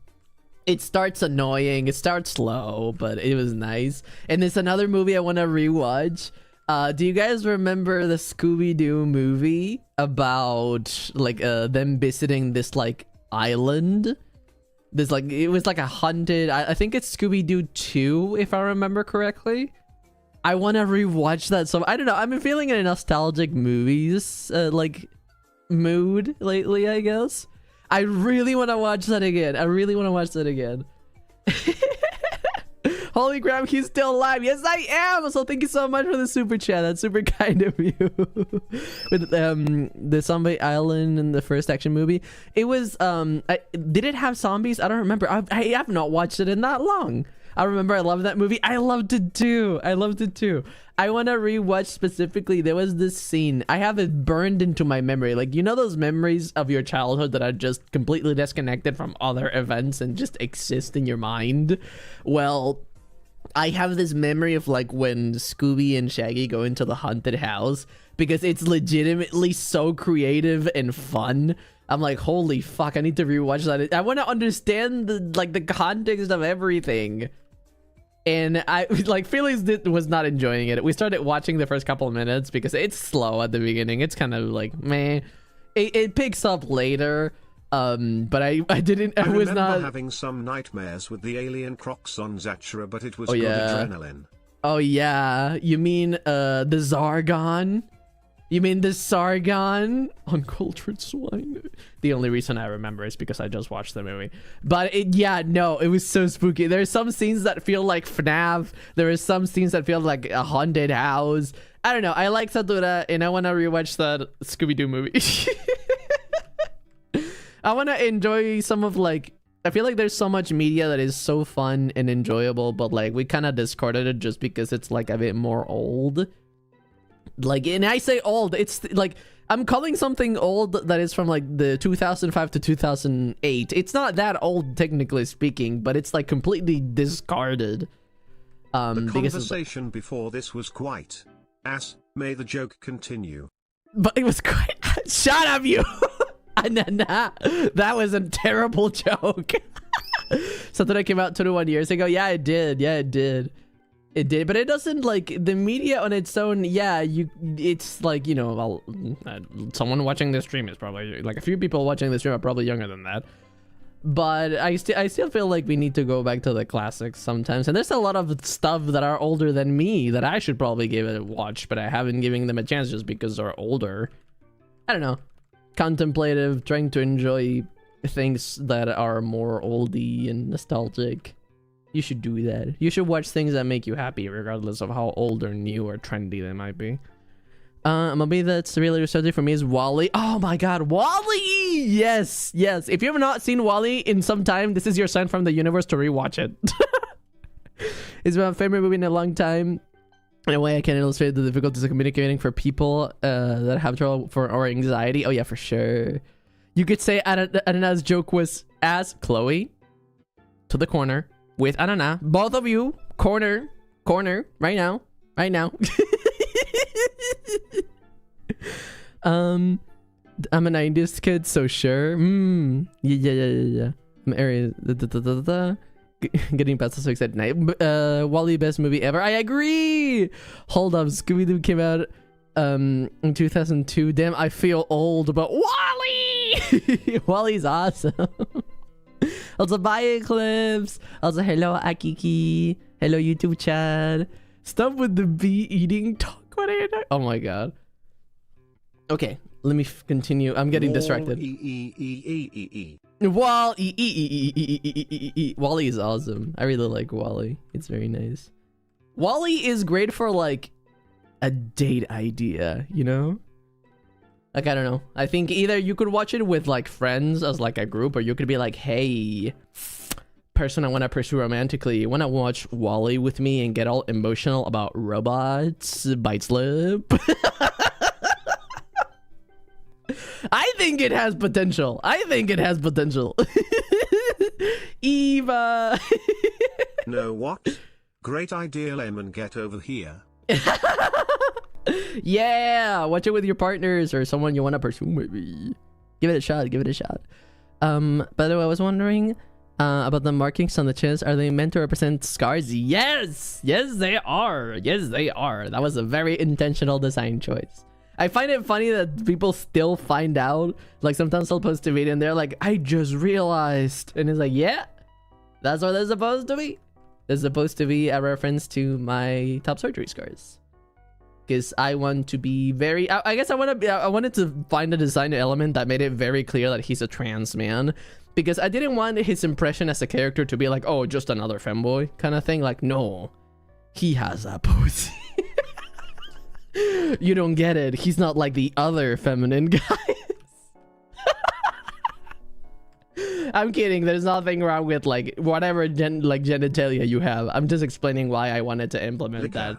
It starts annoying. It starts slow, but it was nice. And there's another movie I want to rewatch. Do you guys remember the Scooby-Doo movie about like them visiting this like island? This like, it was like a haunted, I think it's Scooby-Doo 2 if I remember correctly. I want to rewatch that. So I don't know. I've been feeling in a nostalgic movies like mood lately, I guess. I really want to watch that again. I really want to watch that again. Holy crap, he's still alive. Yes, I am. So thank you so much for the super chat. That's super kind of you. With the Zombie Island in the first action movie, it was did it have zombies? I don't remember. I have not watched it in that long. I remember I loved that movie. I loved it too. I loved it too. I want to rewatch specifically. There was this scene. I have it burned into my memory. Like, you know those memories of your childhood that are just completely disconnected from other events and just exist in your mind? Well, I have this memory of like when Scooby and Shaggy go into the haunted house because it's legitimately so creative and fun. I'm like, holy fuck, I need to rewatch that. I want to understand the context of everything. And I like Felix was not enjoying it. We started watching the first couple of minutes because it's slow at the beginning. It's kind of like meh. It picks up later. But I was not having some nightmares with the alien crocs on Zachara, but it was good adrenaline. Oh yeah, you mean the Zargon? You mean the Sargon? Uncultured swine. The only reason I remember is because I just watched the movie. But yeah, no, it was so spooky. There's some scenes that feel like FNAF. There are some scenes that feel like a haunted house. I don't know. I like Satura, and I want to rewatch that Scooby-Doo movie. I want to enjoy some of like, I feel like there's so much media that is so fun and enjoyable, but like we kind of discarded it just because it's like a bit more old. Like, and I say old, it's like I'm calling something old that is from like the 2005 to 2008. It's not that old technically speaking, but it's like completely discarded. The conversation before this was quite ass. May the joke continue. But it was quite shut up, you. Nah, that was a terrible joke. Something that came out 21 years ago. Yeah, it did. Yeah, it did. It did, but it doesn't like the media on its own. Yeah, it's like, you know, someone watching this stream is probably like a few people watching this stream are probably younger than that. But I still feel like we need to go back to the classics sometimes. And there's a lot of stuff that are older than me that I should probably give it a watch, but I haven't given them a chance just because they're older. I don't know. Contemplative, trying to enjoy things that are more oldie and nostalgic. You should do that. You should watch things that make you happy regardless of how old or new or trendy they might be. A movie that's really nostalgic for me is WALL-E. Oh my god, WALL-E! Yes, yes. If you have not seen WALL-E in some time, this is your sign from the universe to rewatch it. It's my favorite movie in a long time. In a way I can illustrate the difficulties of communicating for people that have trouble or anxiety. Oh yeah, for sure. You could say Anana's joke was as Chloe to the corner with Anana. Both of you, corner, right now. I'm a 90s kid, so sure. Yeah. I'm Aries. Getting past the 6 at night. WALL-E best movie ever. I agree. Hold up, Scooby-Doo came out in 2002. Damn, I feel old, but WALL-E! WALL-E's awesome. Also, bye Eclipse. Also, hello Akiki. Hello YouTube chat. Stop with the bee eating talk. What are you doing? Oh my god. Okay, let me continue. I'm getting distracted. Wally is awesome. I really like Wally. It's very nice. Wally is great for like a date idea, you know? Like, I don't know. I think either you could watch it with like friends as like a group, or you could be like, hey, person I want to pursue romantically, you want to watch Wally with me and get all emotional about robots, bite slip? I think it has potential. I think it has potential. Eva. No, what? Great idea, Lemon. Get over here. Yeah, watch it with your partners or someone you want to pursue, maybe. Give it a shot. Give it a shot. By the way, I was wondering about the markings on the chest. Are they meant to represent scars? Yes. Yes, they are. Yes, they are. That was a very intentional design choice. I find it funny that people still find out. Like, sometimes I'll post a video and they're like, I just realized. And it's like, yeah, that's what they're supposed to be. They're supposed to be a reference to my top surgery scars. Because I want to be very... I guess I wanted to find a design element that made it very clear that he's a trans man. Because I didn't want his impression as a character to be like, oh, just another femboy kind of thing. Like, no, he has a pussy. You don't get it. He's not like the other feminine guys. I'm kidding. There's nothing wrong with like whatever genitalia you have. I'm just explaining why I wanted to implement that.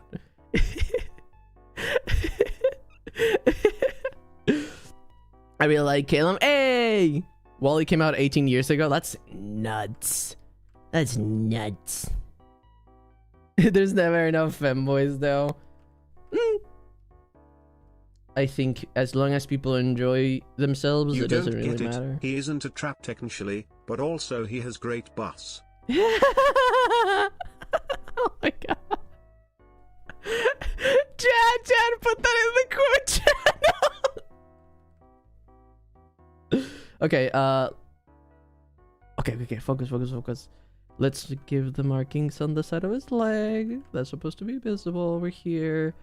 I mean, like, Caleb, hey! Wally came out 18 years ago. That's nuts. That's nuts. There's never enough femboys, though. I think as long as people enjoy themselves, it doesn't really matter. He isn't a trap technically, but also he has great bus. Oh my god. Chad, put that in the quote channel. Okay, okay, focus. Let's give the markings on the side of his leg. That's supposed to be visible over here.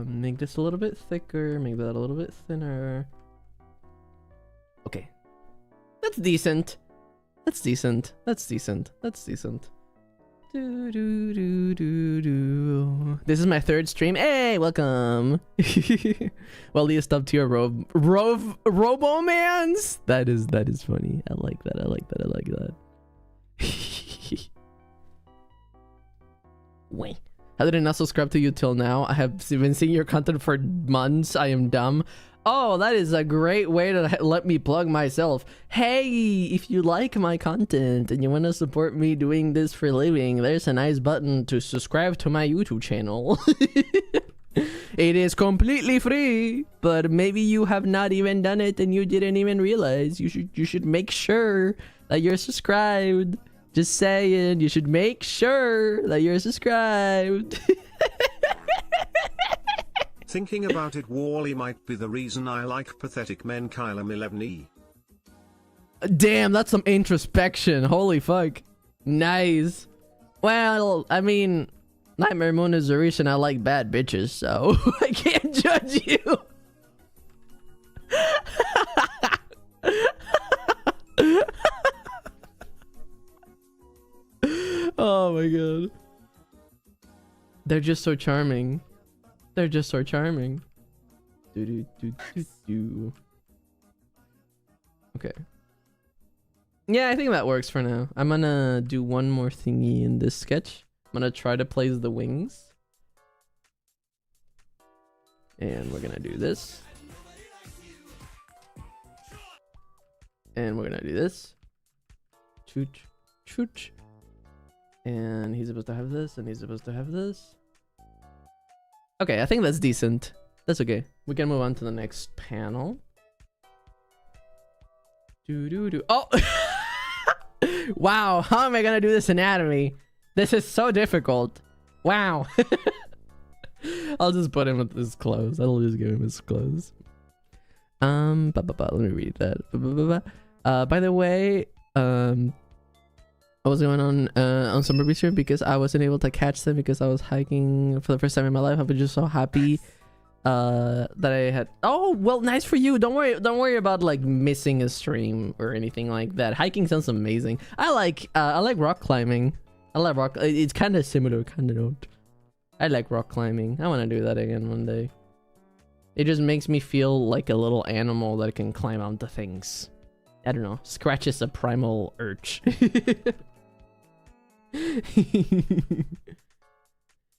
Make this a little bit thicker, make that a little bit thinner. Okay. That's decent. That's decent. This is my third stream. Hey, welcome. Well, you stubbed to your Robomans. That is funny. I like that. Wait. How did I not subscribe to you till now? I have been seeing your content for months. I am dumb. Oh, that is a great way to let me plug myself. Hey, if you like my content and you want to support me doing this for a living, there's a nice button to subscribe to my YouTube channel. It is completely free, but maybe you have not even done it and you didn't even realize. You should make sure that you're subscribed. Just saying, you should make sure that you're subscribed. Thinking about it, Wally might be the reason I like pathetic men. Kylum 11E. Damn, that's some introspection. Holy fuck. Nice. Well, I mean, Nightmare Moon is the reason I like bad bitches, so I can't judge you. Oh my god. They're just so charming. Do. Okay. Yeah, I think that works for now. I'm gonna do one more thingy in this sketch. I'm gonna try to place the wings. And we're gonna do this. And we're gonna do this. Chooch. And he's supposed to have this, and he's supposed to have this. Okay, I think that's decent. That's okay. We can move on to the next panel. Oh! Wow, how am I gonna do this anatomy? This is so difficult. Wow. I'll just put him with his clothes. I'll just give him his clothes. Let me read that. By the way, What was going on Summer Beach trip because I wasn't able to catch them because I was hiking for the first time in my life. I was just so happy that I had. Oh well, nice for you. Don't worry about like missing a stream or anything like that. Hiking sounds amazing. I like rock climbing. I like rock. It's kind of similar, kind of not. I like rock climbing. I want to do that again one day. It just makes me feel like a little animal that can climb onto things. I don't know. Scratches a primal urge.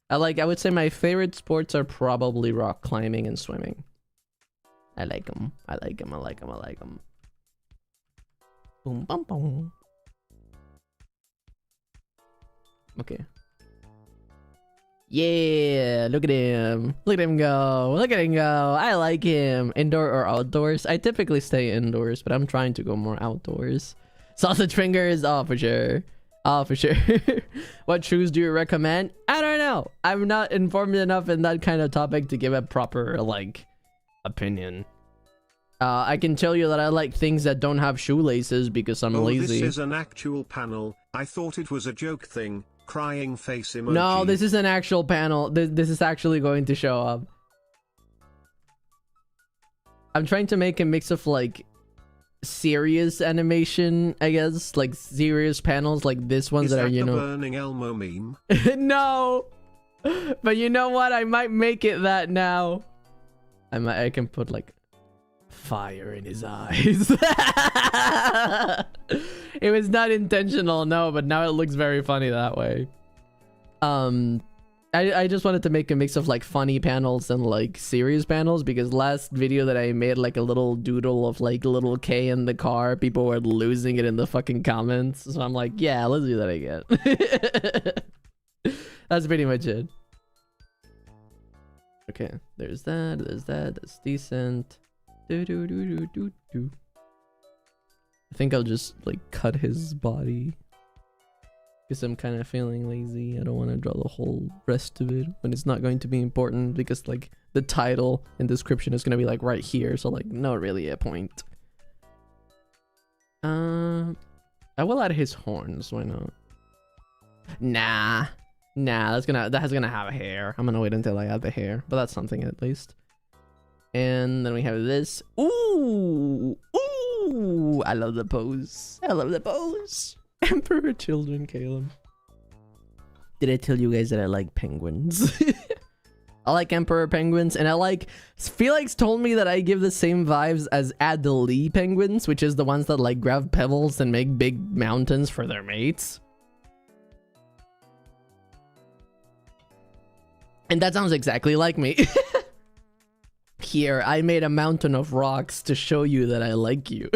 I would say my favorite sports are probably rock climbing and swimming. I like them. I like them. I like them. I like them. Boom, bum, boom. Okay. Yeah, look at him. Look at him go. Look at him go. I like him. Indoor or outdoors? I typically stay indoors, but I'm trying to go more outdoors. Sausage fingers? Oh, for sure. Oh, for sure. What shoes do you recommend? I don't know. I'm not informed enough in that kind of topic to give a proper, like, opinion. I can tell you that I like things that don't have shoelaces because I'm lazy. This is an actual panel. I thought it was a joke thing. Crying face emoji. No, this is an actual panel. This is actually going to show up. I'm trying to make a mix of, like, serious animation, I guess, like serious panels like this ones that are, you know, burning Elmo meme. No, but you know what, I might make it that now. I can put like fire in his eyes. It was not intentional, no, but now it looks very funny that way. I just wanted to make a mix of like funny panels and like serious panels because last video that I made like a little doodle of like little K in the car, people were losing it in the fucking comments. So I'm like, yeah, let's do that again. That's pretty much it. Okay, there's that, that's decent. I think I'll just like cut his body. Because I'm kind of feeling lazy. I don't want to draw the whole rest of it when it's not going to be important because like the title and description is going to be like right here, so like not really a point. I will add his horns, why not? Nah, that's gonna have a hair. I'm gonna wait until I add the hair, but that's something at least. And then we have this. Ooh, I love the pose. Emperor children, Caleb. Did I tell you guys that I like penguins? I like emperor penguins, and I like... Felix told me that I give the same vibes as Adelie penguins, which is the ones that like grab pebbles and make big mountains for their mates. And that sounds exactly like me. Here, I made a mountain of rocks to show you that I like you.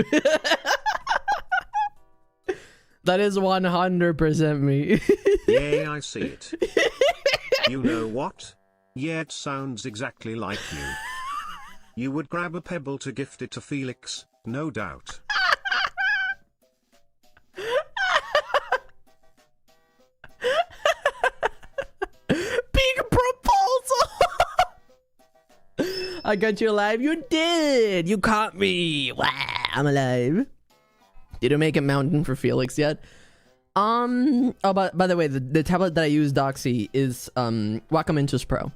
That is 100% me. Yeah, I see it. You know what? Yeah, it sounds exactly like you. You would grab a pebble to gift it to Felix, no doubt. Big proposal! I got you alive. You did! You caught me! Wow, I'm alive. Did you make a mountain for Felix yet? Oh, by the way, the tablet that I use, Doxy, is Wacom Pro.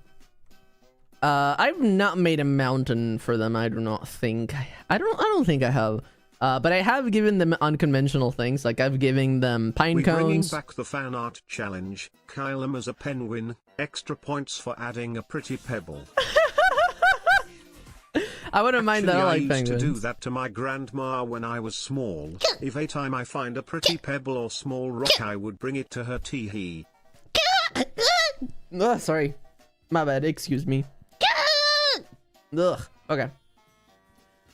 I've not made a mountain for them. I do not think. I don't think I have. But I have given them unconventional things. Like I've given them pine cones. Bringing back the fan art challenge. Kylem as a penguin. Extra points for adding a pretty pebble. I wouldn't mind that. I like penguins. I used to do that to my grandma when I was small. If a time I find a pretty pebble or small rock, I would bring it to her tee-hee. Ugh, sorry. My bad. Excuse me. Ugh. Okay.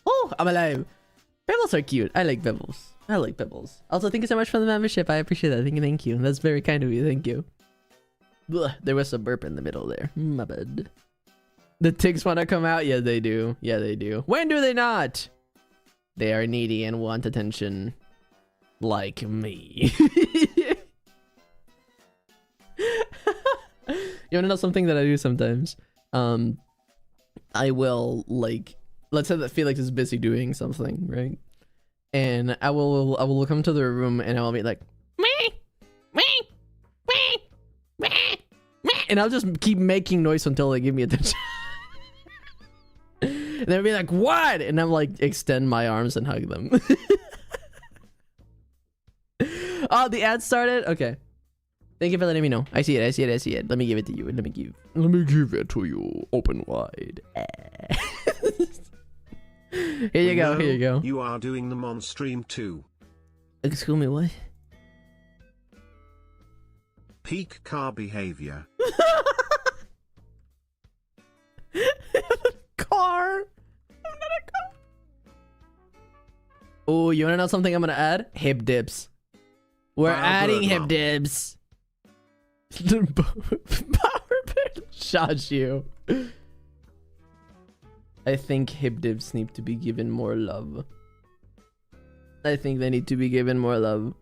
Oh, I'm alive. Pebbles are cute. I like pebbles. Also, thank you so much for the membership. I appreciate that. Thank you. That's very kind of you. Thank you. Ugh, there was a burp in the middle there. My bad. The ticks want to come out? Yeah, they do. Yeah, they do. When do they not? They are needy and want attention. Like me. You wanna know something that I do sometimes? I will, like... Let's say that Felix is busy doing something, right? and I will come to the room and I will be like, meh, meh, meh, meh, meh, and I'll just keep making noise until they give me attention. And they'll be like, what? And I'm like, extend my arms and hug them. Oh, the ad started? Okay. Thank you for letting me know. I see it, I see it, I see it. Let me give it to you. Let me give it to you. Open wide. Here you go, here you go. You are doing them on stream too. Excuse me, what? Peak car behavior. Car. I'm not a car. Oh, you wanna know something I'm gonna add? Hip dips. We're adding hip dips. Power bit. Shush you. I think hip dips need to be given more love. I think they need to be given more love.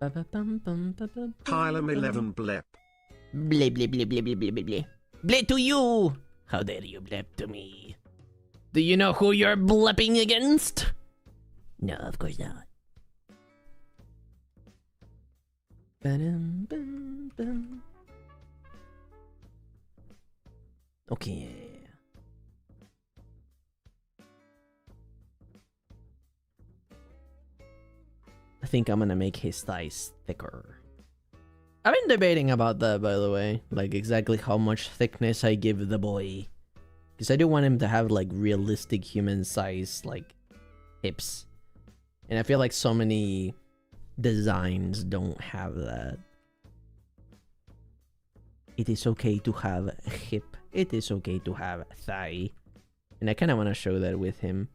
Tylem 11 blep. Bleh, bleh, bleh, bleh, bleh, bleh, bleh, bleh. Bleh to you! How dare you blep to me? Do you know who you're blepping against? No, of course not. Okay. I think I'm gonna make his thighs thicker. I've been debating about that, by the way. Like, exactly how much thickness I give the boy. Because I do want him to have, like, realistic human size, like, hips. And I feel like so many designs don't have that. It is okay to have a hip. It is okay to have a thigh. And I kind of want to show that with him.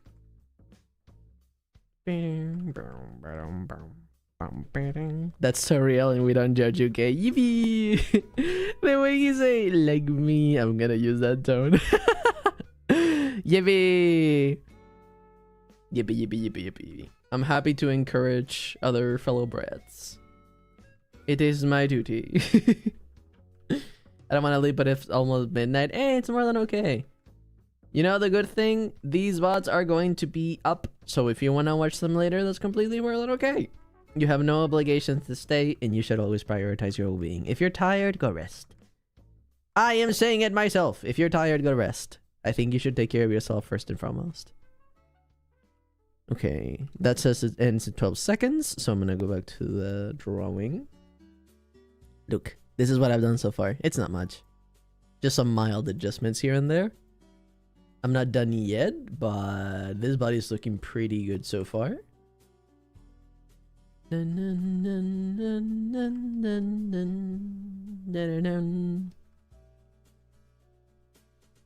That's so real and we don't judge, okay? Yippee! The way you say, like me, I'm gonna use that tone. Yippee! Yippee, yippee, yippee, yippee. I'm happy to encourage other fellow brats. It is my duty. I don't want to leave, but it's almost midnight. Hey, it's more than okay. You know the good thing? These VODs are going to be up, so if you want to watch them later, that's completely more than okay. You have no obligations to stay, and you should always prioritize your well-being. If you're tired, go rest. I am saying it myself. If you're tired, go rest. I think you should take care of yourself first and foremost. Okay, that says it ends in 12 seconds, so I'm gonna go back to the drawing. Look, this is what I've done so far. It's not much. Just some mild adjustments here and there. I'm not done yet, but this body's looking pretty good so far.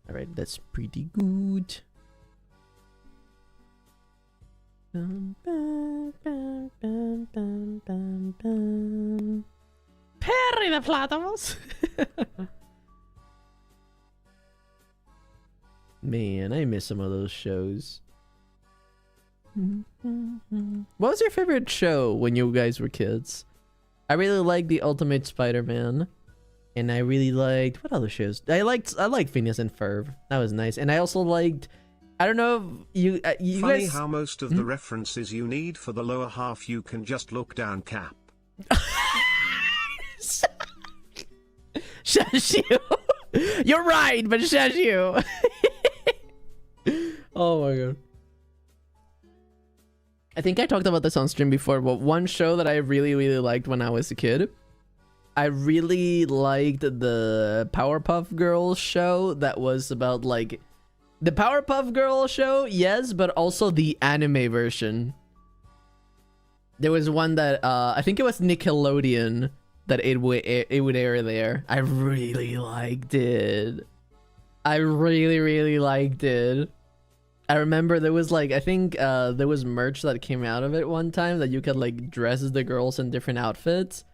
Alright, that's pretty good. Perry the Platypus! Man, I miss some of those shows. What was your favorite show when you guys were kids? I really liked The Ultimate Spider-Man. And I really liked... What other shows? I liked Phineas and Ferb. That was nice. And I also liked... I don't know if you Funny guys... how most of the references you need for the lower half you can just look down cap. Shush you! You're right, but shush you! Oh my god. I think I talked about this on stream before, but one show that I really, really liked when I was a kid, I really liked the Powerpuff Girls show that was about, like, the Powerpuff Girls show, yes, but also the anime version. There was one that, I think it was Nickelodeon that it would air there. I really liked it. I really, really liked it. I remember there was like, I think there was merch that came out of it one time that you could like dress the girls in different outfits.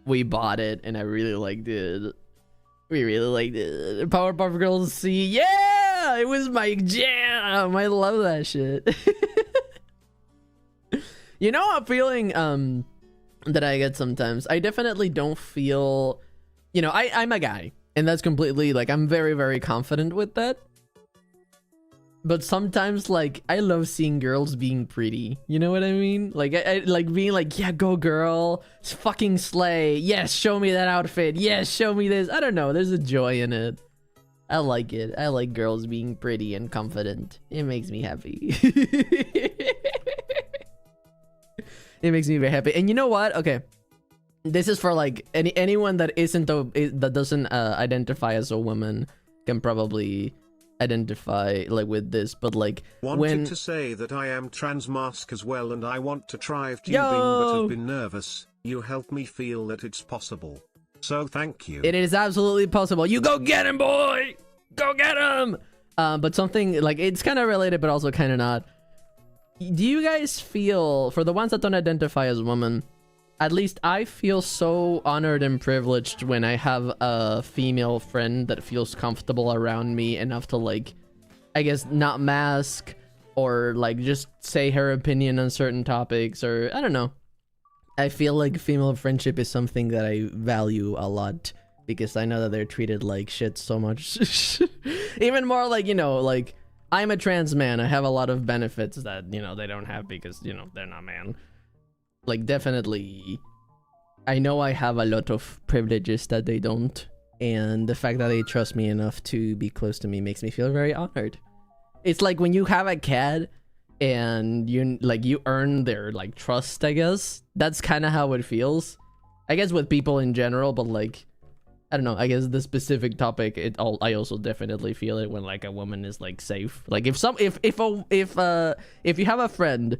We bought it and I really liked it. We really liked it. Powerpuff Girls C, yeah! It was my jam! I love that shit. You know a feeling that I get sometimes? I definitely don't feel, you know, I'm a guy. And that's completely, like, I'm very, very confident with that. But sometimes, like, I love seeing girls being pretty. You know what I mean? Like, I like being like, yeah, go girl. Fucking slay. Yes, show me that outfit. Yes, show me this. I don't know. There's a joy in it. I like it. I like girls being pretty and confident. It makes me happy. It makes me very happy. And you know what? Okay. This is for, like, anyone that that doesn't identify as a woman can probably identify like with this, but like wanted to say that I am trans mask as well, and I want to try tubing, but have been nervous. You help me feel that it's possible, so thank you. It is absolutely possible. You go get him, boy. Go get him. But something like, it's kind of related but also kind of not. Do you guys feel, for the ones that don't identify as women, at least I feel so honored and privileged when I have a female friend that feels comfortable around me enough to, like, I guess, not mask or like just say her opinion on certain topics, or I don't know. I feel like female friendship is something that I value a lot because I know that they're treated like shit so much. Even more like, you know, like, I'm a trans man. I have a lot of benefits that, you know, they don't have because, you know, they're not man. Like, definitely, I know I have a lot of privileges that they don't, and the fact that they trust me enough to be close to me makes me feel very honored. It's like when you have a cat and you earn their, like, trust, I guess. That's kind of how it feels, I guess, with people in general. But like, I don't know, I guess the specific topic, I also definitely feel it when, like, a woman is, like, safe. Like, if you have a friend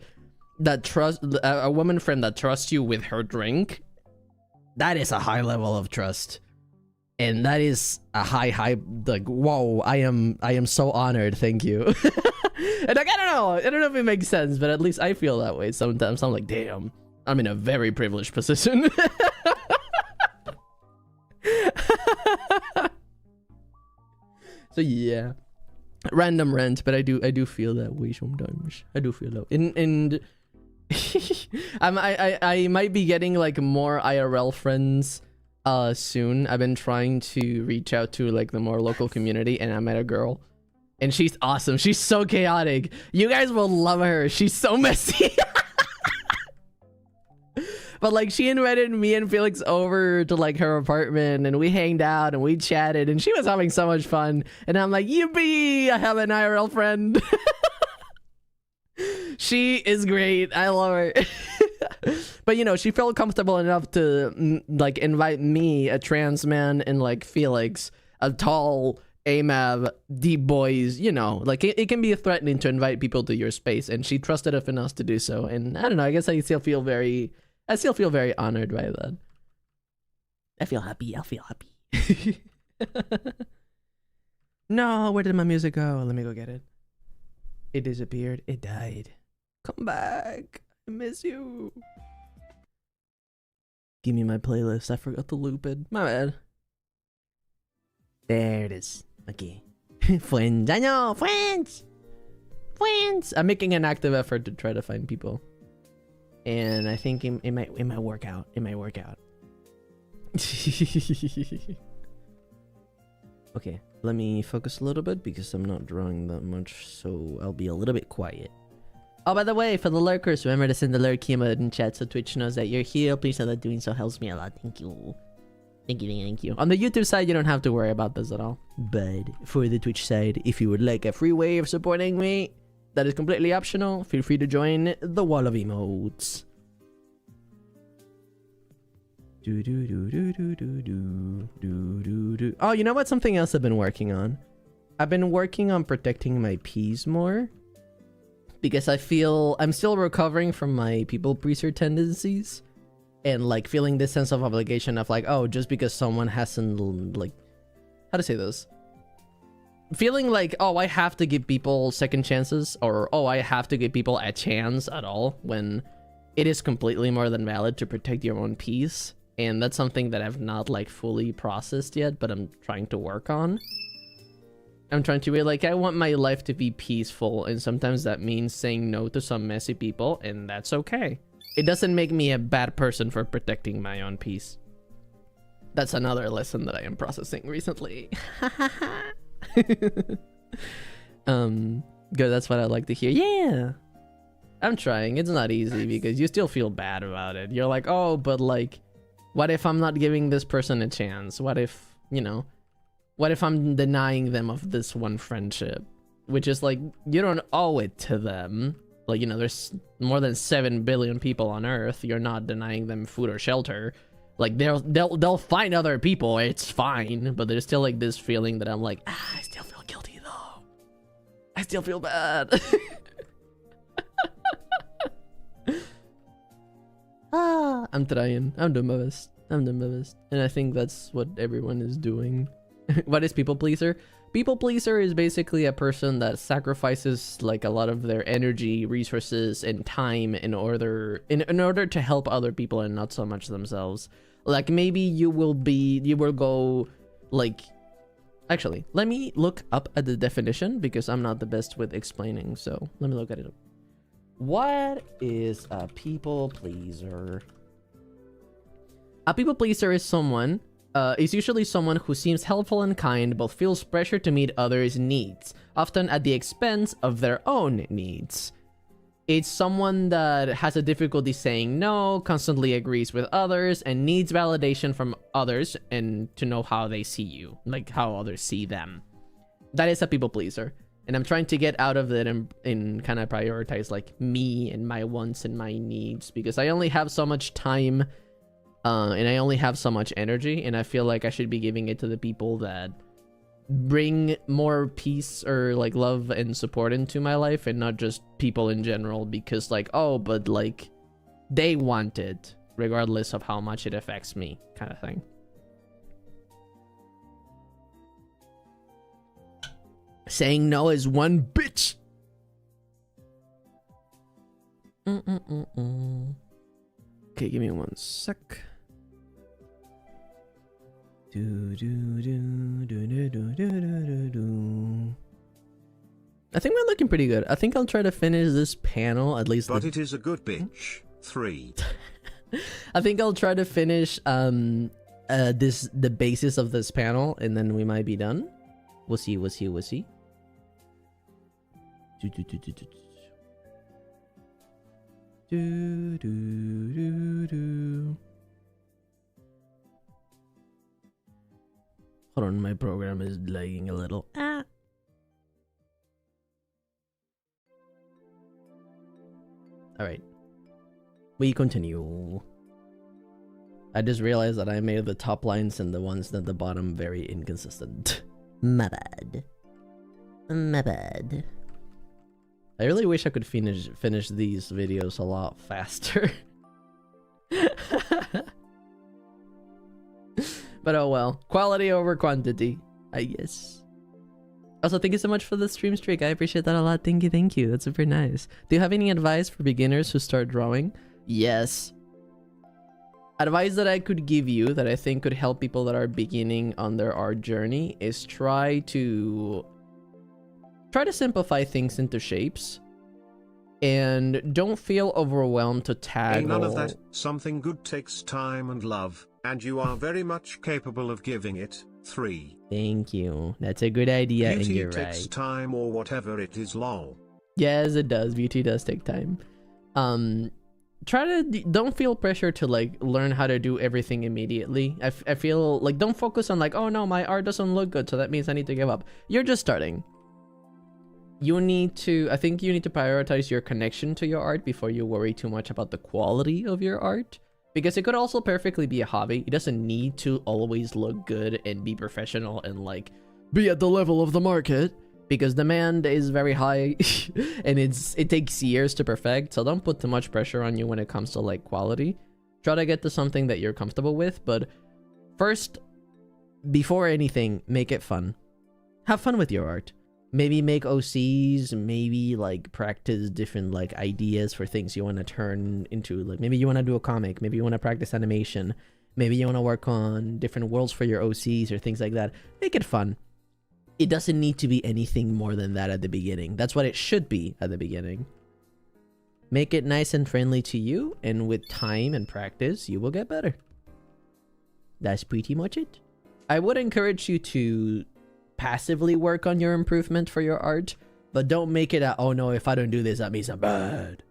that a woman friend that trusts you with her drink, that is a high level of trust, and that is a high, like, whoa, I am so honored, thank you. And like, I don't know if it makes sense, but at least I feel that way sometimes. I'm like, damn, I'm in a very privileged position. So yeah, random rant, but I do feel that way sometimes. I do feel that, and I might be getting, like, more IRL friends soon. I've been trying to reach out to, like, the more local community, and I met a girl, and she's awesome. She's so chaotic. You guys will love her. She's so messy. But like, she invited me and Felix over to, like, her apartment, and we hanged out and we chatted, and she was having so much fun. And I'm like, yippee, I have an IRL friend. She is great. I love her. But, you know, she felt comfortable enough to, like, invite me, a trans man, and, like, Felix, a tall AMAB, deep boys, you know, like, it can be threatening to invite people to your space, and she trusted us enough to do so. And I don't know, I guess I still feel very honored by that. I feel happy. No, where did my music go? Let me go get it. It disappeared. It died. Come back. I miss you. Give me my playlist. I forgot to loop it. My bad. There it is. Okay. Friends. I know. Friends. I'm making an active effort to try to find people. And I think it might work out. Okay, let me focus a little bit because I'm not drawing that much, so I'll be a little bit quiet. Oh, by the way, for the lurkers, remember to send the lurk emote in chat so Twitch knows that you're here. Please know that doing so helps me a lot. Thank you. Thank you. On the YouTube side, you don't have to worry about this at all. But for the Twitch side, if you would like a free way of supporting me, that is completely optional. Feel free to join the wall of emotes. Oh, you know what? Something else I've been working on. I've been working on protecting my peas more, because I feel I'm still recovering from my people pleaser tendencies, and like feeling this sense of obligation of like, oh, just because someone hasn't, like, how to say this? Feeling like, oh, I have to give people second chances, or oh, I have to give people a chance at all, when it is completely more than valid to protect your own peace. And that's something that I've not, like, fully processed yet, but I'm trying to work on. I'm trying to be like, I want my life to be peaceful, and sometimes that means saying no to some messy people, and that's okay. It doesn't make me a bad person for protecting my own peace. That's another lesson that I am processing recently. Good, that's what I like to hear. Yeah. I'm trying. It's not easy because you still feel bad about it. You're like, oh, but like, what if I'm not giving this person a chance? What if, you know, what if I'm denying them of this one friendship? Which is like, you don't owe it to them. Like, you know, there's more than 7 billion people on Earth. You're not denying them food or shelter. Like, they'll find other people. It's fine. But there's still like this feeling that I'm like, I still feel guilty though. I still feel bad. I'm trying. I'm doing my best. I'm doing my best. And I think that's what everyone is doing. What is people pleaser? People pleaser is basically a person that sacrifices like a lot of their energy, resources, and time in order to help other people and not so much themselves. Like maybe you will go like, actually, let me look up at the definition because I'm not the best with explaining. So let me look at it. What is a people pleaser? A people pleaser is someone, is usually someone who seems helpful and kind, but feels pressure to meet others' needs, often at the expense of their own needs. It's someone that has a difficulty saying no, constantly agrees with others, and needs validation from others and to know how they see you, like how others see them. That is a people pleaser. And I'm trying to get out of it and kind of prioritize like me and my wants and my needs because I only have so much time and I only have so much energy, and I feel like I should be giving it to the people that bring more peace or like love and support into my life and not just people in general because like, oh, but like they want it regardless of how much it affects me kind of thing. Saying no is one bitch. Okay, give me one sec. I think we're looking pretty good. I think I'll try to finish this panel at least. But it is a good bitch. 3. I think I'll try to finish the basis of this panel and then we might be done. We'll see. Hold on, my program is lagging a little. Alright. We continue. I just realized that I made the top lines and the ones at the bottom very inconsistent. My bad. My bad. I really wish I could finish these videos a lot faster. But oh well. Quality over quantity, I guess. Also, thank you so much for the stream streak. I appreciate that a lot. Thank you. That's super nice. Do you have any advice for beginners who start drawing? Yes. Advice that I could give you that I think could help people that are beginning on their art journey is try to simplify things into shapes and don't feel overwhelmed to tag. None of that. Something good takes time and love, and you are very much capable of giving it. 3. Thank you. That's a good idea. Beauty and you're takes right. time or whatever it is. Lol. Yes, it does. Beauty does take time. Don't feel pressure to like learn how to do everything immediately. I feel like don't focus on like, oh no, my art doesn't look good, so that means I need to give up. You're just starting. I think you need to prioritize your connection to your art before you worry too much about the quality of your art. Because it could also perfectly be a hobby. It doesn't need to always look good and be professional and like be at the level of the market. Because demand is very high and it takes years to perfect. So don't put too much pressure on you when it comes to like quality. Try to get to something that you're comfortable with. But first, before anything, make it fun. Have fun with your art. Maybe make OCs, maybe like practice different like ideas for things you want to turn into. Like maybe you want to do a comic, maybe you want to practice animation, maybe you want to work on different worlds for your OCs or things like that. Make it fun. It doesn't need to be anything more than that at the beginning. That's what it should be at the beginning. Make it nice and friendly to you, and with time and practice, you will get better. That's pretty much it. I would encourage you to passively work on your improvement for your art. But don't make it a, oh no, if I don't do this, that means I'm bad.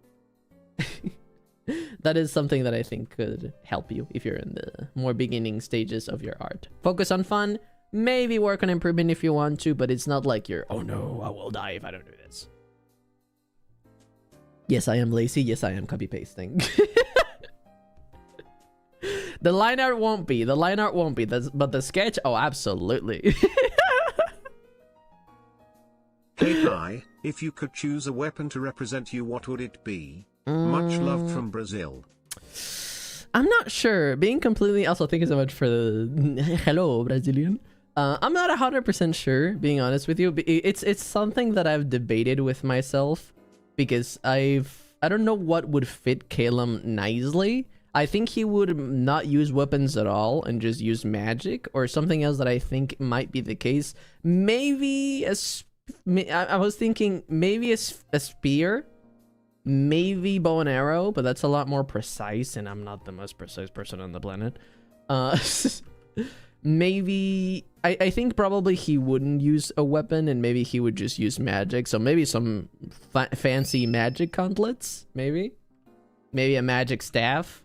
That is something that I think could help you if you're in the more beginning stages of your art. Focus on fun, maybe work on improvement if you want to, but it's not like you're, oh no, I will die if I don't do this. Yes, I am lazy. Yes, I am copy pasting. The line art won't be. The line art won't be. But the sketch, oh, absolutely. Hey Kai, if you could choose a weapon to represent you, what would it be? Much love from Brazil. I'm not sure. Being completely... Also, thank you so much for the... Hello, Brazilian. I'm not 100% sure, being honest with you. It's something that I've debated with myself. Because I don't know what would fit Calum nicely. I think he would not use weapons at all and just use magic. Or something else that I think might be the case. Maybe I was thinking maybe a spear. Maybe bow and arrow, but that's a lot more precise, and I'm not the most precise person on the planet. Maybe I think probably he wouldn't use a weapon, and maybe he would just use magic. So maybe some fancy magic gauntlets, maybe a magic staff.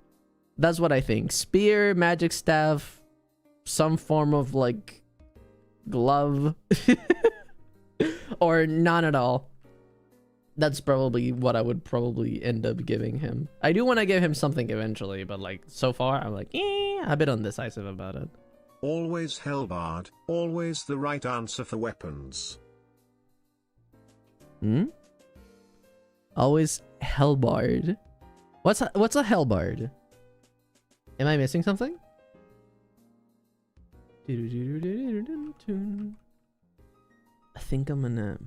That's what I think. Spear, magic staff, some form of like glove, or none at all. That's probably what I would probably end up giving him. I do want to give him something eventually, but like so far I'm like, a bit undecisive about it. Always Hellbard, always the right answer for weapons. Always Hellbard. What's a Hellbard? Am I missing something? I think I'm gonna...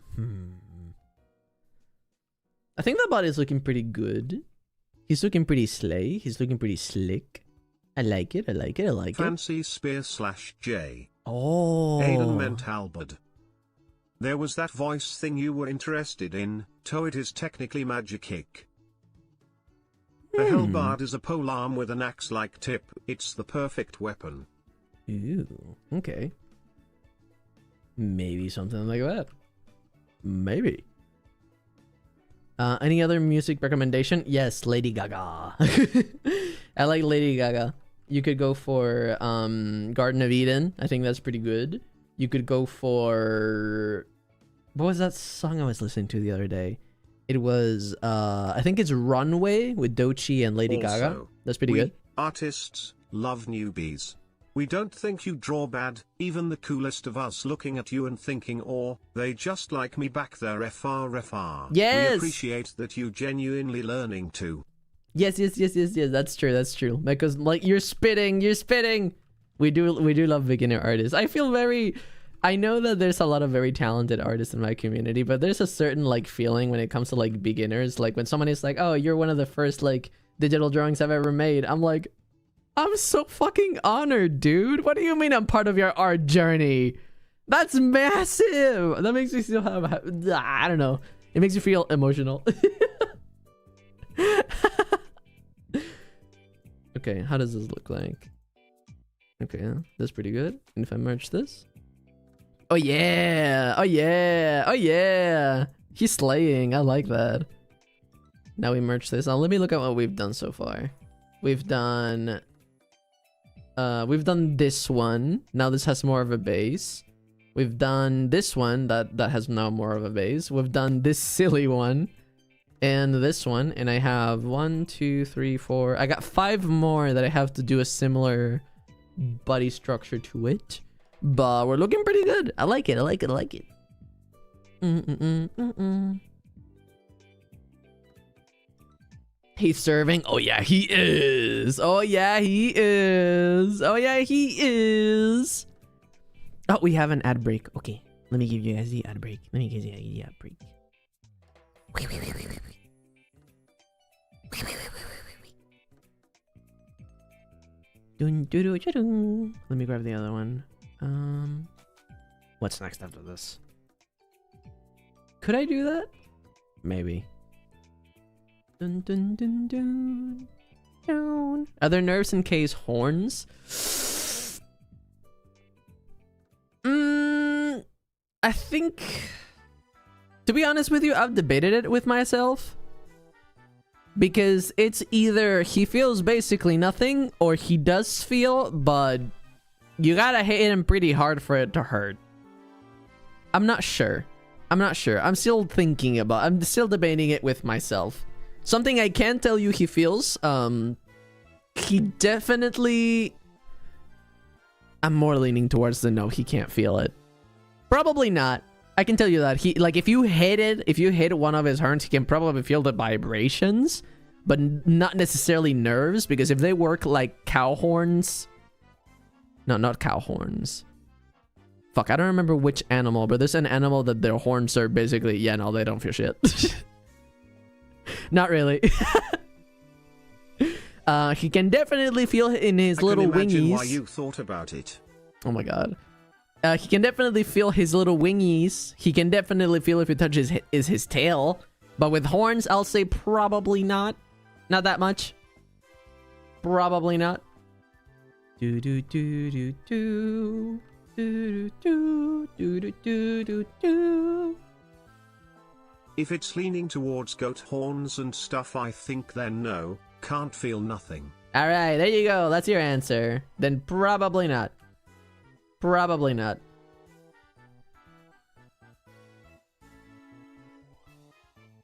I think the body's looking pretty good. He's looking pretty slay. He's looking pretty slick. I like it. I like it. I like it. Fancy spear / J. Oh. Aiden meant halberd. There was that voice thing you were interested in, so it is technically magic. A hellbard is a polearm with an axe-like tip. It's the perfect weapon. Ooh, okay. Maybe something like that. Maybe. Any other music recommendation? Yes, Lady Gaga. I like Lady Gaga. You could go for Garden of Eden. I think that's pretty good. You could go for... What was that song I was listening to the other day? It was, I think it's Runway with Doechii and Lady Gaga. That's pretty good. Artists love newbies. We don't think you draw bad, even the coolest of us looking at you and thinking, oh, they just like me back there FR. Yes! We appreciate that you genuinely learning to. Yes, that's true. Because, like, you're spitting. We do love beginner artists. I know that there's a lot of very talented artists in my community, but there's a certain, like, feeling when it comes to, like, beginners. Like, when someone is like, oh, you're one of the first, like, digital drawings I've ever made. I'm like... I'm so fucking honored, dude. What do you mean I'm part of your art journey? That's massive. That makes me feel, I don't know. It makes me feel emotional. Okay, how does this look like? Okay, that's pretty good. And if I merge this? Oh yeah. He's slaying. I like that. Now we merge this. Now let me look at what we've done so far. We've done this one. Now this has more of a base. We've done this one that has now more of a base. We've done this silly one and this one, and I have 1, 2, 3, 4. I got 5 more that I have to do a similar body structure to it. But we're looking pretty good. I like it. He's serving. Oh yeah, he is. Oh, we have an ad break. Okay, let me give you guys the ad break. Let me grab the other one. What's next after this? Could I do that? Maybe. Dun, dun, dun, dun, dun. Are there nerves in K's horns? I think To be honest with you, I've debated it with myself. Because it's either he feels basically nothing, or he does feel, but you gotta hit him pretty hard for it to hurt. I'm not sure. I'm still thinking about, I'm still debating it with myself. Something I can tell you he feels, he definitely... I'm more leaning towards the no, he can't feel it. Probably not. I can tell you that. He, like, if you hit one of his horns, he can probably feel the vibrations, but not necessarily nerves, because if they work like cow horns... No, not cow horns. Fuck, I don't remember which animal, but there's an animal that their horns are basically... Yeah, no, they don't feel shit. Not really. He can definitely feel in his little wingies. I can imagine why you thought about it. Oh my god. He can definitely feel his little wingies. He can definitely feel if it touches his tail. But with horns, I'll say probably not. Not that much. Probably not. Do do do do do do do do do do do do. If it's leaning towards goat horns and stuff, I think then no, can't feel nothing. Alright, there you go. That's your answer. Then probably not. Probably not.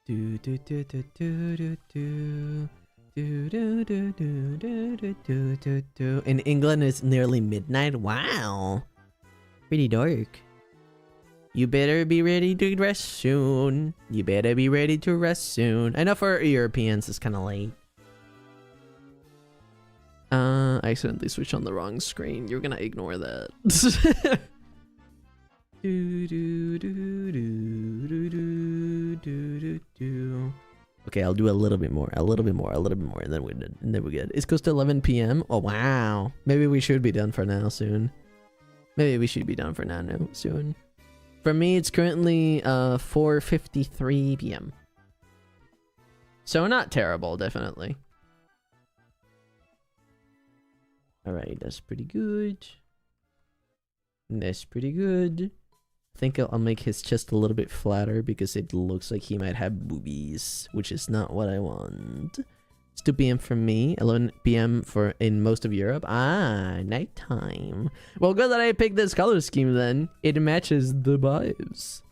Do do do do do do do. Do, do, do, do, do, do, do, do, do. In England, it's nearly midnight. Wow. Pretty dark. You better be ready to rest soon. You better be ready to rest soon. I know for Europeans, it's kind of late. I accidentally switched on the wrong screen. You're gonna ignore that. Do, do, do, do, do, do, do, do, do. Okay, I'll do a little bit more, and then we're done, and then we're good. It's close to 11 p.m. Oh, wow. Maybe we should be done for now soon. Soon. For me, it's currently 4:53 p.m. So not terrible, definitely. Alright, that's pretty good. I think I'll make his chest a little bit flatter because it looks like he might have boobies, which is not what I want. It's 2 p.m. for me, 11 p.m. for in most of Europe. Ah, nighttime. Well, good that I picked this color scheme then. It matches the vibes.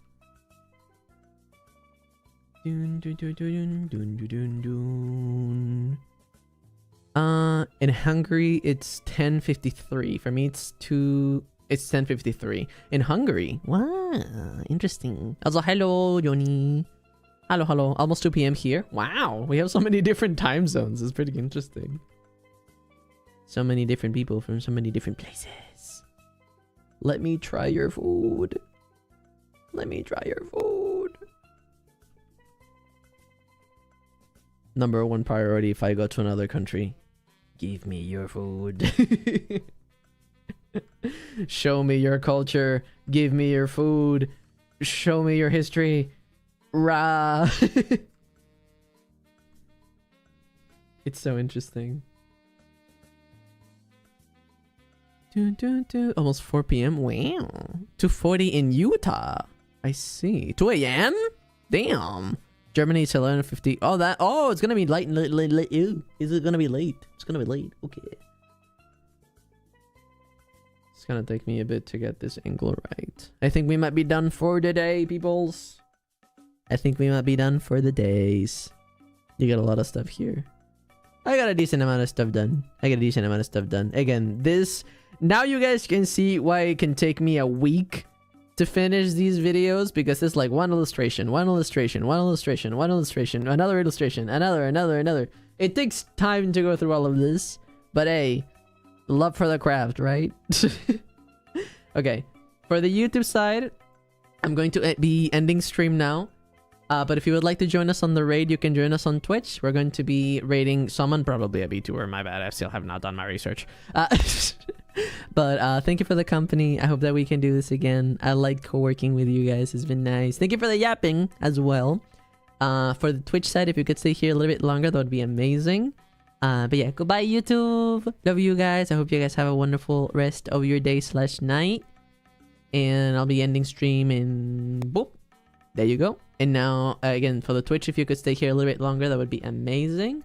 Dun, dun, dun, dun, dun, dun, dun, dun. In Hungary, it's 10:53. For me, it's 10:53 in Hungary. Wow, interesting. Also, hello, Johnny. Hello. Almost 2 p.m. here. Wow, we have so many different time zones. It's pretty interesting. So many different people from so many different places. Let me try your food. Number one priority if I go to another country. Give me your food. Show me your culture. Give me your food. Show me your history. Rah. It's so interesting. Almost 4 p.m. Wow. 2:40 in Utah. I see. 2 a.m. Damn. Germany is 11:50. Oh, it's gonna be late. Ew. Is it gonna be late? It's gonna be late. Okay. It's gonna take me a bit to get this angle right. I think we might be done for today, peoples. I think we might be done for the days. You got a lot of stuff here. I got a decent amount of stuff done. Again, this... Now you guys can see why it can take me a week to finish these videos, because it's like one illustration, another illustration, another. It takes time to go through all of this, but hey, love for the craft, right? Okay, for the YouTube side, I'm going to be ending stream now. But if you would like to join us on the raid, you can join us on Twitch. We're going to be raiding someone, probably a VTuber, my bad. I still have not done my research. But thank you for the company. I hope that we can do this again. I like co-working with you guys. It's been nice. Thank you for the yapping as well. For the Twitch side, if you could stay here a little bit longer, that would be amazing. But yeah, goodbye YouTube. Love you guys. I hope you guys have a wonderful rest of your day/night. And I'll be ending stream in boop. There you go. And now, again, for the Twitch, if you could stay here a little bit longer, that would be amazing.